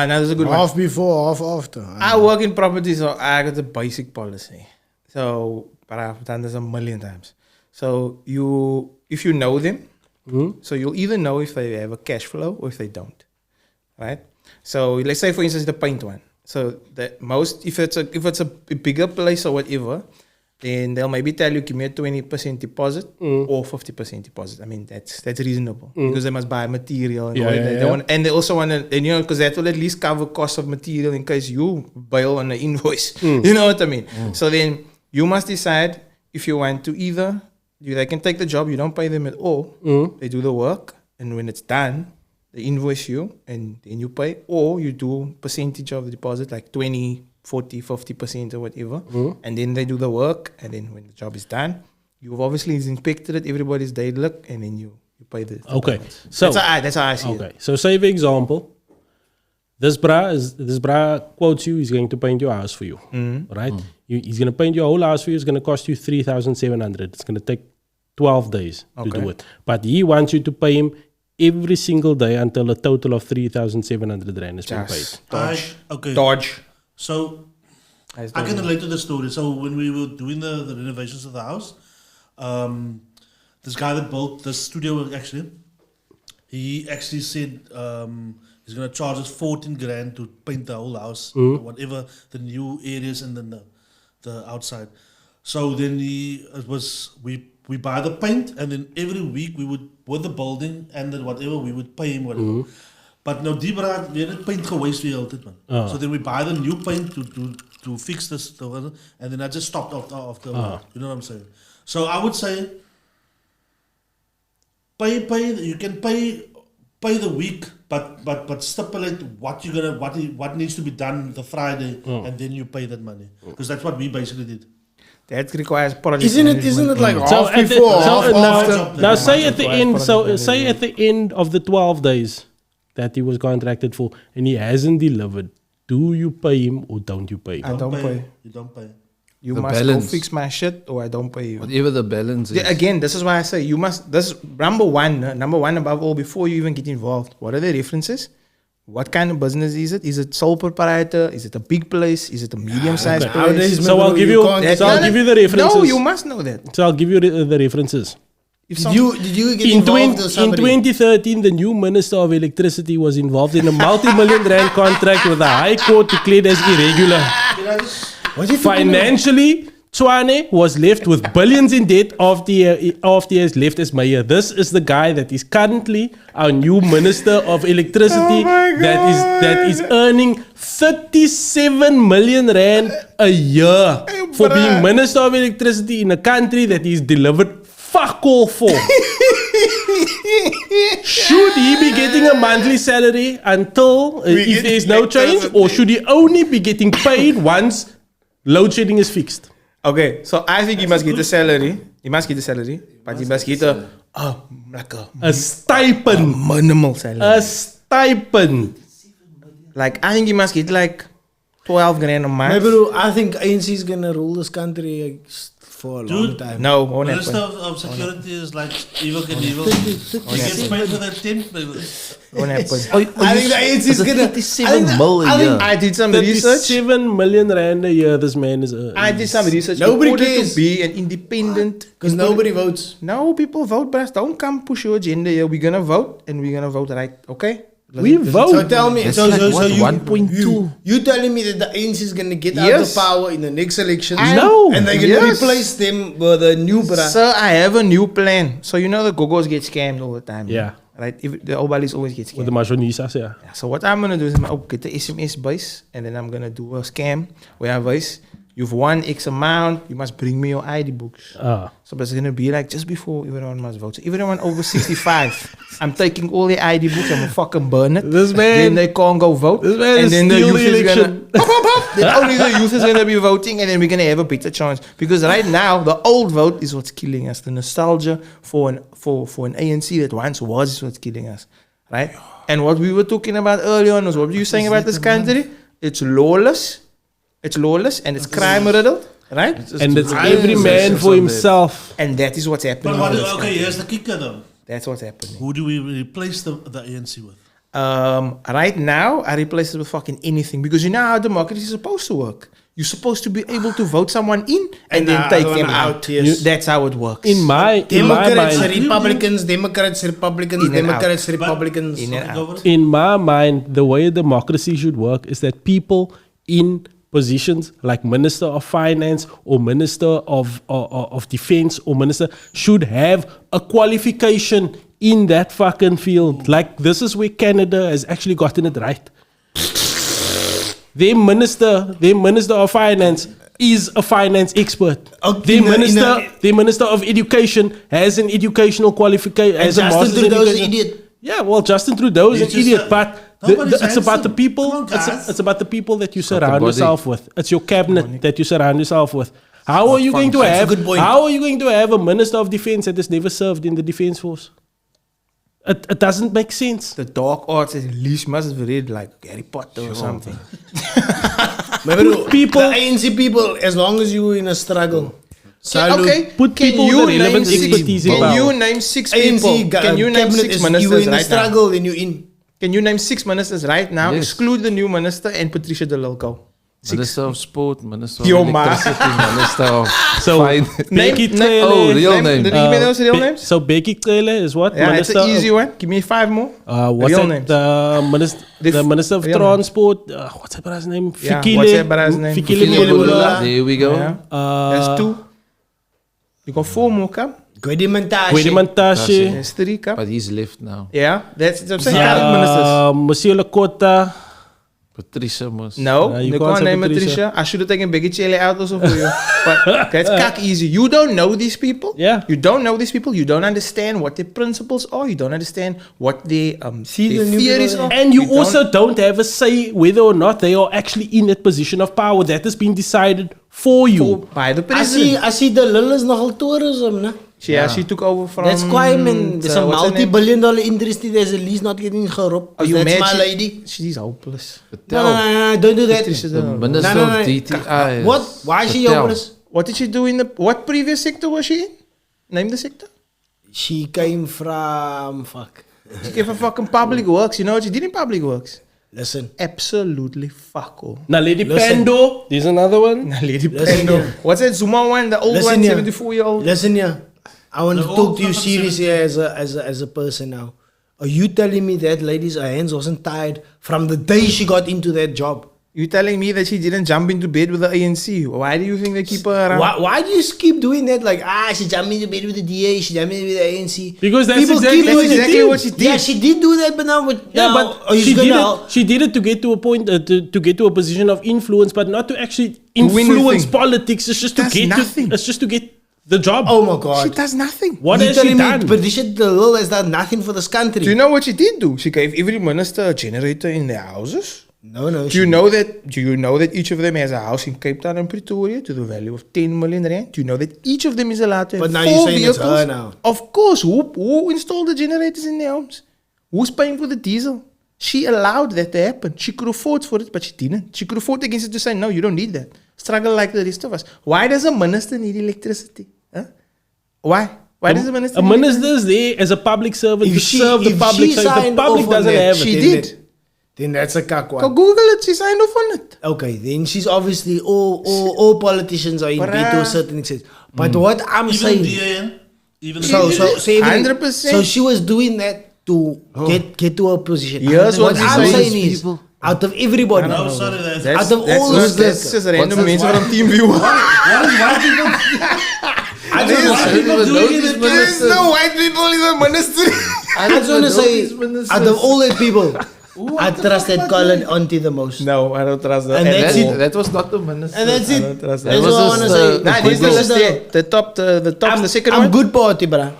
that's a good one. Half before, half after. I work in property, so I got a basic policy. So, but I've done this a million times. So if you know them, so you'll either know if they have a cash flow or if they don't, right? So let's say, for instance, the paint one. So if it's a bigger place or whatever, then they'll maybe tell you, give me a 20% deposit or 50% deposit. I mean, that's reasonable because they must buy material and all that. They want, and they also want to, because that will at least cover cost of material in case you bail on the invoice. You know what I mean? So then you must decide if you want to either, they can take the job, you don't pay them at all. They do the work, and when it's done, they invoice you and then you pay, or you do percentage of the deposit, like 20, 40, 50% or whatever, and then they do the work, and then when the job is done, you've obviously inspected it, everybody's day look, and then you pay the Okay, payments. so That's how I see it. okay, so say for example, this bra quotes you, he's going to paint your house for you, right? He's going to paint your whole house for you. It's going to cost you 3,700. It's going to take 12 days to do it, but he wants you to pay him every single day until a total of 3,700 rand has been paid. Dodge. Okay. Dodge. So I I can relate to the story. So when we were doing the renovations of the house, this guy that built the studio he actually said he's gonna charge us 14 grand to paint the whole house, whatever the new areas and then the outside. So then we buy the paint, and then every week we would with the building and then whatever we would pay him whatever. But no, Dibra, we had paint gewaste weer altyd, man. So then we buy the new paint to fix this, and then I just stopped after a while. You know what I'm saying? So I would say, you can pay the week, but stipulate what you're gonna what needs to be done the Friday, and then you pay that money, because that's what we basically did. That requires project Isn't it like half before, half after? now say at the end. So say at the end of the 12 days that he was contracted for, and he hasn't delivered. Do you pay him or don't you pay him? I don't pay. You don't pay. You The must balance. go fix my shit, or I don't pay you. Whatever the balance is. Yeah, again, this is why I say you must. This number one above all, before you even get involved. What are the references? What kind of business is it? Is it sole proprietor? Is it a big place? Is it a medium-sized place? Nowadays, So I'll give you. can't- So I'll give you the references. No, you must know that. So I'll give you the references. If Did you get In, involved or in somebody? 2013, the new Minister of Electricity was involved in a multi-million rand contract with the High Court declared as irregular. Was he talking Financially, Tshwane was left with billions in debt after he has left as mayor. This is the guy that is currently our new Minister of Electricity that is earning 37 million rand a year for being Minister of Electricity in a country that he's delivered fuck all for. Should he be getting a monthly salary until if there is no change, or should he only be getting paid once load shedding is fixed? Okay, so I think he must get a salary. He must get a salary, but he must get A stipend. minimal salary. A stipend. Like I think he must get like 12 grand a month. Maybe I think ANC is gonna rule this country for a long Dude, time. No, won't Minister happen. of Security is like evil can evil. He gets paid for that 10. Won't happen. I think the ANC is gonna. 37 million. I did some research. 37 million rand a year this man is earning. I did some research. Nobody in order cares. to be an independent. Because nobody votes. No, people vote, but don't come push your agenda here. We're gonna vote, and we're gonna vote right. Okay? We vote. So tell me, That's so like what, you 1.2? you telling me that the ANC is gonna get out Yes. of power in the next elections? No. And they're gonna Yes. replace them with a new bra. Sir, I have a new plan. So you know the Gogos get scammed all the time. Yeah. Right? If the Obalis always get With the scammed. Mashonisas, yeah. So what I'm gonna do is I'm gonna get the SMS base, and then I'm gonna do a scam where I voice, you've won X amount, you must bring me your ID books. So it's gonna be like just before everyone must vote. So everyone over 65, I'm taking all their ID books, I'm gonna fucking burn it. This man- Then they can't go vote. This man and is then the steal youth the is gonna election. pop, pop, pop. Then only the youth is gonna be voting, and then we're gonna have a better chance. Because right now the old vote is what's killing us. The nostalgia for an ANC that once was is what's killing us. Right? And what we were talking about earlier on was what were you saying about this country? It's lawless. It's lawless and it's crime riddled. Right? And it's every man for himself. And that is what's happening. But in this okay, country. here's the kicker though. That's what's happening. Who do we replace the ANC with? Right now, I replace it with fucking anything because you know how democracy is supposed to work. You're supposed to be able to vote someone in and then take them out. Yes. That's how it works. In my Democrats, mind, Republicans, Democrats, Republicans, In and out. Democrats, Republicans. In and out. in my mind, the way democracy should work is that people in positions like Minister of Finance or Minister of Defense or Minister should have a qualification in that fucking field. Like this is where Canada has actually gotten it right. Their minister of finance is a finance expert. Okay, Their minister of education has an educational qualification. And Has a Justin master's in Trudeau is an education. idiot. Yeah, well, Justin Trudeau is He's an just idiot, a- but Nobody's it's about the handsome. people. Come on, guys. It's about the people that you not the surround body. yourself with. It's your cabinet that you surround yourself with. How are you going to That's a have? good point. How are you going to have a minister of defense that has never served in the defense force? It doesn't make sense. The dark arts at least must have read like Harry Potter or something. Maybe people- the ANC people, as long as you're in a struggle. Salute. Okay, Put can people you with relevant name six- expertise in Can power. you name six ANC people? Can you name cabinet six is you ministers in a right now? struggle, then you in. Can you name six ministers right now? Yes. Exclude the new minister and Patricia de Lilko. Minister of Sport, Minister of Yo, ma. Electricity, Minister of So, Finance. Becky Name- Cele. Oh, real name. Did you give me those real names? So Becky Cele is what? Yeah, Minister it's an easy of, one. Give me 5 more. What's real that? names. The Minister of real Transport. What's that brother's name? Yeah, Fikile. what's that brother's name? Fikile Fikile Mbolula. Mbolula. There we go. Yeah. That's 2. You got 4 more, come. Gwedi Mantashe. Kwedi Mantashe. There's 3, come. But he's left now. Yeah, that's I'm saying current ministers. Monsieur Lakota. Patricia must. No, you you can't can't say name Patricia. Patricia. I should have taken Becky Chele out also for you. But that's cock easy. You don't know these people. Yeah. You don't know these people. You don't understand what their principles are. You don't understand what their See their the new theories people are. And you don't- also don't have a say whether or not they are actually in that position of power. That has been decided for you. by the I see, president. I see the Lillas nogal tourism, ne? She took over from. That's why, man. There's a what's her name? multi-billion-dollar industry. There's at least not getting geropt. Are you That's mad? my lady. She's hopeless. No, no, don't do that. Patricia The De- Minister No, no, no. of DTI. What? Why is she Patel. hopeless? What did she do in the what previous sector was she in? Name the sector. She came from fuck. She came from fucking public works. You know what she did in public works? Listen, Absolutely fuck all. Now, Lady Listen. Pando. There's another one. Lady Listen Pando. here. What's that Zuma one? The old Listen one, here. 74-year-old. listen here. I want to The talk old to you fucking serious here as a person now. Are you telling me that lady's her hands wasn't tied from the day she got into that job? You telling me that she didn't jump into bed with the ANC? Why do you think they keep her around? Why do you keep doing that? Like, she jumped into bed with the DA, she jumped into with the ANC. Because that's People exactly keep what doing she it. did. what she did. Yeah, she did do that, but now, Yeah, now but are you she did gonna it. She did it to get to a point, to get to a position of influence, but not to actually win influence anything. politics. It's just to Does get. nothing. It's just to get the job. Oh my God! She does nothing. What you has she telling done? me Patricia De Lille has done nothing for this country? Do you know what she did do? She gave every minister a generator in their houses. No, no. Do you know that each of them has a house in Cape Town and Pretoria to the value of 10 million rand? Do you know that each of them is allowed to have But now 4 you're saying it's vehicles? her now. Of course. Who installed the generators in their homes? Who's paying for the diesel? She allowed that to happen. She could have fought for it, but she didn't. She could have fought against it to say, no, you don't need that. Struggle like the rest of us. Why does a minister need electricity? Huh? Why? Why does a minister A need minister is there as a public servant If to she- serve the if public. she So if the signed public off on doesn't that, have She it, did. Then that's a cock Go one. Google it. She signed off on it. Okay, then she's obviously all politicians are in bed to a certain extent. But what I'm Even saying, DAN, even so even- 100%. So she was doing that to get to her position. Here's what what I'm she's saying saying. is, out of everybody, No, sorry, that's, That's, Out of that's, all not, those that's that- just random What's mensen that? from Team View. what is white people? I just want to say, people doing it in There's no white people in the ministry. I just want to say, out of all the people, I trust that Colin auntie the most. No, I don't trust that. And at that's all. it. That was not the minister. And that's I it. don't trust that. That's was what I just want to say. Nah, this is the This list is there. The top, the second I'm one. good party, bruh.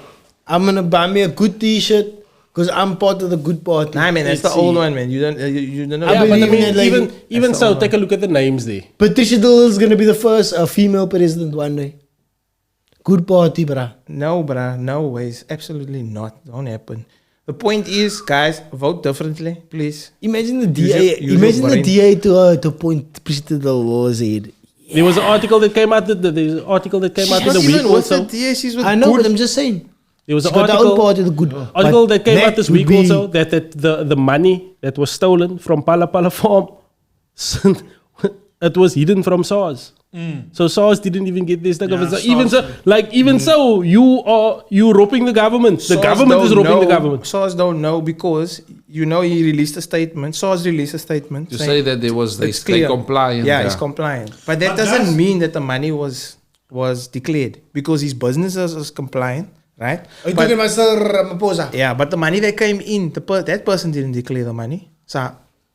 I'm gonna buy me a good T-shirt because I'm part of the good party. Nah, man, that's the Let's old see. one, man. You don't know. I Yeah, but I believe in mean, that lady. even the so, only take a look at the names there. Patricia De Lille is gonna be the first female president one day. Good party, bruh. No, bruh. No ways. Absolutely not. Don't happen. The point is, guys, vote differently, please. Imagine the Use DA. your- use Imagine your the brain. DA to point Patricia De Lille's head. There was an article that came out. There's an article that came out in Not the week even with the also. DA, she's with I know, good. but I'm just saying. There was She an got the own article. party, the good. Article but that came out this would week be- also that the money that was stolen from Pala Pala Farm, it was hidden from SARS. So SARS didn't even get this. Yeah, So even so, SARS, so, you robbing the government. The SARS government is don't robbing the know- government. SARS don't know because he released a statement. SARS released a statement To saying say that there was it's they clear. compliant. Yeah, he's compliant. But that But doesn't guys- mean that the money was declared because his business is compliant, right? Are you But- talking about Sir Ramaphosa? yeah, but the money that came in, that person didn't declare the money. So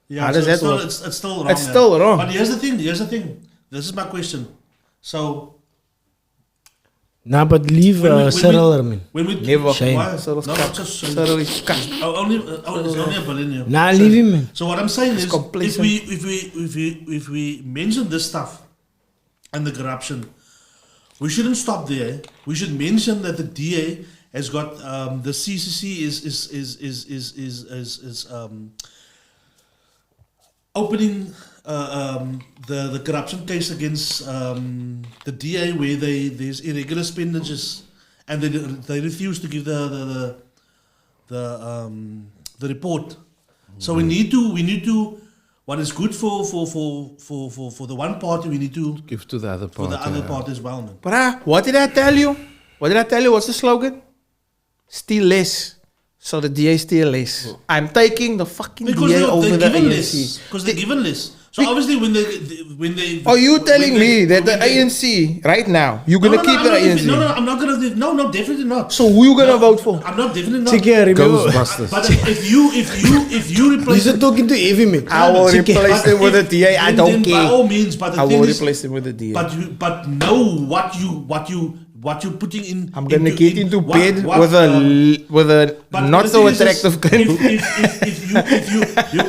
Yeah, how so does that it's still, work? it's still wrong. It's yeah. still wrong. But here's the thing. This is my question. So Nah, but leave Cyril, I mean. when we Never. Shame. Why? Cyril's No, cut. just Cyril is cut. it's only a billionaire. Nah, leave him, man. So what I'm saying is, complacent. if we mention this stuff and the corruption, we shouldn't stop there. We should mention that the DA has got the CCC is opening the corruption case against the DA where there's irregular expenditures and they refuse to give the report. So we need to what is good for the one party, we need to Give to the other for part. the other party as well, man. Bruh, what did I tell you? What's the slogan? Steal less. So the DA steal less. I'm taking the fucking Because DA over they're the given ANC. less. Because they're given less. So obviously when they Are you telling when me they- that the when they- ANC right now you're gonna keep I'm the not ANC? No, I'm not gonna. No, definitely not. So who you gonna vote for? I'm not definitely not. Chiki, remember? Ghostbusters. But if you replace You're talking to heavy, man. I will Chiki. replace him with a DA. I don't then by care. all means, but the I thing will is, replace him with a DA. but know what you're putting in. I'm gonna get into what- bed what, with a but not the so thing is this, attractive candidate. if you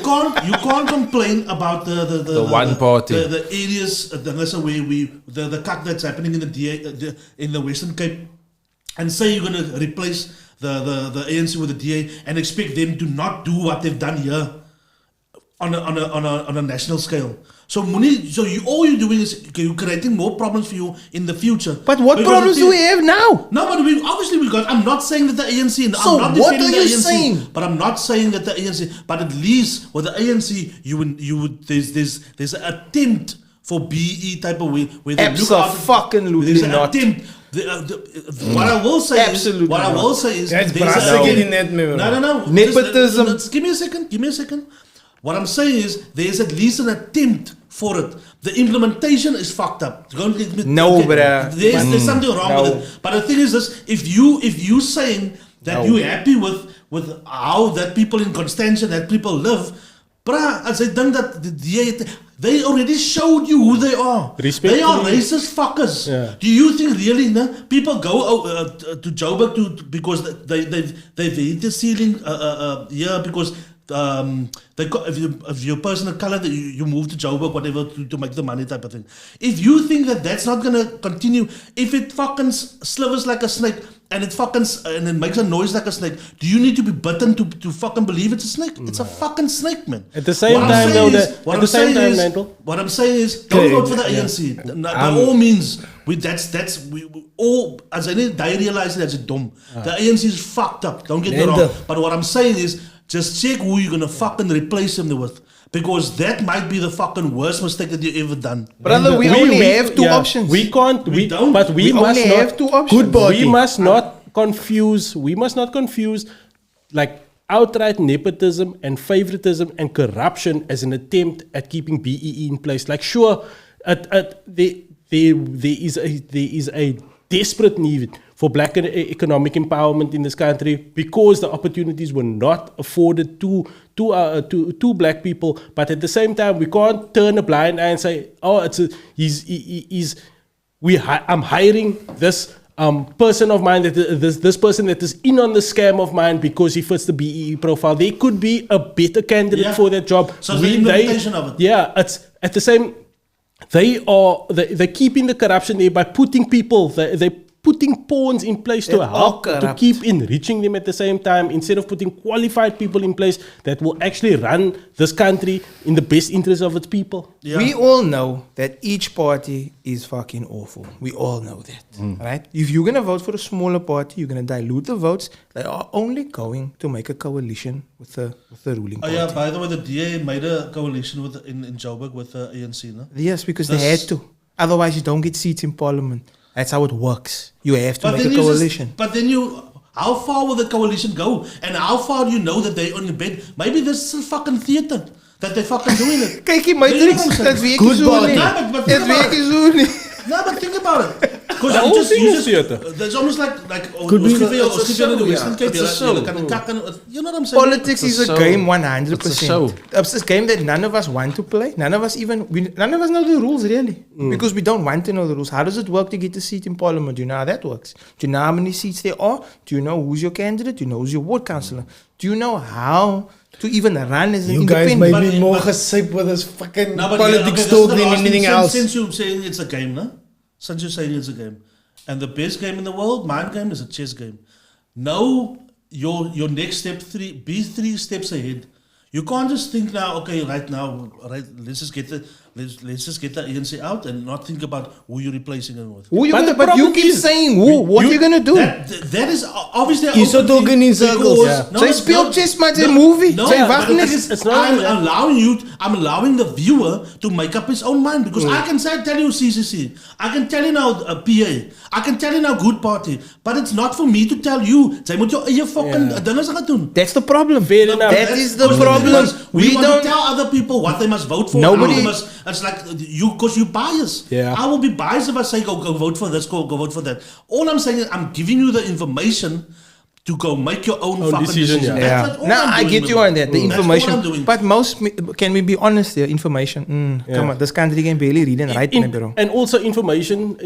can't complain about the one party. the areas that's where the cut that's happening in the DA in the Western Cape, and say you're gonna replace the ANC with the DA and expect them to not do what they've done here on a national scale. So all you're doing is you're creating more problems for you in the future. But what Because problems the do thing- we have now? No, but we got. I'm not saying that the ANC. So I'm not what defending are the you ANC, saying? But I'm not saying that the ANC. But at least with the ANC, you would. There's an attempt for BE type of way where they look after. Abso-fucking-lutely There's an not. attempt. What I will say Absolutely is. What I not. will say is. That's there's brass an again attempt- in that mirror. No. Nepotism. Just give me a second. What I'm saying is there's at least an attempt for it. The implementation is fucked up. Don't get me- No, okay, bruh. There's something wrong No. with it. But the thing is this: if you saying that you're happy with how that people in Constantia, that people live, bruh, as I think that they already showed you who they are. They Respectfully- are racist fuckers. Yeah. Do you think really people go to Joburg because they hit the ceiling here because if you're a person of color, that you move to Joburg, whatever, to make the money type of thing. If you think that that's not gonna continue, if it fucking slivers like a snake and it makes a noise like a snake, do you need to be bitten to fucking believe it's a snake? It's a fucking snake, man. At the same What I'm time, saying though, is- that- what at I'm the same saying time, is- Nigel. What I'm saying is, don't Okay, vote for the yeah. ANC. By all means, we all as any they realize that's dumb. The ANC is fucked up. Don't get me wrong. Nenda. But what I'm saying is, just check who you're gonna fucking replace him with, because that might be the fucking worst mistake that you ever done. Brother, we only have two options. We can't. We don't. But we, We must only not. have two options. Good party. We must not confuse. We must not confuse, like outright nepotism and favoritism and corruption as an attempt at keeping BEE in place. Like, sure, there is a desperate need for black economic empowerment in this country because the opportunities were not afforded to black people. But at the same time, we can't turn a blind eye and say, "Oh, I'm hiring this person of mine, this person that is in on the scam of mine because he fits the BEE profile." They could be a better candidate Yeah. for that job. So it's the implementation of it. Yeah, it's at the same. They're keeping the corruption there by putting people. They're putting pawns in place to They're all help to corrupt. keep enriching them at the same time, instead of putting qualified people in place that will actually run this country in the best interest of its people. Yeah. We all know that each party is fucking awful. We all know that, right? If you're gonna vote for a smaller party, you're gonna dilute the votes. They are only going to make a coalition with the ruling Oh party. yeah, by the way, the DA made a coalition in Joburg with the ANC, no? Yes, because they That's- had to. Otherwise, you don't get seats in parliament. That's how it works. You have to make a then you coalition. how far will the coalition go? And how far do you know that they're on your bed? Maybe this is fucking theater that they're fucking doing it. Kijk, je Weet je wat matrix, I'm saying? dat werkt Good zo party. niet. No, but Het think about werkt it. zo niet. No, but think about it. Because The whole thing is theater. There's almost like Could be- it's a in the show, Western yeah. Cape, It's a you're show. like a kak and- you know what I'm saying? Politics It's a is a show. game 100%. It's a show. It's a game that none of us want to play. None of us know the rules really. Because we don't want to know the rules. How does it work to get a seat in parliament? Do you know how that works? Do you know how many seats there are? Do you know who's your candidate? Do you know who's your ward councillor? Do you know how to even run as an You guys independent? may be But- more but- gesyped with this fucking No, but politics okay, talk this is the than last anything thing. else. Since you're saying it's a game, no? Since you're saying it's a game. And the best game in the world, mind game, is a chess game. Know your next step, be 3 steps ahead. You can't just think now, okay, right now, right, let's just get the ANC out and not think about who you're replacing it with. Who you But gonna, the but you problem keep is, saying who? What are you gonna do? That is obviously. You're so openly talking in circles. because- Yeah. No, Say it's speel not. chess, man, say movie. No, Say but the wachtnis. thing is, It's not I'm like that. I'm allowing the viewer to make up his own mind because I can tell you CCC, I can tell you now PA, I can tell you now Good Party, but it's not for me to tell you. Jy moet jou eie fucking dinge gaan doen. That's the problem. Fair enough. That is the Because problem. We We want don't. to tell other people what they must vote for. Nobody- how they must, it's like you, because you bias. Yeah. I will be biased if I say go vote for this, go vote for that. All I'm saying is I'm giving you the information to go make your own fucking decision, decision. yeah. That's all No, I'm I doing, get you bro. on that. The That's all I'm information. doing. But can we be honest here? Information. Come on, this country can barely read and write, In- bro. and also information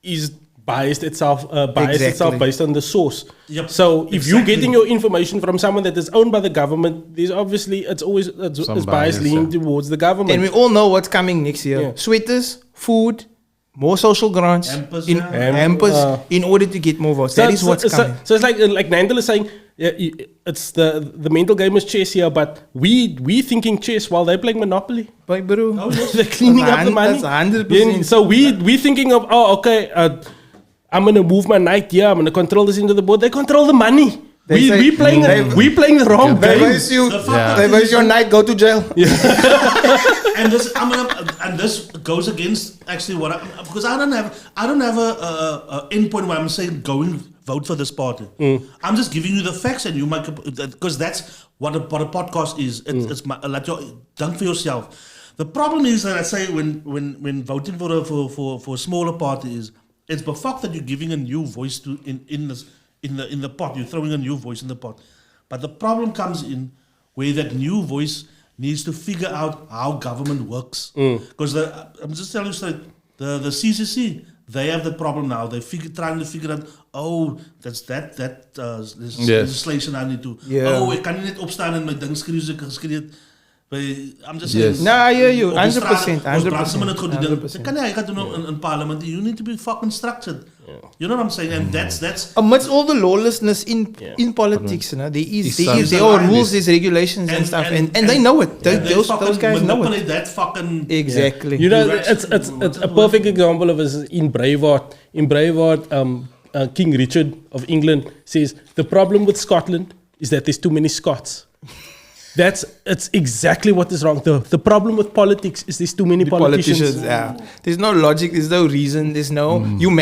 is biased itself Exactly. based on the source. Yep, So if you're exactly. getting your information from someone that is owned by the government, there's obviously it's Some bias bias, leaning yeah. towards the government. And we all know what's coming next year. Yeah. Sweaters, food, more social grants, Hampers, in, yeah. hampers in order to get more votes. That is what's coming. So it's like Nandel is saying, it's the mental game is chess here, but we thinking chess while they're playing Monopoly. But bro, They're cleaning up the money. That's 100%. Yeah, so we thinking of okay, I'm gonna move my knight here. I'm gonna control this into the board. They control the money. They say- We playing the wrong They game. raise you. The fuck They up raise is- your night. Go to jail. and this goes against actually what because I don't have a end point where I'm saying vote for this party. I'm just giving you the facts and you make because that's what a podcast is. It's like think for yourself. The problem is that I say when voting for a smaller party is it's the fact that you're giving a new voice to in the pot. You're throwing a new voice in the pot, but the problem comes in where that new voice needs to figure out how government works. Because I'm just telling you straight, the CCC, they have the problem now. They're trying to figure out, that's legislation I need to. Yeah. Ek kan nie net opstaan en my ding skreeu. I'm just saying. Yes. No, I hear you. op die 100%, straat, ons praat sommer net goed die ding. 100%. Ek kan nie, hy gaan doen in parliament. You need to be fucking structured. You know what I'm saying? And that's Amidst all the lawlessness in politics, you know, there are rules, there's regulations and stuff, and they know it. Those guys know it. That fucking Exactly. You know, You actually it's a perfect example of this in Braveheart. In Braveheart, King Richard of England says the problem with Scotland is that there's too many Scots. It's exactly what is wrong. The problem with politics is there's too many politicians. Yeah. There's no logic. There's no reason. There's no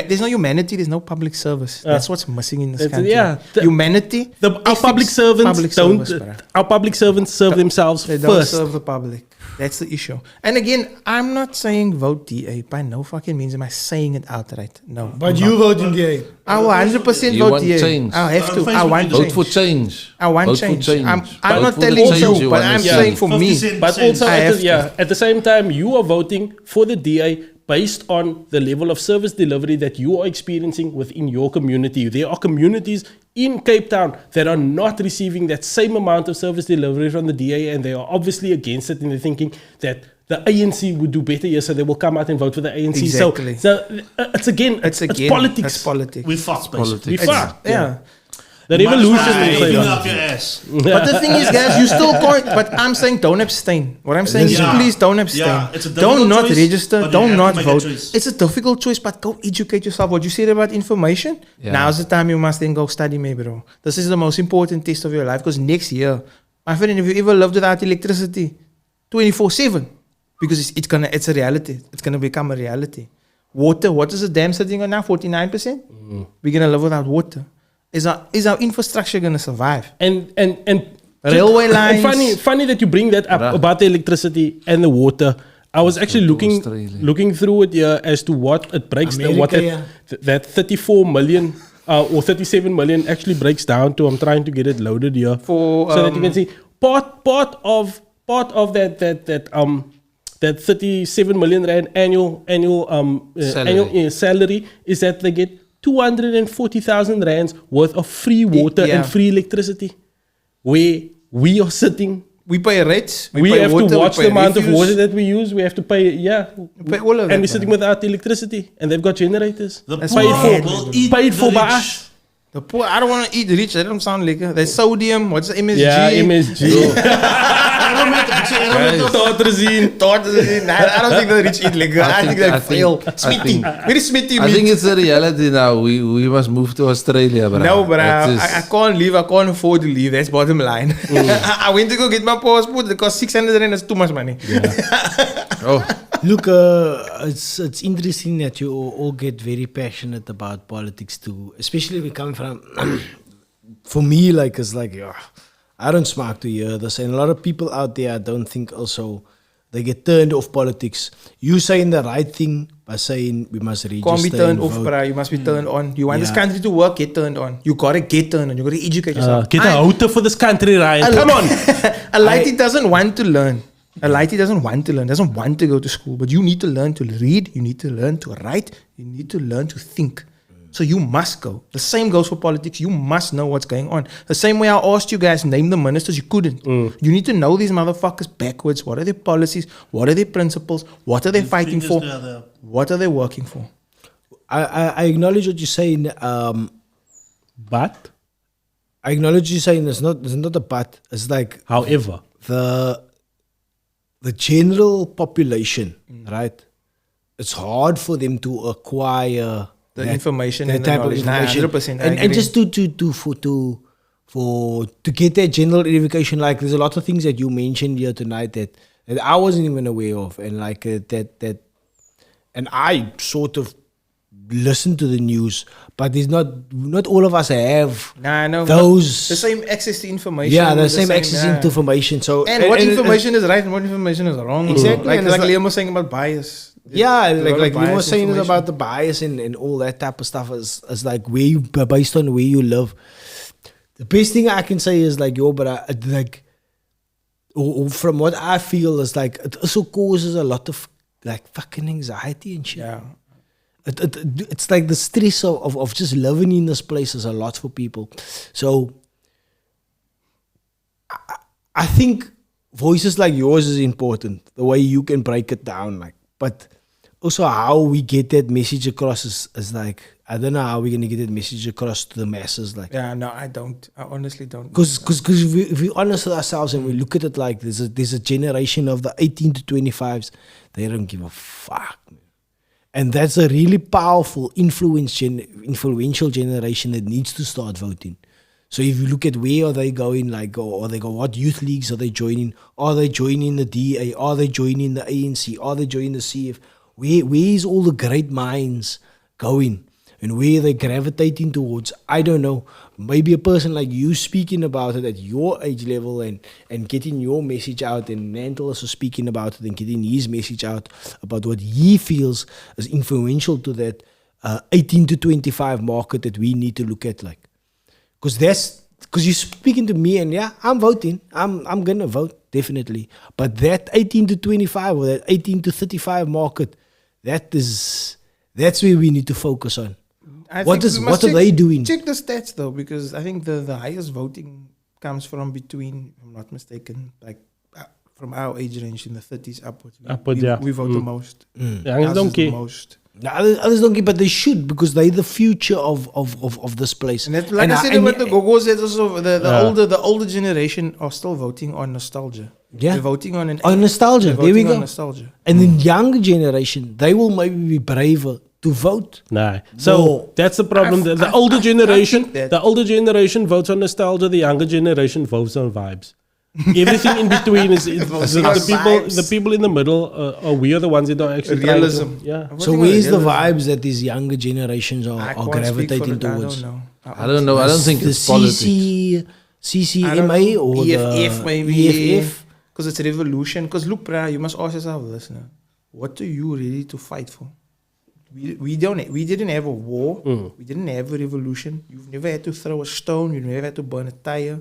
there's no humanity. There's no public service. That's what's missing in this It's- country. yeah. Humanity. Our public ethics, servants public don't. service, bruh. Our public servants serve themselves They don't first. serve the public. That's the issue. And again, I'm not saying vote DA by no fucking means. Am I saying it outright? No. But I'm you not. voting DA. I will 100% You vote want DA. change. I have to. I Facebook want you Vote change. for change. I want Vote change. for change. I'm Vote not for the telling change you, but wanna I'm see. saying for 50 me. cents. But also, I have to. at the same time, you are voting for the DA based on the level of service delivery that you are experiencing within your community. There are communities in Cape Town that are not receiving that same amount of service delivery from the DA, and they are obviously against it, and they're thinking that the ANC would do better here, so they will come out and vote for the ANC. Exactly. So it's politics. It's politics. we fucked basically. We fuck. Yeah. The revolution Much will finger say up your ass. But the thing is, guys, you still can't. But I'm saying don't abstain. What I'm saying is Yeah. please don't abstain. Yeah, it's a difficult Don't not choice, register. but you Don't have to not make a vote. choice. It's a difficult choice, but go educate yourself. What you said about information, Yeah. now's the time you must then go study, maybe, bro. This is the most important test of your life because next year, my friend, if you ever lived without electricity 24/7, because it's a reality. It's gonna become a reality. Water, what is the dam sitting on now? 49%? We're gonna live without water. Is our infrastructure gonna survive? and Railway and lines. funny that you bring that up Bruh. about the electricity and the water. I was actually to looking Australia. through it here as to what it breaks what America, that 34 million or 37 million actually breaks down to. I'm trying to get it loaded here For, so that you can see part of that 37 million rand annual salary is that they get 240,000 rands worth of free water Yeah. and free electricity, where we are sitting. We pay rates. We pay have water, to watch we the pay amount of refuse. water that we use. We have to pay, pay all of that, and we're sitting man. without electricity, and they've got generators. The That's poor mad, will eat paid the for by rich. us. The poor, I don't want to eat rich. That don't sound lekker. There's sodium. What's the MSG? Yeah, MSG. Tartrazine. I don't think the rich eat lekker. I think they fail. Smitty. Very smitty I think meat. it's a reality now. We must move to Australia, bro. No, but That is- I can't leave. I can't afford to leave. That's bottom line. I went to go get my passport. It cost 600 rand. That's too much money. oh, Look, it's interesting that you all get very passionate about politics too, especially if we come from. For me, like it's like I don't smart to hear this, and a lot of people out there I don't think also they get turned off politics. You saying the right thing by saying we must register. Can't be turned and off, vote. bro. You must be turned on. You want this Yeah. country to work, get turned on. You gotta get turned on. You gotta educate yourself. Get a houter for this country, Ryan. Come on. A lighty doesn't want to learn. A lighty doesn't want to learn, doesn't want to go to school. But you need to learn to read, you need to learn to write, you need to learn to think. So you must go. The same goes for politics. You must know what's going on. The same way I asked you guys, name the ministers, you couldn't. You need to know these motherfuckers backwards. What are their policies? What are their principles? What are they fighting for? What are they working for? I acknowledge what you're saying. But, I acknowledge you saying there's not a but. It's like however, the general population, right? It's hard for them to acquire The information that and the type of knowledge. Nah, information, 100%. I and agree. just to get that general education. Like there's a lot of things that you mentioned here tonight that I wasn't even aware of, and like that, and I sort of listen to the news, but there's not all of us have Nah, no, those the same access to information. yeah, the same access yeah. to information. So And what information is right and what information is wrong. Exactly, Like and it's Liam was saying about bias. yeah, There's a lot like of you were biased saying is information. about the bias and all that type of stuff is like where you based on where you live. The best thing I can say is like but or from what I feel is like it also causes a lot of like fucking anxiety and shit. Yeah. It's like the stress of just living in this place is a lot for people. So I think voices like yours is important. The way you can break it down, like, but also how we get that message across is like I don't know how we're gonna get that message across to the masses, like. Yeah, no, I don't. I honestly don't. Because if we're honest with ourselves and we look at it like there's a generation of the 18 to 25s, they don't give a fuck, man. And that's a really powerful, influential generation that needs to start voting. So if you look at where are they going, like, or they go, what youth leagues are they joining? Are they joining the DA? Are they joining the ANC? Are they joining the CF? Where is all the great minds going? And where are they gravitating towards? I don't know. Maybe a person like you speaking about it at your age level and getting your message out, and Mantle also speaking about it and getting his message out about what he feels is influential to that 18 to 25 market that we need to look at, like. Because you're speaking to me and yeah, I'm voting. I'm gonna vote, definitely. But that 18 to 25 or that 18 to 35 market, that's where we need to focus on. What are they doing? Check the stats though, because I think the highest voting comes from between, if I'm not mistaken, like from our age range in the 30s upwards. We vote the most. youngers Ours don't is the care. most. Now, others don't care, but they should, because they're the future of this place. And that's, like I said, what the Gogos said also, the older generation are still voting on nostalgia. Yeah. They're voting on nostalgia. They're There we voting go. on nostalgia. And the younger generation, they will maybe be braver to vote. Nah. So No. that's the problem. The I older generation, think that- the older generation votes on nostalgia. The younger generation votes on vibes. Everything in between is the people in the middle. We are the ones that don't actually try to- Realism. Yeah. So where's the vibes that these younger generations I are can't speak for gravitating it, towards? I don't know. I don't think the it's politics. CCMA or EFF the maybe. EFF? Because it's a revolution. Because look, bruh, you must ask yourself this now. What are you ready to fight for? We didn't have a war. We didn't have a revolution. You've never had to throw a stone. You never had to burn a tire.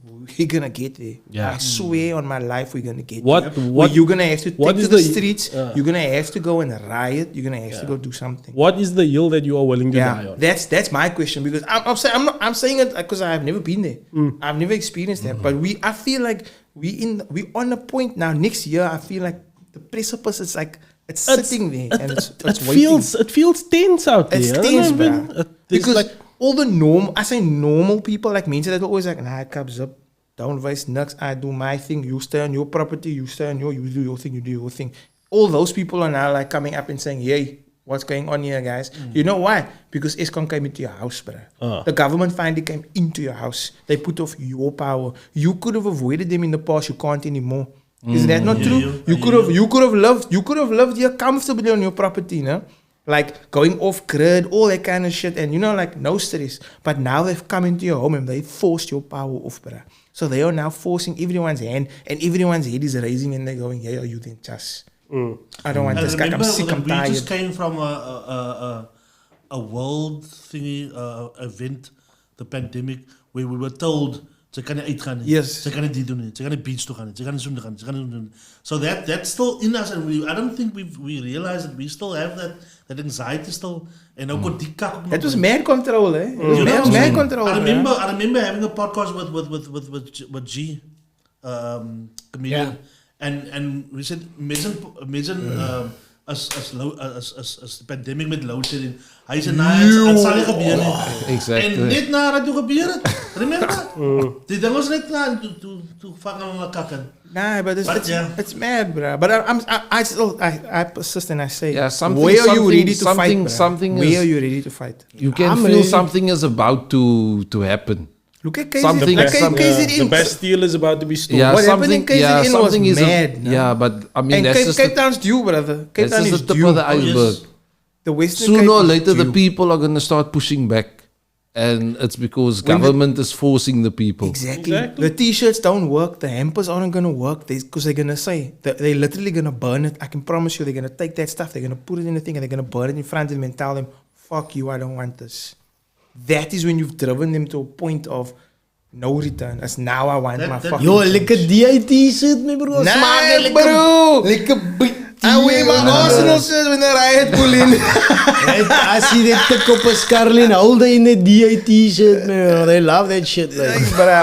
We're gonna get there. Yeah. I swear on my life, we're gonna get What- there. what- You're gonna have to what take is to the the- streets. You're gonna have to go and riot. You're gonna have to go do something. What is the hill that you are willing to die Yeah, on? that's my question, because I'm saying it because I've never been there. I've never experienced that. But I feel like we on a point now. Next year, I feel like the precipice is like it's sitting there and it's waiting. It feels tense out there. It's I don't tense, know, man. bruh. There's Because like all the I say normal people like mensen that always like, nah, comes up, don't waste nuts, I do my thing, you stay on your property, you stay on you do your thing, you do your thing. All those people are now like coming up and saying, hey, what's going on here, guys? You know why? Because Eskom came into your house, bro. The government finally came into your house. They put off your power. You could have avoided them in the past. You can't anymore. Is that not true? You could have lived here comfortably on your property, no? Like going off grid, all that kind of shit, and like no stress. But now they've come into your home and they forced your power off, bro. So they are now forcing everyone's hand, and everyone's head is raising, and they're going, "Yeah, you then just." I don't want this guy. I'm sick. I'm tired. We just came from a world thingy event, the pandemic, where we were told ze kan nie uitgaan nie. Yes. Ze kan nie dit doen nie. Ze kan nie beach toe gaan nie. Ze kan nie zoen gaan nie. Ze kan nie doen. So that's still in us, and I don't think we realize that we still have that anxiety still. En ook op die kak. Het was mad control, hè? Mad control. I remember having a podcast with G, comedian. Yeah. And we said, imagine as the pandemic met load shedding. Hy sê, het sal nie gebeur nie. Exactly. En net nadat toe gebeur het, remember? Die ding was net klaar, toe vang hulle kakken. Nah, but it's mad, bro. But I persist and I say, where are you ready to fight? Where are you ready to fight? You can feel something is about to happen. Look at KZN. The Bastille is about to be stormed. Yeah, what happened in KZN was mad. Yeah, but I mean, and that's just Cape Town's due, brother. Cape Town is the tip due. of the iceberg. The Western Sooner Cape or is later, the due. people are going to start pushing back. And it's because government is forcing the people. Exactly. The t-shirts don't work. The hampers aren't going to work because they're going to say, they're literally going to burn it. I can promise you, they're going to take that stuff, they're going to put it in the thing, and they're going to burn it in front of them and tell them, fuck you, I don't want this. That is when you've driven them to a point of no return. As now I want my fucking Yo, change. lekker DI t-shirt, my bro. Nah, Smaak, bro. Lekker beat. I wear my Arsenal shirt when the riot pull in. I see that tik op a Scarlin holder in a DI t-shirt, man. They love that shit. Like.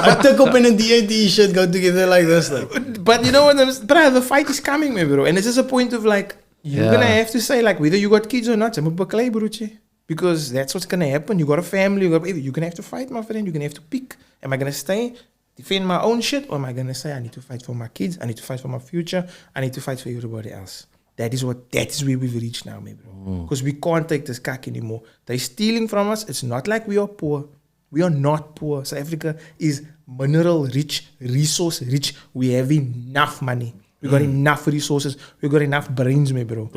A tik op and a DI t-shirt go together like this. Like. But you know what? The fight is coming, man, bro. And it's just a point of like, you're going to have to say, like, whether you got kids or not, I'm a baklei, broertje. Because that's what's going to happen. You got a family, you're going to have to fight, my friend. You're going to have to pick. Am I going to stay, defend my own shit? Or am I going to say, I need to fight for my kids, I need to fight for my future, I need to fight for everybody else? That is where we've reached now, maybe. Because we can't take this cack anymore. They're stealing from us. It's not like we are poor. We are not poor. South Africa is mineral rich, resource rich. We have enough money. We got enough resources. We got enough brains, my bro.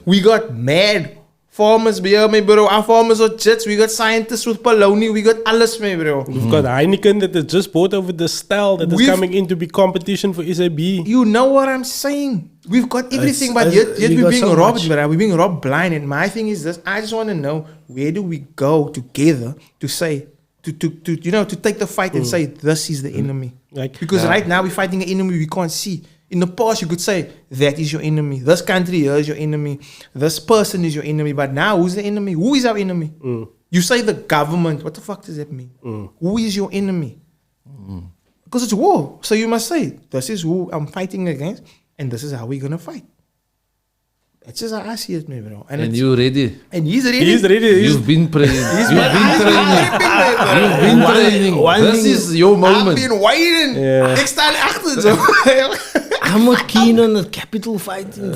We got mad farmers here, my bro. Our farmers are jets. We got scientists with Poloni. We got alles, my bro. We've got Heineken that is just bought over the style that is coming in to be competition for SAB. You know what I'm saying? We've got everything, but yet we're being robbed, bro. We're being robbed blind. And my thing is this: I just want to know, where do we go together to say, to take the fight and say this is the enemy? Because right now we're fighting an enemy we can't see. In the past, you could say, that is your enemy. This country here is your enemy. This person is your enemy. But now, who's the enemy? Who is our enemy? You say the government. What the fuck does that mean? Who is your enemy? Because it's war. So you must say, this is who I'm fighting against, and this is how we're going to fight. That's just how I see it, maybe. And you're ready. And he's ready. He's ready. You've been training. You've been training. This is your moment. I've been waiting. Ik sta achter zo. I'm not keen on the capital fighting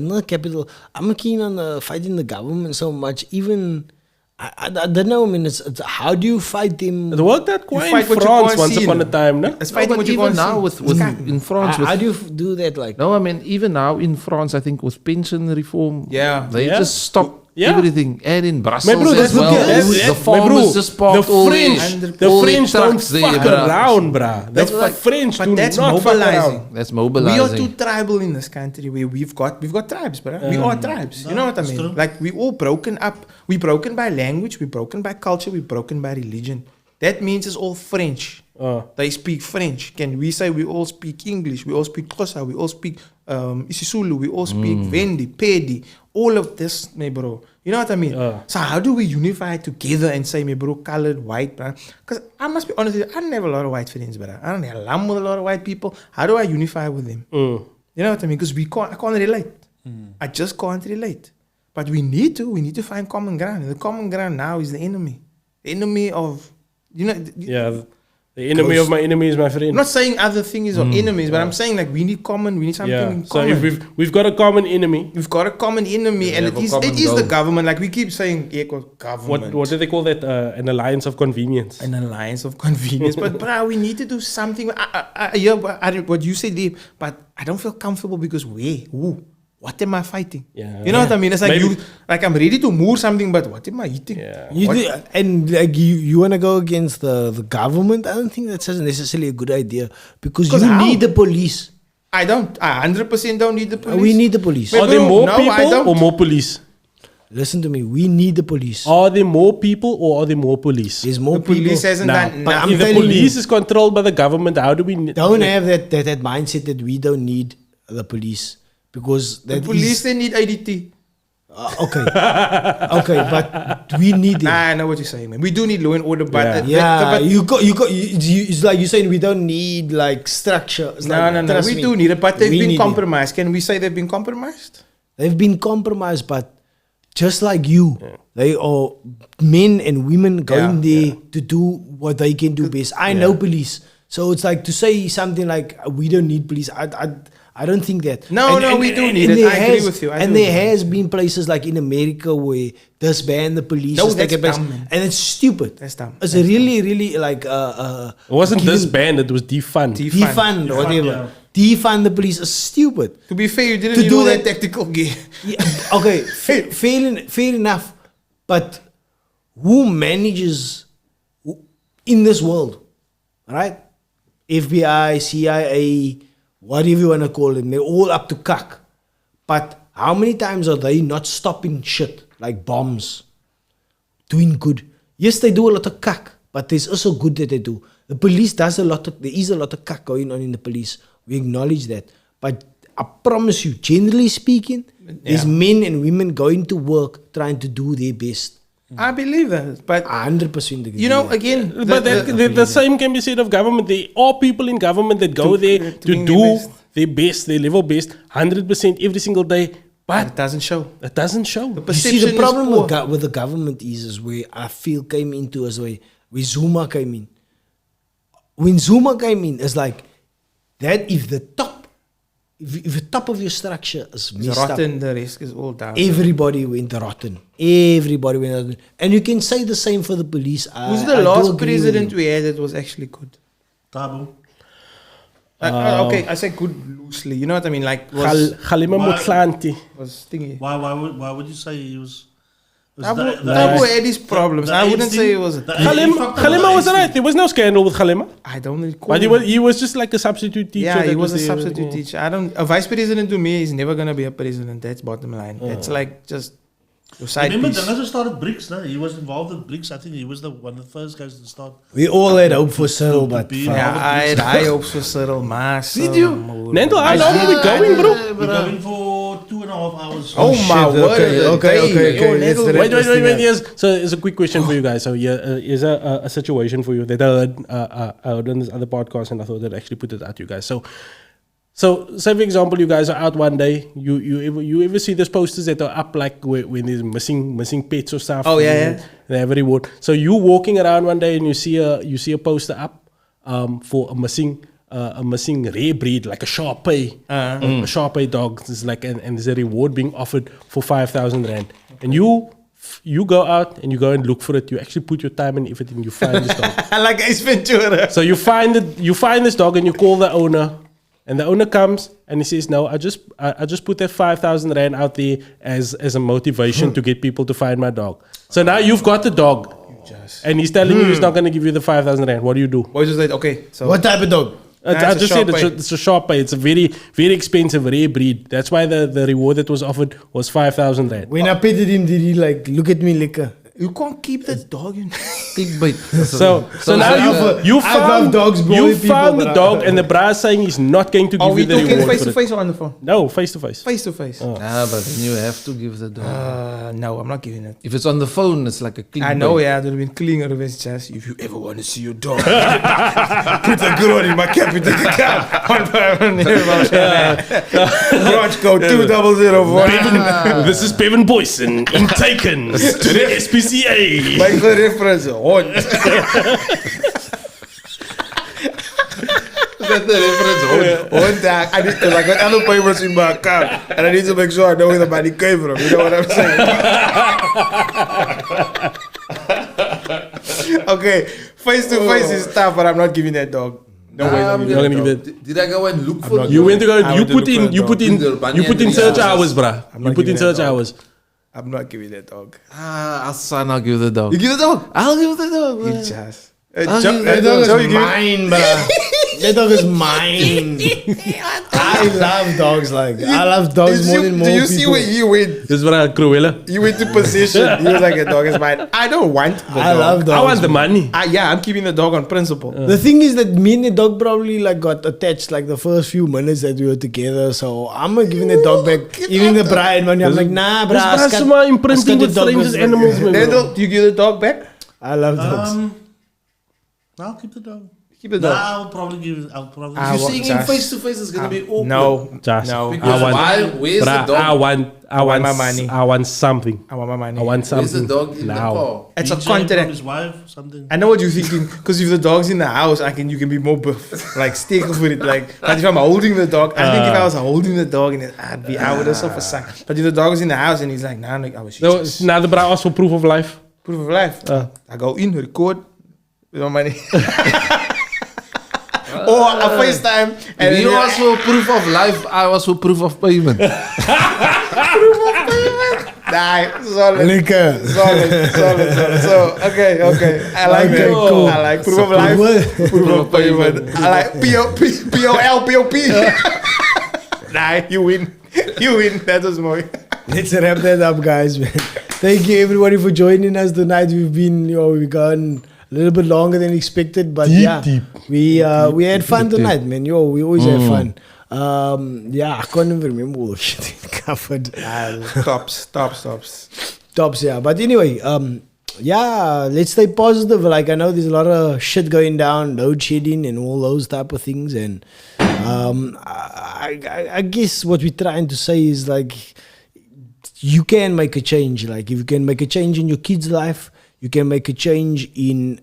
not capital. I'm not keen on fighting the government so much. Even I don't know. I mean, it's how do you fight them? It worked out quite fight in what you France can't once see, upon no? a time, no? It's fighting what you even can't now see. in France. How do you do that? Like no, I mean even now in France, I think with pension reform, they just stopped everything. And in Brussels bro, as well, the farmers just parked all the French don't fuck around, bruh. The French do that's not fuck mobilizing. around. That's We mobilizing. are too tribal in this country where we've got tribes, bro. We are tribes. You know what I mean? true. Like we all broken up. We're broken by language. We're broken by culture. We're broken by religion. That means it's all French. They speak French. Can we say we all speak English? We all speak Xhosa. We all speak isiSulu. We all speak Vendi, Pedi. All of this, my bro. You know what I mean? So how do we unify together and say, my bro, colored, white, bro? Because I must be honest with you, I don't have a lot of white friends, bro. I don't have a lamb with a lot of white people. How do I unify with them? You know what I mean? Because I can't relate. I just can't relate. But we need to find common ground. And the common ground now is the enemy. enemy of, Yeah. The enemy of my enemy is my friend. I'm not saying other things or enemies, but I'm saying like we need something in So common. if we've got a common enemy, We've got a common enemy, and have a it common is the goal. government. Like we keep saying, government. what do they call that? An alliance of convenience. An alliance of convenience. But bro, we need to do something. What you said, Dave, but I don't feel comfortable because what am I fighting? Yeah. You know what I mean? It's like Maybe- I'm ready to move something, but what am I eating? Yeah. You do, and like you want to go against the government? I don't think that's necessarily a good idea because you how? need the police. I 100% don't need the police. We need the police. Wait, Are there bro, more no, I people don't. or more police? Listen to me. We need the police. Are there more people or are there more police? There's more The police people. hasn't Now, done but nothing. I'm if the telling police you- is controlled by the government, how do we Don't have that mindset that we don't need the police because The that police, is- they need IDT. okay, okay, but we need them. Nah, I know what you're saying, man. We do need law and order, but Yeah, but you it's like you're saying we don't need like structure. It's like, no. trust We me, do need it, but they've we been need it. compromised. Can we say they've been compromised? They've been compromised, but just like you, they are men and women going there to do what they can do best. I know police, so it's like to say something like we don't need police. I don't think that. No, we do need it. there I agree with you. I and do there agree. has been places like in America where disband the police. No, just take that's a place, dumb, man. and it's stupid. That's dumb. It's That's really, really like It wasn't giving- disband, it was defund. defund or whatever. yeah. Defund the police is stupid. To be fair, you didn't To need do all that that- tactical gear. Yeah, okay, fair enough. But who manages in this world, right? FBI, CIA, whatever you want to call them, they're all up to cuck. But how many times are they not stopping shit like bombs, doing good? Yes, they do a lot of cuck, but there's also good that they do. The police does there is a lot of cuck going on in the police. We acknowledge that. But I promise you, generally speaking, there's men and women going to work trying to do their best. I believe that, but 100% agree. you know, again, But the same can be said of government. There are people in government that go there to doing do their best. their best, their level best, 100% every single day. But it doesn't show. it doesn't show. you see, Perception the is problem poor. with the government is where I feel came into is where Zuma came in. When Zuma came in, it's like that if the top of your structure is It's messed up, rotten, the risk is all down. everybody went rotten. Everybody went rotten. And you can say the same for the police. Who's I the do last agree with president you. we had that was actually good? Tabu. Okay, I say good loosely. You know what I mean? Like was Khalima Why- Mutlanti. thingy. Why would you say he was? Tabu had his problems. I wouldn't say it was. Khalima was right. There was no scandal with Khalima. I don't recall. But he was just like a substitute teacher. Yeah, he that was a there, substitute yeah. teacher. A vice president to me is never gonna be a president. That's bottom line. It's like just your side Remember, piece. Dangaza started BRICS. No? He was involved in BRICS. I think he was one of the first guys to start. We all had hope for Cyril, but be- fuck. Yeah, I had high hopes for Cyril Mas. Did you? Nando, how long are we going, bro? We're going for 2.5 hours. Oh, my shit, word. okay, let's Wait. Yes. So it's a quick question for you guys. So here's a situation for you that I heard on this other podcast, and I thought I'd actually put it out to you guys. So say for example, you guys are out one day. You ever see those posters that are up like when there's missing pets or stuff? Oh, yeah. They have a reward. So you walking around one day and you see a poster up for a missing rare breed, like a Sharpei, a Sharpei dog. It's like and there's a reward being offered for 5,000 rand. And you go out and you go and look for it. You actually put your time and effort and you find this dog. Like Ace Ventura. So you find this dog and you call the owner, and the owner comes and he says, "No, I just put that 5,000 rand out there as a motivation to get people to find my dog." So now you've got the dog, and he's telling you he's not going to give you the 5,000 rand. What do you do? Boys was like, okay, so What type of dog? I it's a just said Sharpei. it's a Sharpei. It's a very, very expensive rare breed. That's why the reward that was offered was 5,000 rand. When I petted him, did he like look at me liquor? you can't keep that dog in. Clickbait. So now you I love found dogs, bro, you with people, found the but dog, and the bra is saying he's not going to Are give we you the talking reward face for to it. face or on the phone? No, face to face. Face to face. Nah, but then you have to give the dog. No, I'm not giving it. If it's on the phone, it's like a clickbait. I know, yeah, there have been cleaning of his chest. If you ever want to see your dog, put a girl in my capital account. Branch code 2004. This is Bevan Boyson in Taken to the SPC PCA. My reference, hond. That's the reference. Hond, I need to, like, I got other papers in my account, and I need to make sure I know where the money came from. You know what I'm saying? Okay, face to face is tough, but I'm not giving that dog. No way. You're gonna give it. Did I go and look for You went to go. I You went to put look in. for a You dog. put in. You put in search hours, bruh. I'm You not put in giving search that dog. hours. I'm not giving that dog. I'll sign. I'll give the dog. You give the dog? I'll give the dog. You man. just. I'll Joe, give that Joe, That dog you is give it- mine, bruh. That dog is mine. I love dogs like I love dogs more than more Do you people. see where he went? This is bruh Cruella. He went to position. He was like, a dog is mine. I don't want the I dog. love dogs. I want the money. Yeah, I'm keeping the dog on principle. The thing is that me and the dog probably like got attached like the first few minutes that we were together. So I'm not giving the dog back. Even the bride money, I'm like, nah, This bruh. bruh some imprinting with strangers animals, man. Daniel, do you give the dog back? I love dogs. I'll keep the dog. Keep the Nah, dog. I'll probably give it. I'll probably. I You want seeing him Josh. face to face is gonna be awkward. No, Josh, no. Because why? Where's the bruh, dog? I want my money. I want something. I want my money. I want Where's the something dog in the now. car? It's a DJ from contract. His wife, something. I know what you're thinking, because if the dog's in the house, you can be more like stick with it. Like, but if I'm holding the dog, I think if I was holding the dog, and I would have suffered suck. But if the dog is in the house and he's like, nah, I was No, just now the bruh asked for proof of life. proof of life. I go in, record with my money. Or a FaceTime. And If you ask for proof of life, I was for proof of payment. Nah, solid. Liquor. Solid. So, okay. I like Okay, that. cool. I like proof of life, proof of payment. I like POP. Nah, you win. That was more. Let's wrap that up, guys, man. Thank you everybody for joining us tonight. We've gone a little bit longer than expected, but we had fun tonight, man. We always have fun. I can't even remember all the shit we covered. Tops. Tops, yeah. But anyway, let's stay positive. Like, I know there's a lot of shit going down, load shedding and all those type of things. And I guess what we're trying to say is like, you can make a change. Like, if you can make a change in your kid's life, you can make a change in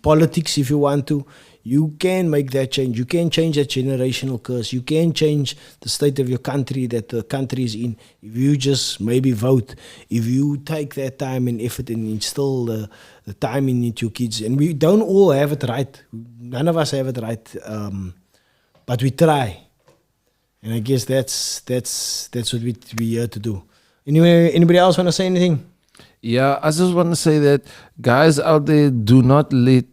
politics if you want to. You can make that change. You can change that generational curse. You can change the state of your country that the country is in. If you just maybe vote, if you take that time and effort and instill the time into your kids. And we don't all have it right. None of us have it right. But we try. And I guess that's what we're here to do. Anyway, anybody else want to say anything? Yeah, I just want to say that guys out there, do not let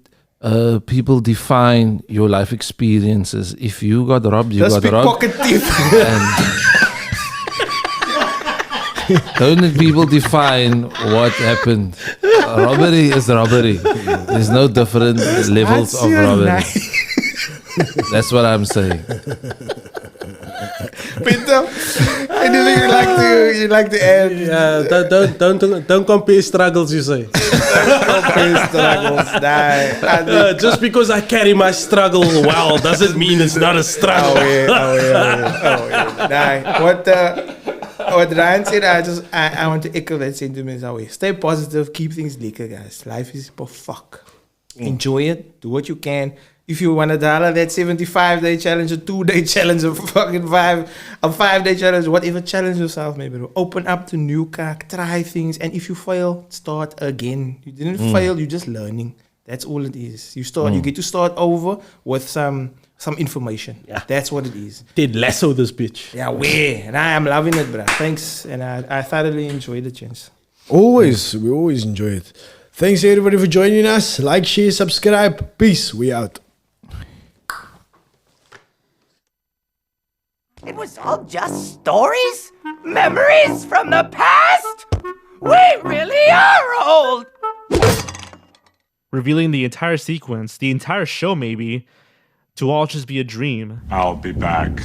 people define your life experiences. If you got robbed, you got robbed. Pocket thief. Don't let people define what happened. Robbery is robbery. There's no different levels of robbery. That's what I'm saying. Peter, anything you'd like to add? Yeah, don't compare struggles, you say. Just because I carry my struggle well doesn't mean it's not a struggle. What Ryan said, I want to echo that sentiment away. Stay positive, keep things leaker, guys. Life is for fuck. Enjoy it, do what you can. If you want to dollar that 75-day challenge, a 2-day challenge, a fucking 5-day challenge, whatever, challenge yourself, maybe. Open up to new kak, try things, and if you fail, start again. You didn't fail, you're just learning. That's all it is. You get to start over with some information. Yeah. That's what it is. Ted Lasso this bitch. Yeah, and I am loving it, bro. Thanks, and I thoroughly enjoyed the chance. We always enjoy it. Thanks everybody for joining us. Like, share, subscribe. Peace. We out. It was all just stories? Memories from the past? We really are old! Revealing the entire sequence, the entire show maybe, to all just be a dream. I'll be back.